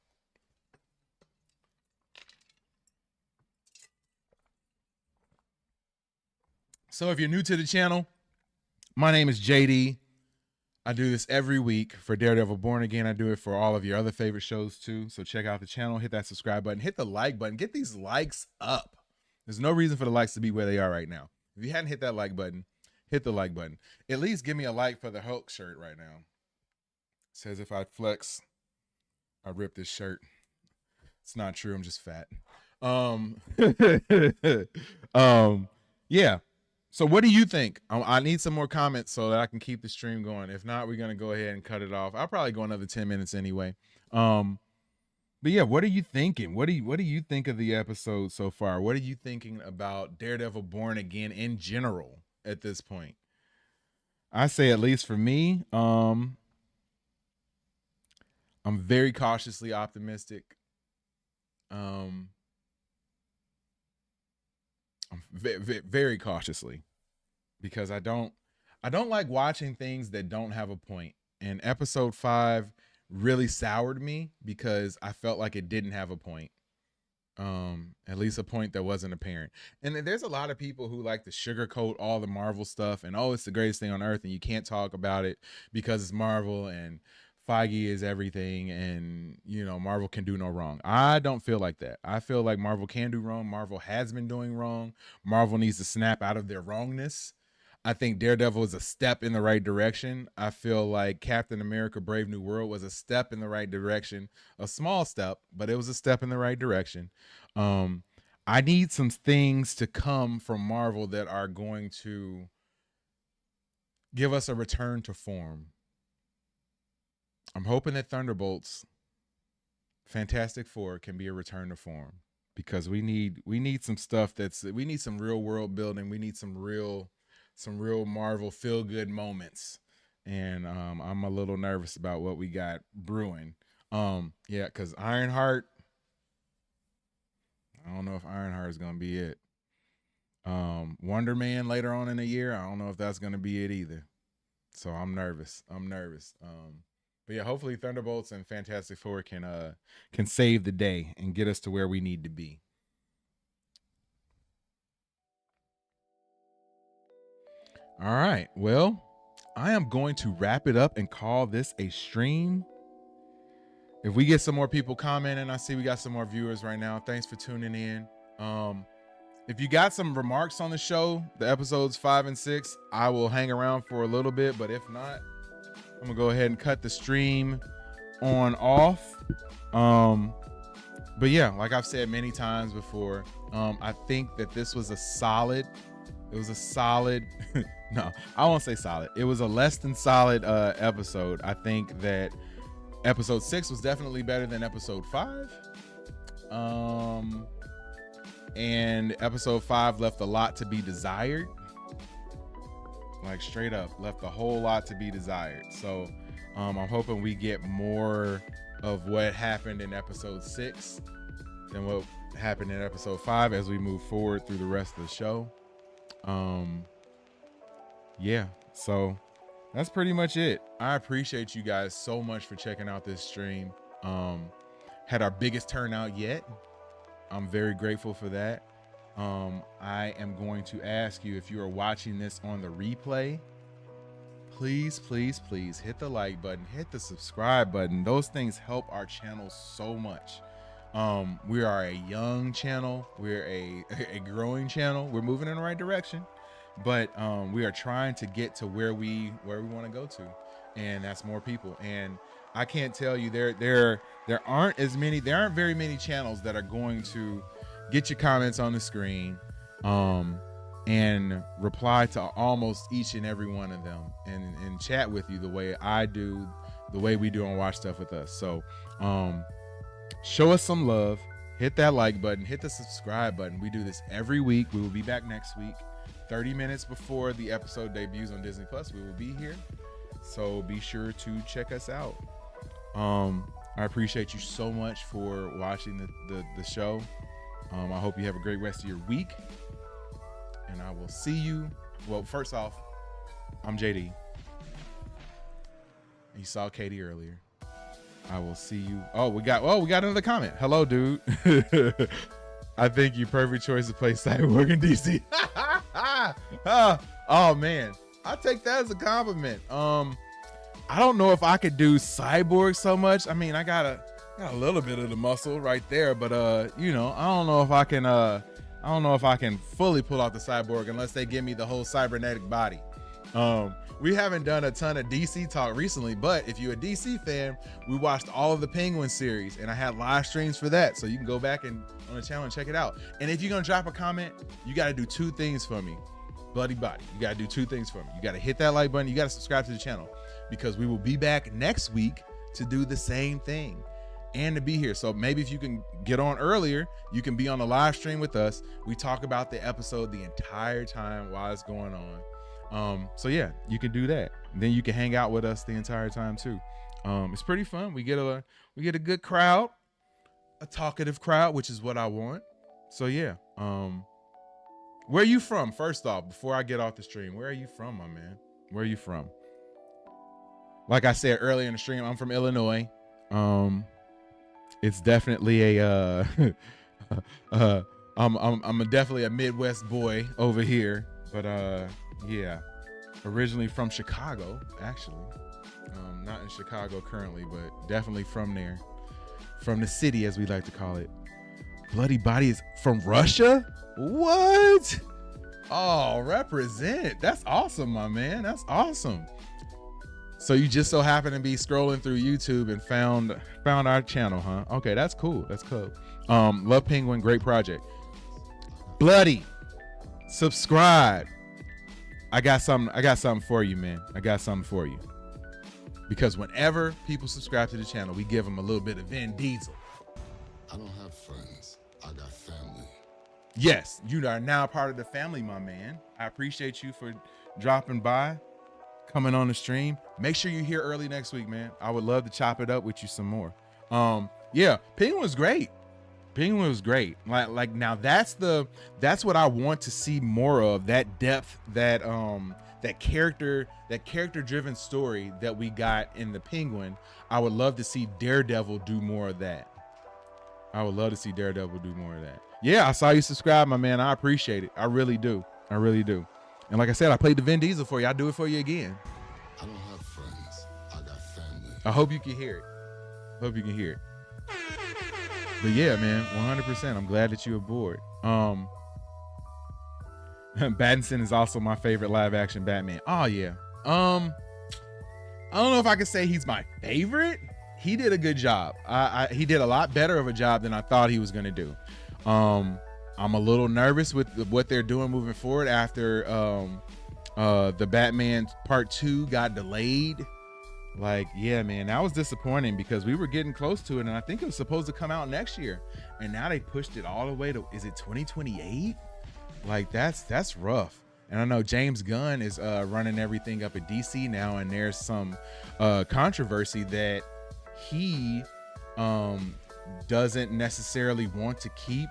So if you're new to the channel, my name is JD. I do this every week for Daredevil Born Again. I do it for all of your other favorite shows too. So check out the channel, hit that subscribe button, hit the like button, get these likes up. There's no reason for the likes to be where they are right now. If you hadn't hit that like button, hit the like button. At least give me a like for the Hulk shirt right now. It says if I flex, I rip this shirt. It's not true. I'm just fat. Yeah. So what do you think? I need some more comments so that I can keep the stream going. If not, we're going to go ahead and cut it off. I'll probably go another 10 minutes anyway. But yeah, what are you thinking? What do you think of the episode so far? What are you thinking about Daredevil Born Again in general at this point? I say, at least for me, I'm very cautiously optimistic. I'm very cautiously, because I don't like watching things that don't have a point. And episode 5 really soured me because I felt like it didn't have a point. At least a point that wasn't apparent. And there's a lot of people who like to sugarcoat all the Marvel stuff and, oh, it's the greatest thing on earth and you can't talk about it because it's Marvel and Foggy is everything, and you know, Marvel can do no wrong. I don't feel like that. I feel like Marvel can do wrong. Marvel has been doing wrong. Marvel needs to snap out of their wrongness. I think Daredevil is a step in the right direction. I feel like Captain America Brave New World was a step in the right direction. A small step, but it was a step in the right direction. I need some things to come from Marvel that are going to give us a return to form. I'm hoping that Thunderbolts, Fantastic Four can be a return to form, because we need some stuff we need some real world building. We need some real Marvel feel good moments. And I'm a little nervous about what we got brewing. Yeah, because Ironheart, I don't know if Ironheart is gonna be it. Wonder Man later on in the year, I don't know if that's gonna be it either. So I'm nervous. But yeah, hopefully Thunderbolts and Fantastic Four can save the day and get us to where we need to be. All right. Well, I am going to wrap it up and call this a stream. If we get some more people commenting, I see we got some more viewers right now. Thanks for tuning in. If you got some remarks on the show, the episodes 5 and 6, I will hang around for a little bit, but if not, I'm gonna go ahead and cut the stream on off. But yeah, like I've said many times before, I think that this was a solid, no, I won't say solid. It was a less than solid episode. I think that episode 6 was definitely better than episode 5. And episode 5 left a lot to be desired. Like straight up left a whole lot to be desired. So I'm hoping we get more of what happened in episode 6 than what happened in episode 5 as we move forward through the rest of the show. Yeah, so that's pretty much it. I appreciate you guys so much for checking out this stream. Had our biggest turnout yet. I'm very grateful for that. I am going to ask you, if you are watching this on the replay, please hit the like button, hit the subscribe button. Those things help our channel so much. We are a young channel. We're a growing channel. We're moving in the right direction, but we are trying to get to where we want to go to, and that's more people. And I can't tell you, there aren't very many channels that are going to get your comments on the screen and reply to almost each and every one of them and chat with you the way I do, the way we do on Watch Stuff With Us. So show us some love, hit that like button, hit the subscribe button. We do this every week. We will be back next week, 30 minutes before the episode debuts on Disney Plus. We will be here, so be sure to check us out. I appreciate you so much for watching the show. I hope you have a great rest of your week, and I will see you. Well, first off, I'm JD. You saw Katie earlier. I will see you. We got another comment. Hello, dude. I think you perfect choice to play Cyborg in DC. Oh man, I take that as a compliment. I don't know if I could do Cyborg so much. I mean, I got a little bit of the muscle right there, but I don't know if I can. I don't know if I can fully pull off the Cyborg unless they give me the whole cybernetic body. We haven't done a ton of DC talk recently, but if you're a DC fan, we watched all of the Penguin series, and I had live streams for that, so you can go back and on the channel and check it out. And if you're gonna drop a comment, you got to do two things for me, Bloody Body. You got to do two things for me. You got to hit that like button. You got to subscribe to the channel, because we will be back next week to do the same thing and to be here. So maybe if you can get on earlier, you can be on the live stream with us. We talk about the episode the entire time while it's going on. So yeah, you can do that. Then you can hang out with us the entire time too. It's pretty fun. We get a good crowd, a talkative crowd, which is what I want. So yeah. Where are you from? First off, before I get off the stream, where are you from, my man? Where are you from? Like I said earlier in the stream, I'm from Illinois. It's definitely a I'm definitely a Midwest boy over here, but yeah, originally from Chicago, actually. Not in Chicago currently, but definitely from there, from the city, as we like to call it. Bloody Body is from Russia? What? Oh, represent. That's awesome, my man. That's awesome. So you just so happen to be scrolling through YouTube and found our channel, huh? Okay, that's cool. That's cool. Love Penguin, great project. Bloody, subscribe. I got something for you, man. I got something for you. Because whenever people subscribe to the channel, we give them a little bit of Vin Diesel. I don't have friends. I got family. Yes, you are now a part of the family, my man. I appreciate you for dropping by, coming on the stream. Make sure you're here early next week, man. I would love to chop it up with you some more. Yeah, Penguin was great. Penguin was great. Like now that's what I want to see more of, that depth, that character driven story that we got in the Penguin. I would love to see Daredevil do more of that. I would love to see Daredevil do more of that. Yeah, I saw you subscribe, my man. I appreciate it. I really do. I really do. And like I said, I played the Vin Diesel for you. I'll do it for you again. I don't have friends. I got family. I hope you can hear it. Hope you can hear it. But yeah, man, 100%. I'm glad that you're aboard. Pattinson is also my favorite live action Batman. Oh yeah. I don't know if I could say he's my favorite. He did a good job. He did a lot better of a job than I thought he was going to do. I'm a little nervous with what they're doing moving forward after the Batman Part 2 got delayed. Like, yeah, man, that was disappointing because we were getting close to it, and I think it was supposed to come out next year, and now they pushed it all the way to, is it 2028? Like, that's rough. And I know James Gunn is running everything up at DC now, and there's some controversy that he doesn't necessarily want to keep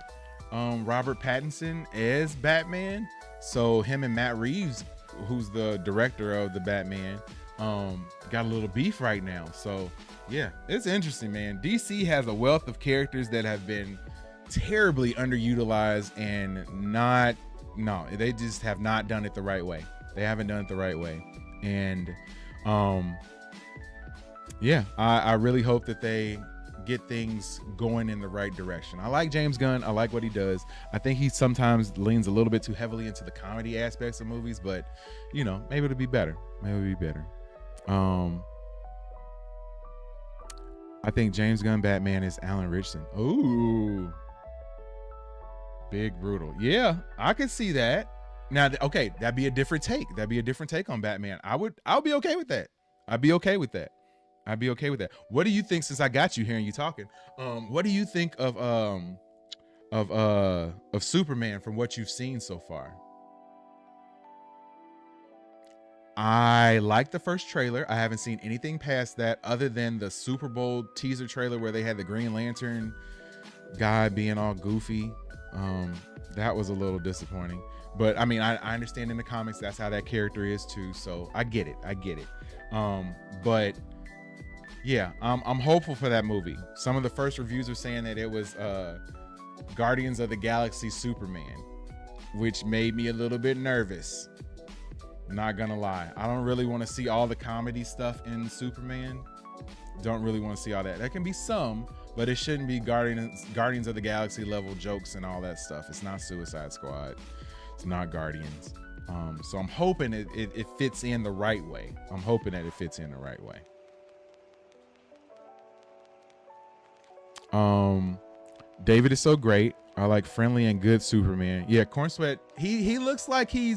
Robert Pattinson as Batman. So him and Matt Reeves, who's the director of the Batman, got a little beef right now. So yeah, it's interesting, man. DC has a wealth of characters that have been terribly underutilized and they just have not done it the right way. They haven't done it the right way. And yeah, I really hope that they get things going in the right direction. I like James Gunn. I like what he does. I think he sometimes leans a little bit too heavily into the comedy aspects of movies, but you know, maybe it'll be better. Maybe it'll be better. I think James Gunn Batman is Alan Ritchson. Ooh, big brutal. Yeah, I could see that. Now, okay, that'd be a different take. That'd be a different take on Batman. I'll be okay with that. I'd be okay with that. I'd be okay with that. What do you think, since I got you here and you talking, what do you think of Superman from what you've seen so far? I like the first trailer. I haven't seen anything past that other than the Super Bowl teaser trailer where they had the Green Lantern guy being all goofy. That was a little disappointing. But I mean, I understand in the comics that's how that character is too. So I get it. But yeah, I'm hopeful for that movie. Some of the first reviews are saying that it was Guardians of the Galaxy Superman, which made me a little bit nervous. Not gonna lie. I don't really want to see all the comedy stuff in Superman. Don't really want to see all that. There can be some, but it shouldn't be Guardians of the Galaxy level jokes and all that stuff. It's not Suicide Squad. It's not Guardians. So I'm hoping it fits in the right way. I'm hoping that it fits in the right way. David is so great. I like friendly and good Superman. Yeah, Corn Sweat, he looks like he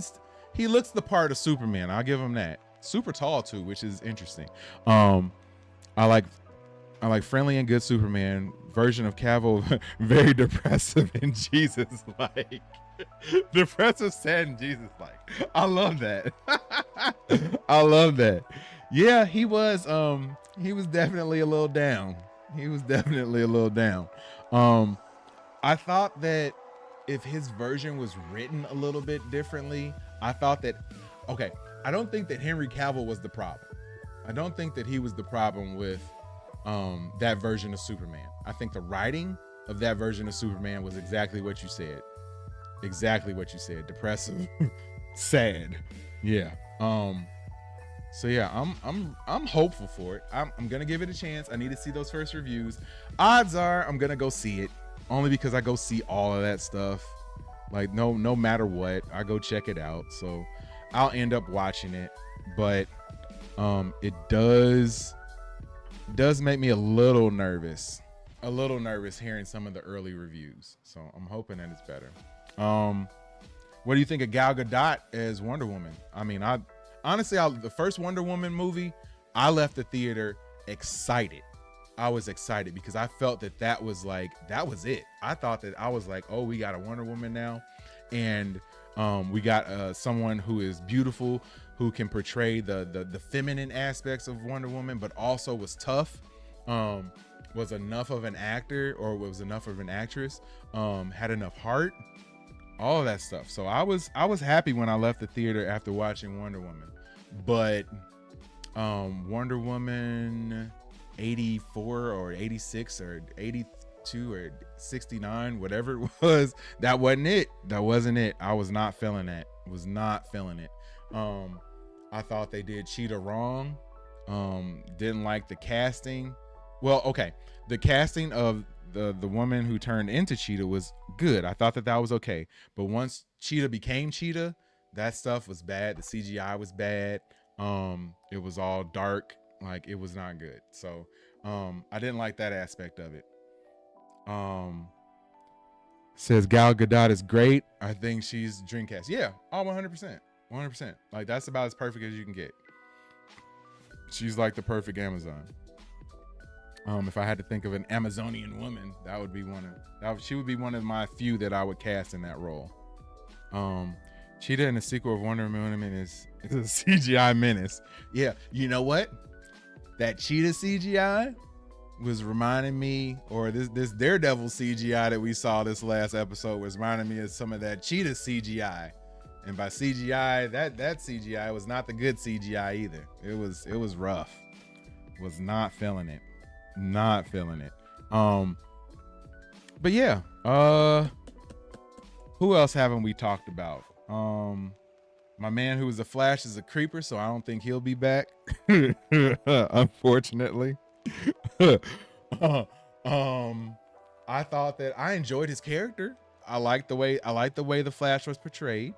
looks the part of Superman. I'll give him that. Super tall too, which is interesting. I like friendly and good Superman. Version of Cavill, very depressive and Jesus-like. Depressive, sad, and Jesus-like. I love that. I love that. Yeah, he was definitely a little down. I thought that if his version was written a little bit differently, I thought that, okay, I don't think that Henry Cavill was the problem. I don't think that he was the problem with that version of Superman. I think the writing of that version of Superman was exactly what you said. Depressive, sad. Yeah. So yeah, I'm hopeful for it. I'm gonna give it a chance. I need to see those first reviews. Odds are I'm gonna go see it, only because I go see all of that stuff. Like no matter what, I go check it out. So I'll end up watching it, but it does make me a little nervous hearing some of the early reviews. So I'm hoping that it's better. What do you think of Gal Gadot as Wonder Woman? I mean, honestly, the first Wonder Woman movie, I left the theater excited. I was excited because I felt that was it. I thought that I was like, oh, we got a Wonder Woman now. And we got someone who is beautiful, who can portray the feminine aspects of Wonder Woman, but also was tough, was enough of an actor, or was enough of an actress, had enough heart, all of that stuff. So I was happy when I left the theater after watching Wonder Woman. But Wonder Woman 84 or 86 or 82 or 69, whatever it was, that wasn't it. I was not feeling that. I thought they did Cheetah wrong. Didn't like the casting. Well, okay, the casting of the woman who turned into Cheetah was good. I thought that was okay. But once Cheetah became Cheetah, that stuff was bad. The CGI was bad. It was all dark. Like, it was not good. So I didn't like that aspect of it. Says Gal Gadot is great. I think she's Dreamcast. Yeah, all 100%. Like, that's about as perfect as you can get. She's like the perfect Amazon. If I had to think of an Amazonian woman, she would be one of my few that I would cast in that role. Cheetah in the sequel of Wonder Woman is a CGI menace. Yeah, you know what? That Cheetah CGI was reminding me, or this Daredevil CGI that we saw this last episode was reminding me of some of that Cheetah CGI. And by CGI, that CGI was not the good CGI either. It was rough. Was not feeling it. But yeah, who else haven't we talked about? My man who was the Flash is a creeper, so I don't think he'll be back. Unfortunately. I thought that I enjoyed his character. I liked the way the Flash was portrayed.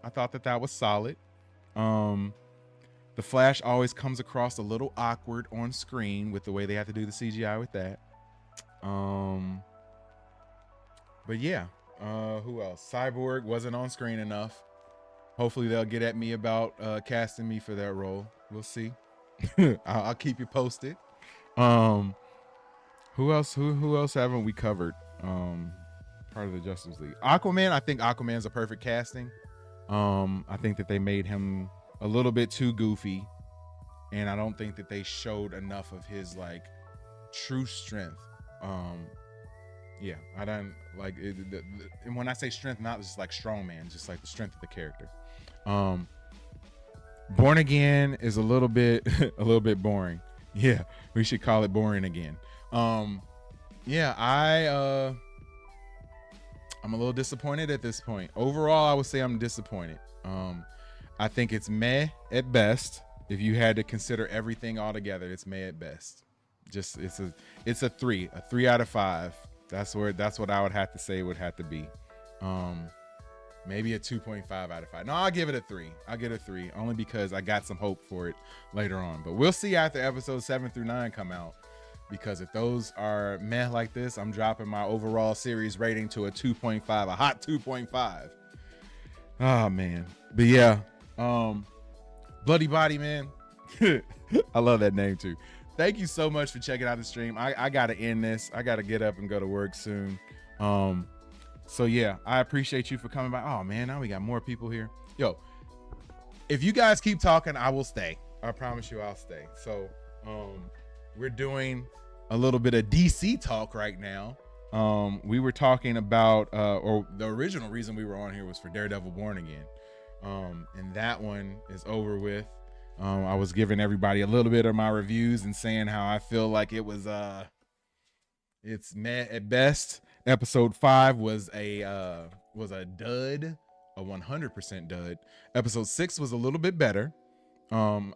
I thought that was solid. The Flash always comes across a little awkward on screen with the way they have to do the CGI with that. But yeah, who else? Cyborg wasn't on screen enough. Hopefully they'll get at me about casting me for that role. We'll see. I'll keep you posted. Who else haven't we covered? Part of the Justice League. Aquaman, I think Aquaman's a perfect casting. I think that they made him a little bit too goofy, and I don't think that they showed enough of his like true strength. Yeah, I don't like it, and when I say strength, not just like strong man, just like the strength of the character. Born Again is a little bit boring. Yeah, we should call it Boring Again. Yeah, I'm a little disappointed at this point. Overall, I would say I'm disappointed. I think it's meh at best. If you had to consider everything all together, it's meh at best. Just it's a 3 out of 5. That's what I would have to say it would have to be. Maybe a 2.5 out of 5. No, I'll give it a 3. I'll give it a 3 only because I got some hope for it later on. But we'll see after episodes 7 through 9 come out. Because if those are meh like this, I'm dropping my overall series rating to a 2.5, a hot 2.5. Oh man. But yeah, Bloody Body, man. I love that name too. Thank you so much for checking out the stream. I gotta end this. I gotta get up and go to work soon. So yeah, I appreciate you for coming by. Oh man, now we got more people here. Yo, if you guys keep talking, I will stay. I promise you I'll stay. So we're doing a little bit of DC talk right now. We were talking about or the original reason we were on here was for Daredevil Born Again. And that one is over with. I was giving everybody a little bit of my reviews and saying how I feel like it was it's meh at best. Episode 5 was a dud, a 100% dud. Episode 6 was a little bit better.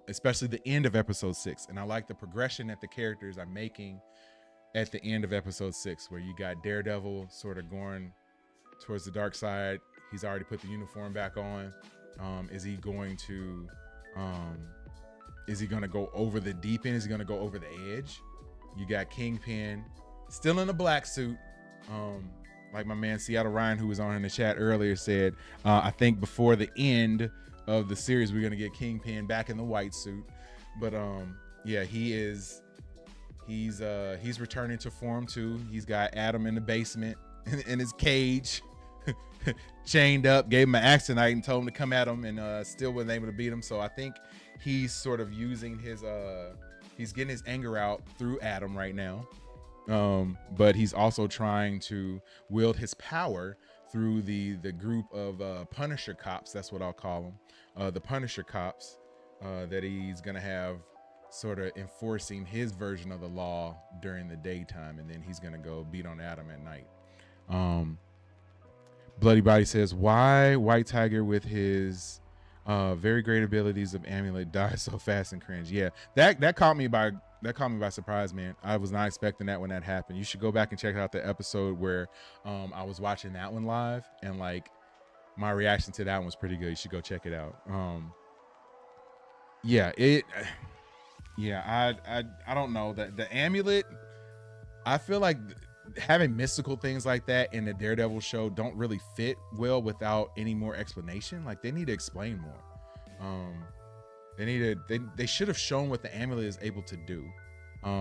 Especially the end of episode 6, and I like the progression that the characters are making at the end of episode 6, where you got Daredevil sort of going towards the dark side. He's already put the uniform back on. Is he going to go over the deep end? Is he going to go over the edge? You got Kingpin still in a black suit. Like my man Seattle Ryan, who was on in the chat earlier, said, I think before the end of the series we're gonna get Kingpin back in the white suit. But yeah, he's returning to form too. He's got Adam in the basement in his cage chained up, gave him an axe tonight and told him to come at him, and still wasn't able to beat him. So I think he's sort of using his he's getting his anger out through Adam right now. But he's also trying to wield his power through the group of Punisher cops. That's what I'll call them. The Punisher cops that he's gonna have sort of enforcing his version of the law during the daytime, and then he's gonna go beat on Adam at night. Bloody Body says, why White Tiger with his very great abilities of amulet dies so fast and cringe? Yeah, that caught me by surprise, man. I was not expecting that when that happened. You should go back and check out the episode where I was watching that one live, and like my reaction to that one was pretty good. You should go check it out. I don't know, the amulet, I feel like having mystical things like that in the Daredevil show don't really fit well without any more explanation. Like they need to explain more. They should have shown what the amulet is able to do.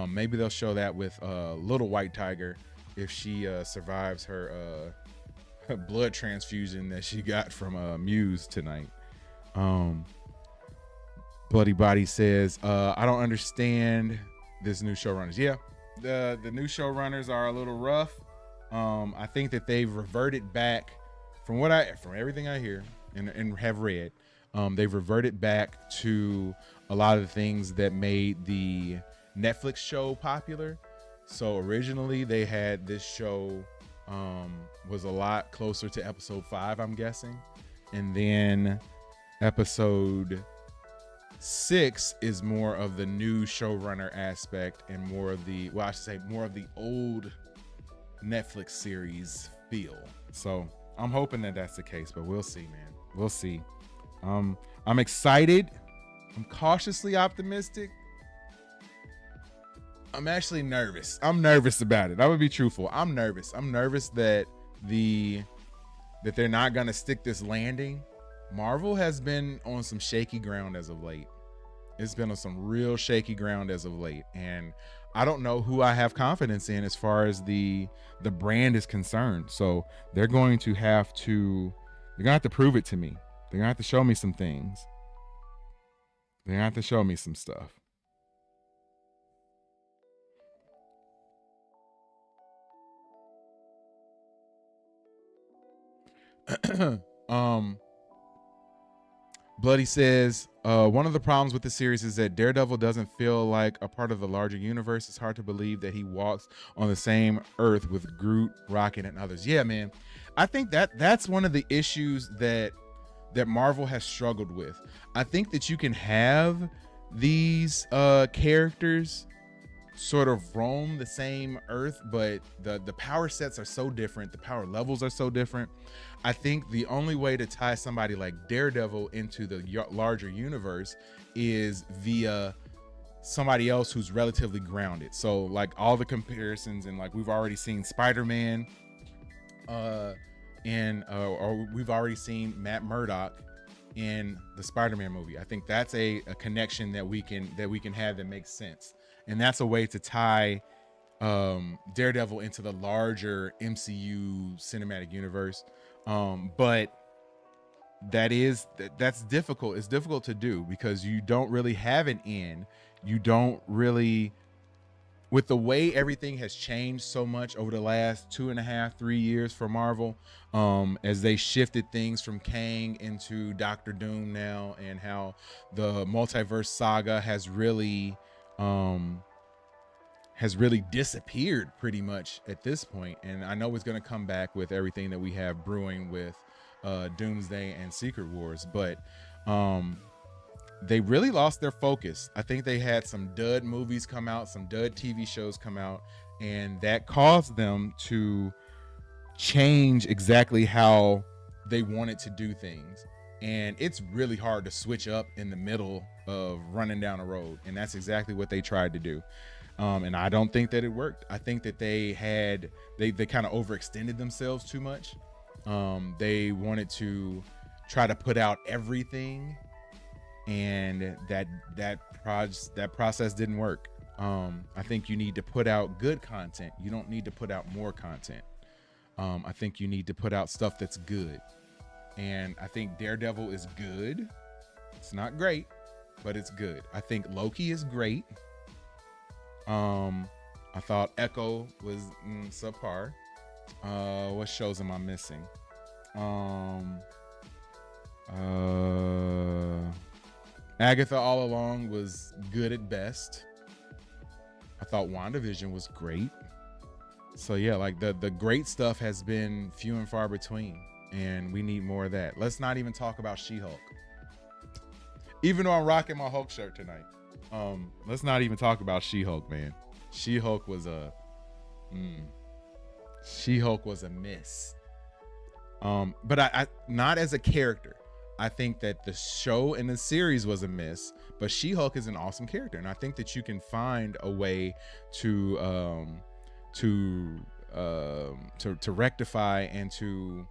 Maybe they'll show that with little White Tiger if she survives her blood transfusion that she got from Muse tonight. Bloody Body says, I don't understand this new showrunners. Yeah, the new showrunners are a little rough. I think that they've reverted back from everything I hear and have read. They've reverted back to a lot of the things that made the Netflix show popular. So originally they had this show was a lot closer to episode 5, I'm guessing. And then episode 6 is more of the new showrunner aspect and more of the, well, I should say more of the old Netflix series feel. So I'm hoping that that's the case, but we'll see, man. We'll see. I'm excited. I'm cautiously optimistic. I'm actually nervous. I'm nervous about it. I would be truthful. I'm nervous. I'm nervous that they're not gonna stick this landing. Marvel has been on some shaky ground as of late. It's been on some real shaky ground as of late, and I don't know who I have confidence in as far as the brand is concerned. So they're going to have to prove it to me. They're gonna have to show me some things. They're gonna have to show me some stuff. Bloody says, one of the problems with the series is that Daredevil doesn't feel like a part of the larger universe. It's hard to believe that he walks on the same earth with Groot, Rocket, and others. Yeah, man. I think that's one of the issues that Marvel has struggled with. I think that you can have these characters sort of roam the same earth, but the power sets are so different, the power levels are so different. I think the only way to tie somebody like Daredevil into the larger universe is via somebody else who's relatively grounded. So like all the comparisons, and like we've already seen Spider-Man or we've already seen Matt Murdock in the Spider-Man movie. I think that's a connection that we can have that makes sense. And that's a way to tie Daredevil into the larger MCU cinematic universe. But that's difficult. It's difficult to do because you don't really have an end. You don't really, with the way everything has changed so much over the last 2.5-3 years for Marvel, as they shifted things from Kang into Doctor Doom now, and how the multiverse saga has really disappeared pretty much at this point. And I know it's going to come back with everything that we have brewing with Doomsday and Secret Wars, but they really lost their focus. I think they had some dud movies come out, some dud TV shows come out, and that caused them to change exactly how they wanted to do things. And it's really hard to switch up in the middle of running down a road, and that's exactly what they tried to do. And I don't think that it worked. I think that they kind of overextended themselves too much. They wanted to try to put out everything, and that process didn't work. I think you need to put out good content. You don't need to put out more content. I think you need to put out stuff that's good. And I think Daredevil is good. It's not great, but it's good. I think Loki is great. I thought Echo was subpar. What shows am I missing? Agatha All Along was good at best. I thought WandaVision was great. So yeah, like the great stuff has been few and far between, and we need more of that. Let's not even talk about She-Hulk. Even though I'm rocking my Hulk shirt tonight. Let's not even talk about She-Hulk, man. She-Hulk was a miss. But I not as a character. I think that the show and the series was a miss, but She-Hulk is an awesome character, and I think that you can find a way to rectify and to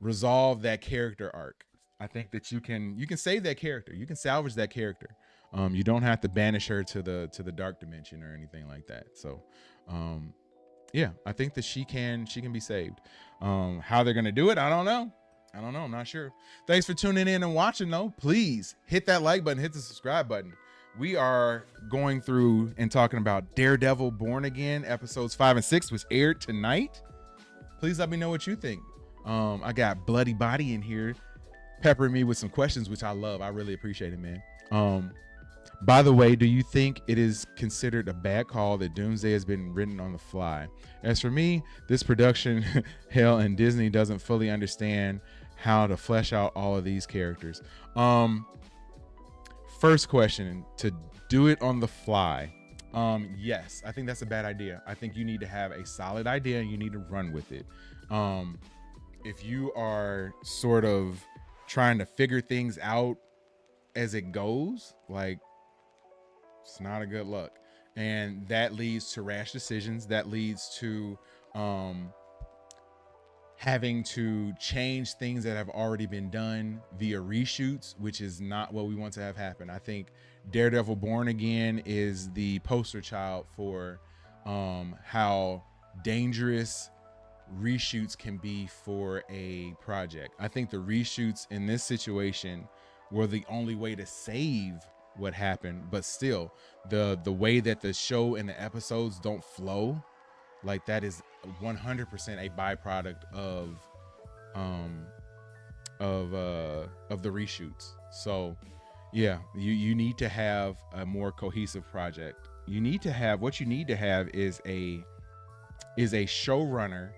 resolve that character arc. I think that you can save that character. You can salvage that character. You don't have to banish her to the dark dimension or anything like that. So yeah, I think that she can be saved. How they're gonna do it, I don't know. I'm not sure. Thanks for tuning in and watching though. Please hit that like button, hit the subscribe button. We are going through and talking about Daredevil Born Again, episodes 5 and 6, which aired tonight. Please let me know what you think. I got Bloody Body in here peppering me with some questions, which I love. I really appreciate it, man. By the way, do you think it is considered a bad call that Doomsday has been written on the fly? As for me, this production hell, and Disney doesn't fully understand how to flesh out all of these characters. First question, to do it on the fly. Yes, I think that's a bad idea. I think you need to have a solid idea and you need to run with it. If you are sort of trying to figure things out as it goes, like, it's not a good look, and that leads to rash decisions. That leads to having to change things that have already been done via reshoots, which is not what we want to have happen. I think Daredevil Born Again is the poster child for how dangerous reshoots can be for a project. I think the reshoots in this situation were the only way to save what happened, but still the way that the show and the episodes don't flow, like that is 100% a byproduct of the reshoots. So yeah, you need to have a more cohesive project. You need to have is a showrunner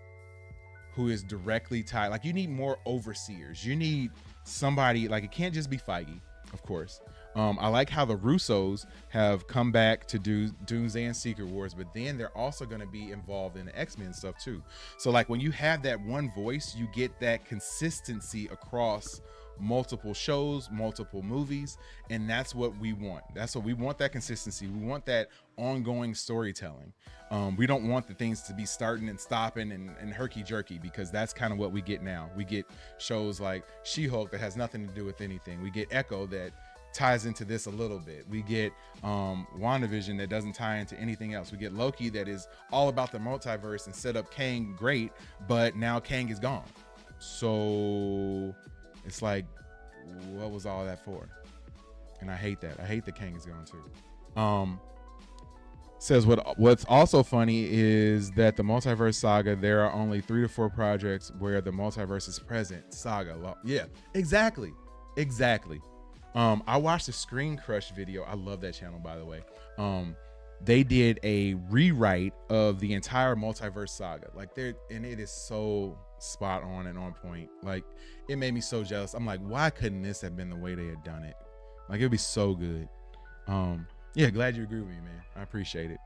who is directly tied. Like, you need more overseers. You need somebody, like, it can't just be Foggy, of course. I like how the Russos have come back to do Doomsday and Secret Wars, but then they're also going to be involved in the X-Men stuff too. So like, when you have that one voice, you get that consistency across multiple shows, multiple movies, and that's what we want. That consistency. We want that ongoing storytelling. We don't want the things to be starting and stopping and herky-jerky, because that's kind of what we get now. We get shows like She-Hulk that has nothing to do with anything. We get Echo that ties into this a little bit. We get WandaVision that doesn't tie into anything else. We get Loki that is all about the multiverse and set up Kang great, but now Kang is gone. So it's like, what was all that for? And I hate that. I hate that Kang is gone too. Says what's also funny is that the multiverse saga, there are only 3 to 4 projects where the multiverse is present. Saga. Yeah, exactly. I watched the Screen Crush video. I love that channel, by the way. They did a rewrite of the entire multiverse saga. And it is so spot on and on point. Like, it made me so jealous. I'm like, why couldn't this have been the way they had done it? Like, it'd be so good. Yeah, glad you agree with me, man. I appreciate it.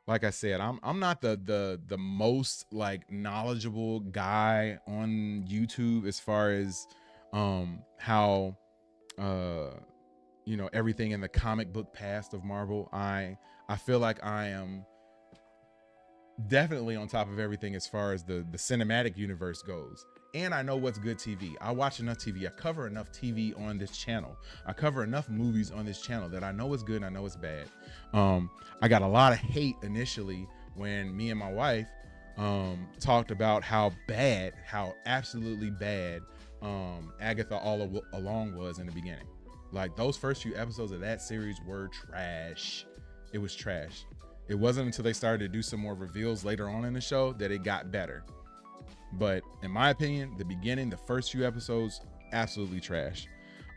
Like I said, I'm not the most like knowledgeable guy on YouTube as far as how everything in the comic book past of Marvel. I feel like I am definitely on top of everything as far as the cinematic universe goes. And I know what's good TV. I watch enough TV. I cover enough TV on this channel. I cover enough movies on this channel that I know what's good and I know what's bad. I got a lot of hate initially when me and my wife talked about how absolutely bad Agatha All Along was in the beginning. Like, those first few episodes of that series were trash. It was trash. It wasn't until they started to do some more reveals later on in the show that it got better. But in my opinion, the beginning, the first few episodes, absolutely trash.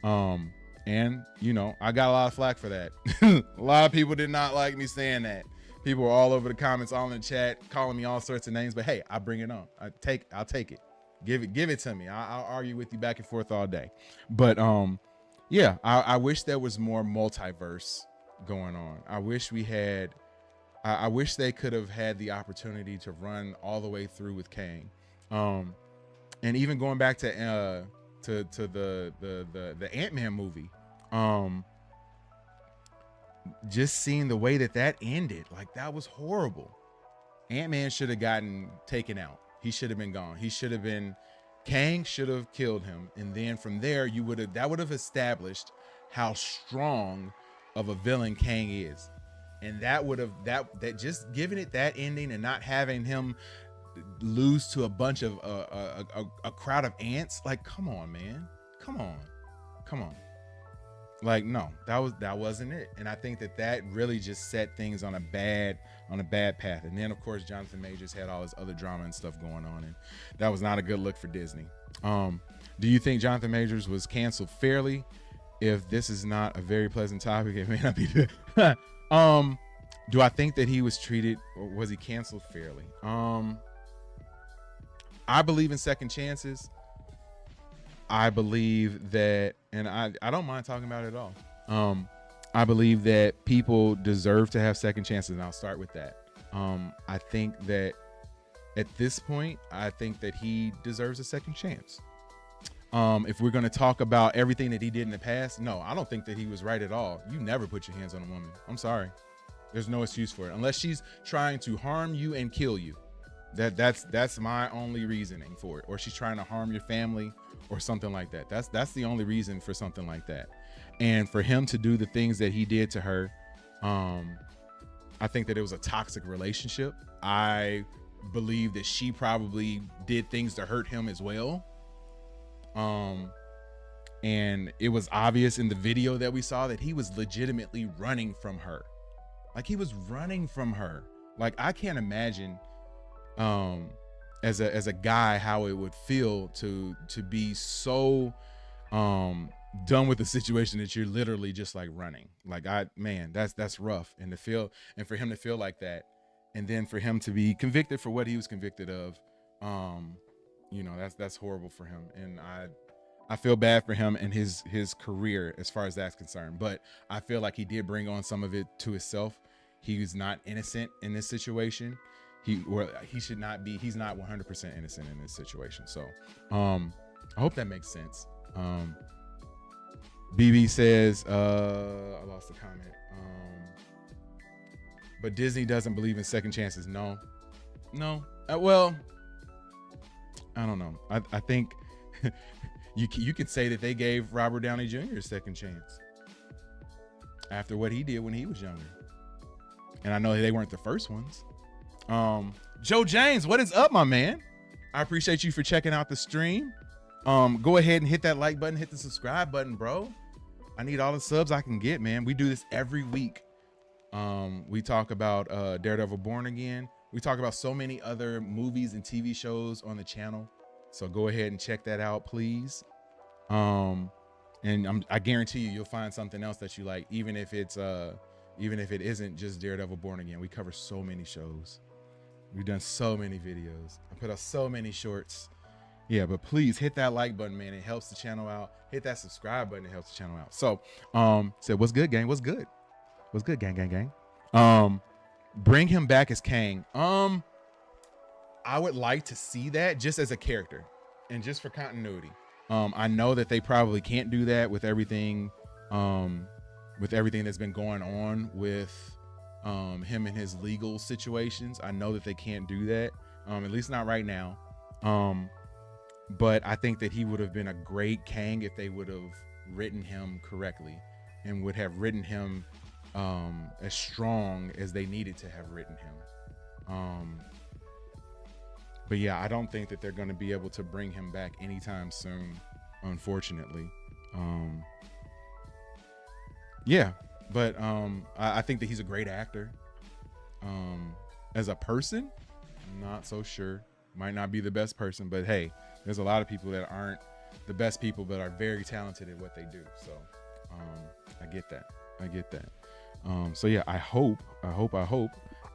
And I got a lot of flack for that. A lot of people did not like me saying that. People were all over the comments, all in the chat, calling me all sorts of names. But hey, I bring it on. I'll take it. Give it to me. I'll argue with you back and forth all day. But yeah, I wish there was more multiverse going on. I wish they could have had the opportunity to run all the way through with Kang. And even going back to the Ant-Man movie, just seeing the way that ended, like, that was horrible. Ant-Man should have gotten taken out. He should have been gone. Kang should have killed him, and then from there that would have established how strong of a villain Kang is. And that just giving it that ending and not having him lose to a bunch of a crowd of ants, like, come on, man, come on. Like, no, that wasn't it. And I think that really just set things on a bad path. And then of course Jonathan Majors had all his other drama and stuff going on, and that was not a good look for Disney. Do you think Jonathan Majors was canceled fairly? If this is not a very pleasant topic, it may not be good. Do I think that he was treated, or was he canceled fairly? I believe in second chances. I believe that, and I don't mind talking about it at all. I believe that people deserve to have second chances, and I'll start with that. I think that at this point, I think that he deserves a second chance. If we're going to talk about everything that he did in the past, no, I don't think that he was right at all. You never put your hands on a woman. I'm sorry. There's no excuse for it. Unless she's trying to harm you and kill you, That's my only reasoning for it. Or she's trying to harm your family or something like that. That's the only reason for something like that. And for him to do the things that he did to her, I think that it was a toxic relationship. I believe that she probably did things to hurt him as well. And it was obvious in the video that we saw that he was legitimately running from her. Like, he was running from her. Like, I can't imagine as a guy how it would feel to be so done with the situation that you're literally just like running. Like, that's rough. And for him to feel like that, and then for him to be convicted for what he was convicted of, that's horrible for him. And I feel bad for him and his career as far as that's concerned. But I feel like he did bring on some of it to himself. He was not innocent in this situation. He should not be. He's not 100% innocent in this situation. So I hope that makes sense. BB says, I lost the comment. But Disney doesn't believe in second chances. No. Well, I don't know. I think you could say that they gave Robert Downey Jr. a second chance after what he did when he was younger. And I know they weren't the first ones. Joe James, what is up, my man? I appreciate you for checking out the stream. Go ahead and hit that like button, hit the subscribe button, bro. I need all the subs I can get, man. We do this every week. We talk about Daredevil Born Again. We talk about so many other movies and TV shows on the channel. So go ahead and check that out, please. And I guarantee you'll find something else that you like, even if it isn't just Daredevil Born Again. We cover so many shows. We've done so many videos. I put out so many shorts. Yeah, but please hit that like button, man. It helps the channel out. Hit that subscribe button. It helps the channel out. So, said, what's good, gang? What's good? What's good, gang? Bring him back as Kang. I would like to see that just as a character and just for continuity. I know that they probably can't do that with everything that's been going on with him and his legal situations. I know that they can't do that, at least not right now. But I think that he would have been a great Kang if they would have written him correctly and would have written him as strong as they needed to have written him. But yeah, I don't think that they're going to be able to bring him back anytime soon, unfortunately. Yeah, but I think that he's a great actor. As a person, I'm not so sure. Might not be the best person, but hey, there's a lot of people that aren't the best people but are very talented at what they do. So I get that. So yeah, I hope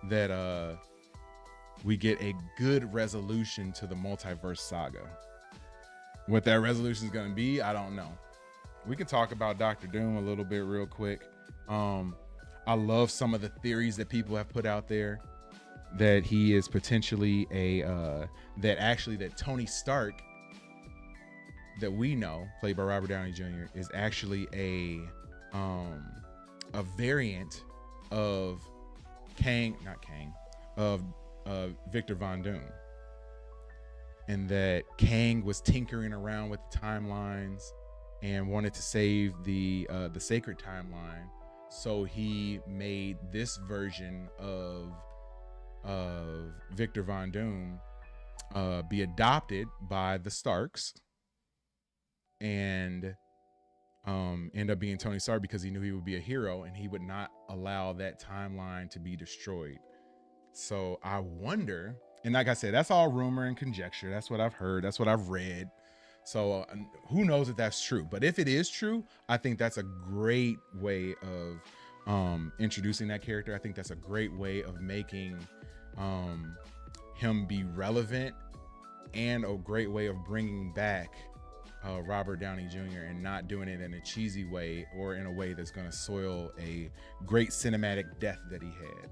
that we get a good resolution to the multiverse saga. What that resolution is going to be, I don't know. We can talk about Dr. Doom a little bit real quick. I love some of the theories that people have put out there that he is potentially that Tony Stark that we know, played by Robert Downey Jr., is actually a variant of Victor Von Doom, and that Kang was tinkering around with the timelines and wanted to save the sacred timeline, so he made this version of Victor Von Doom be adopted by the Starks and end up being Tony Stark because he knew he would be a hero and he would not allow that timeline to be destroyed. So I wonder, and like I said, that's all rumor and conjecture. That's what I've heard. That's what I've read. So who knows if that's true? But if it is true, I think that's a great way of introducing that character. I think that's a great way of making him be relevant, and a great way of bringing back Robert Downey Jr. and not doing it in a cheesy way or in a way that's going to soil a great cinematic death that he had.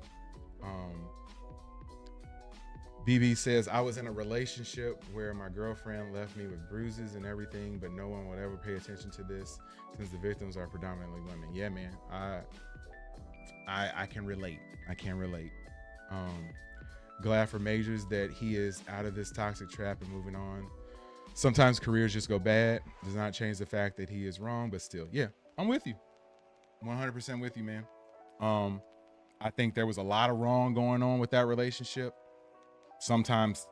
BB says, I was in a relationship where my girlfriend left me with bruises and everything, but no one would ever pay attention to this since the victims are predominantly women. Yeah, man, I can relate. Glad for Majors that he is out of this toxic trap and moving on. Sometimes careers just go bad. Does not change the fact that he is wrong, but still, yeah, I'm with you. 100% with you, man. I think there was a lot of wrong going on with that relationship. Sometimes,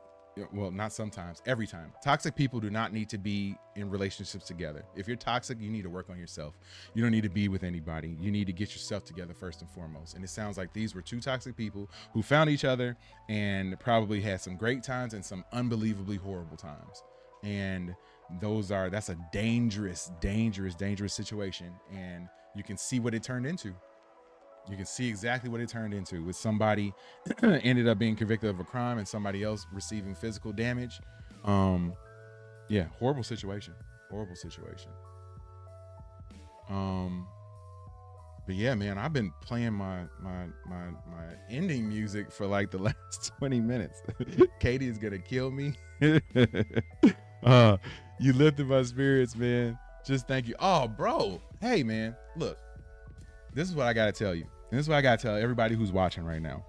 well, not sometimes, every time. Toxic people do not need to be in relationships together. If you're toxic, you need to work on yourself. You don't need to be with anybody. You need to get yourself together first and foremost. And it sounds like these were two toxic people who found each other and probably had some great times and some unbelievably horrible times. And that's a dangerous, dangerous, dangerous situation. And you can see what it turned into. You can see exactly what it turned into with somebody ended up being convicted of a crime and somebody else receiving physical damage. Yeah, horrible situation. Horrible situation. But yeah, man, I've been playing my ending music for like the last 20 minutes. Katie is gonna kill me. You lifted my spirits, man. Just thank you. Oh, bro. Hey, man, look. This is what I gotta tell you. And this is what I gotta tell everybody who's watching right now.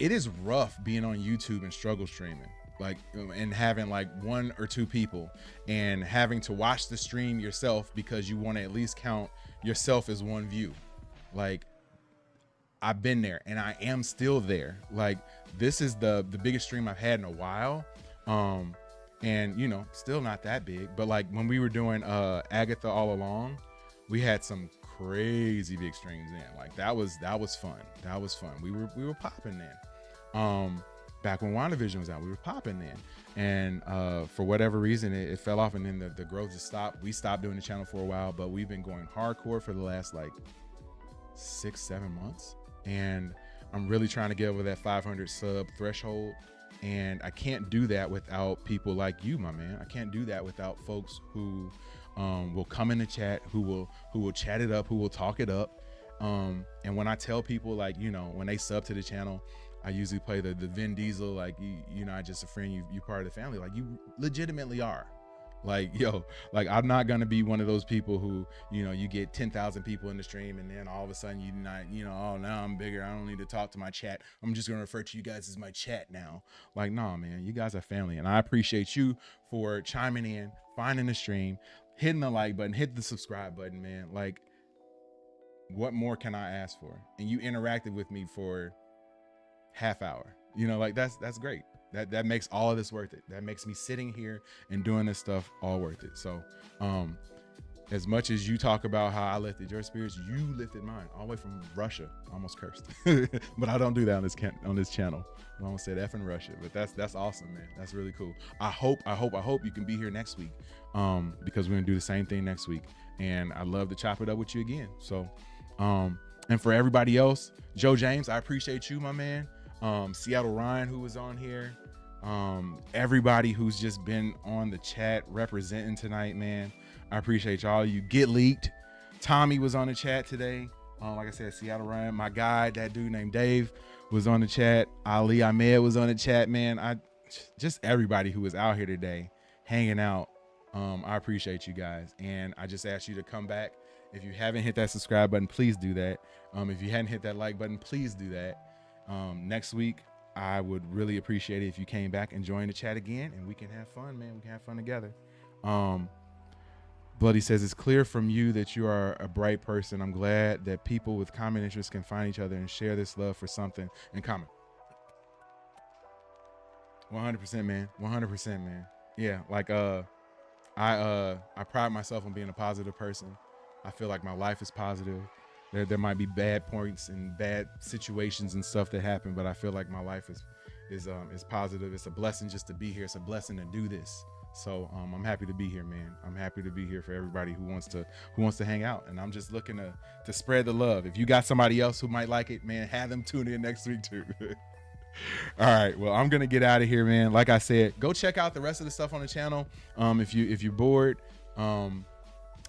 It is rough being on YouTube and struggle streaming, like, and having like 1 or 2 people and having to watch the stream yourself because you want to at least count yourself as one view. Like, I've been there and I am still there. Like, this is the biggest stream I've had in a while. And you know, still not that big, but like when we were doing Agatha All Along, we had some crazy big streams in. Like that was fun. That was fun. We were popping then. Back when WandaVision was out, we were popping then. And for whatever reason, it fell off, and then the growth just stopped. We stopped doing the channel for a while, but we've been going hardcore for the last like 6-7 months. And I'm really trying to get over that 500 sub threshold. And I can't do that without people like you, my man. I can't do that without folks who will come in the chat, who will chat it up, who will talk it up. And when I tell people, like, you know, when they sub to the channel, I usually play the Vin Diesel, like, you know, I just a friend, you part of the family. Like, you legitimately are. Like, yo, like, I'm not gonna be one of those people who, you know, you get 10,000 people in the stream and then all of a sudden you not, you know, oh, now I'm bigger, I don't need to talk to my chat, I'm just gonna refer to you guys as my chat now. Like, nah, man, you guys are family, and I appreciate you for chiming in, finding the stream, hitting the like button, hit the subscribe button, man. Like, what more can I ask for? And you interacted with me for half hour, you know, like that's great. That makes all of this worth it. That makes me sitting here and doing this stuff all worth it. So as much as you talk about how I lifted your spirits, you lifted mine all the way from Russia. Almost cursed. But I don't do that on this channel. I almost said F in Russia, but that's awesome, man. That's really cool. I hope you can be here next week, because we're gonna do the same thing next week. And I'd love to chop it up with you again. So and for everybody else, Joe James, I appreciate you, my man. Seattle Ryan, who was on here, everybody who's just been on the chat representing tonight, man, I appreciate y'all. You Get Leaked, Tommy was on the chat today. Like I said, Seattle Ryan, my guy, that dude named Dave, was on the chat. Ali Ahmed was on the chat, man. Just everybody who was out here today hanging out, I appreciate you guys. And I just ask you to come back. If you haven't hit that subscribe button, please do that. If you hadn't hit that like button, please do that. Next week, I would really appreciate it if you came back and joined the chat again, and we can have fun, man. We can have fun together. Bloody says, it's clear from you that you are a bright person. I'm glad that people with common interests can find each other and share this love for something in common. 100%, man. 100%, man. Yeah, like I pride myself on being a positive person. I feel like my life is positive. There might be bad points and bad situations and stuff that happen, but I feel like my life is positive. It's a blessing just to be here. It's a blessing to do this. So I'm happy to be here, man. I'm happy to be here for everybody who wants to hang out. And I'm just looking to spread the love. If you got somebody else who might like it, man, have them tune in next week too. All right, well, I'm gonna get out of here, man. Like I said, go check out the rest of the stuff on the channel. If you're bored,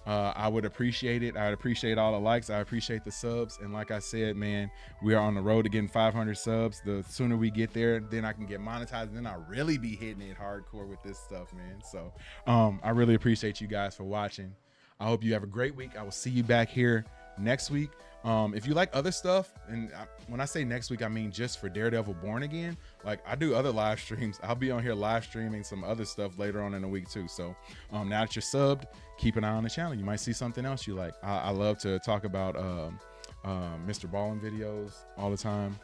I would appreciate it. I'd appreciate all the likes. I appreciate the subs. And like I said, man, we are on the road to getting 500 subs. The sooner we get there, then I can get monetized. And then I'll really be hitting it hardcore with this stuff, man. So I really appreciate you guys for watching. I hope you have a great week. I will see you back here next week. If you like other stuff, and when I say next week, I mean just for Daredevil Born Again. Like, I do other live streams. I'll be on here live streaming some other stuff later on in the week too. So now that you're subbed, keep an eye on the channel. You might see something else you like. I love to talk about Mr. Ballin videos all the time.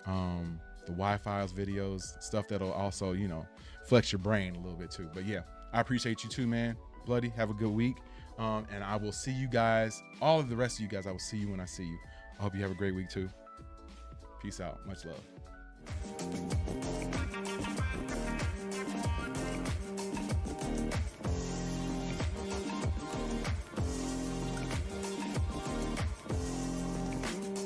The Wi-Fi's videos, stuff that'll also, you know, flex your brain a little bit too. But yeah, I appreciate you too, man. Bloody, have a good week. And I will see you guys, all of the rest of you guys, I will see you when I see you. I hope you have a great week too. Peace out. Much love.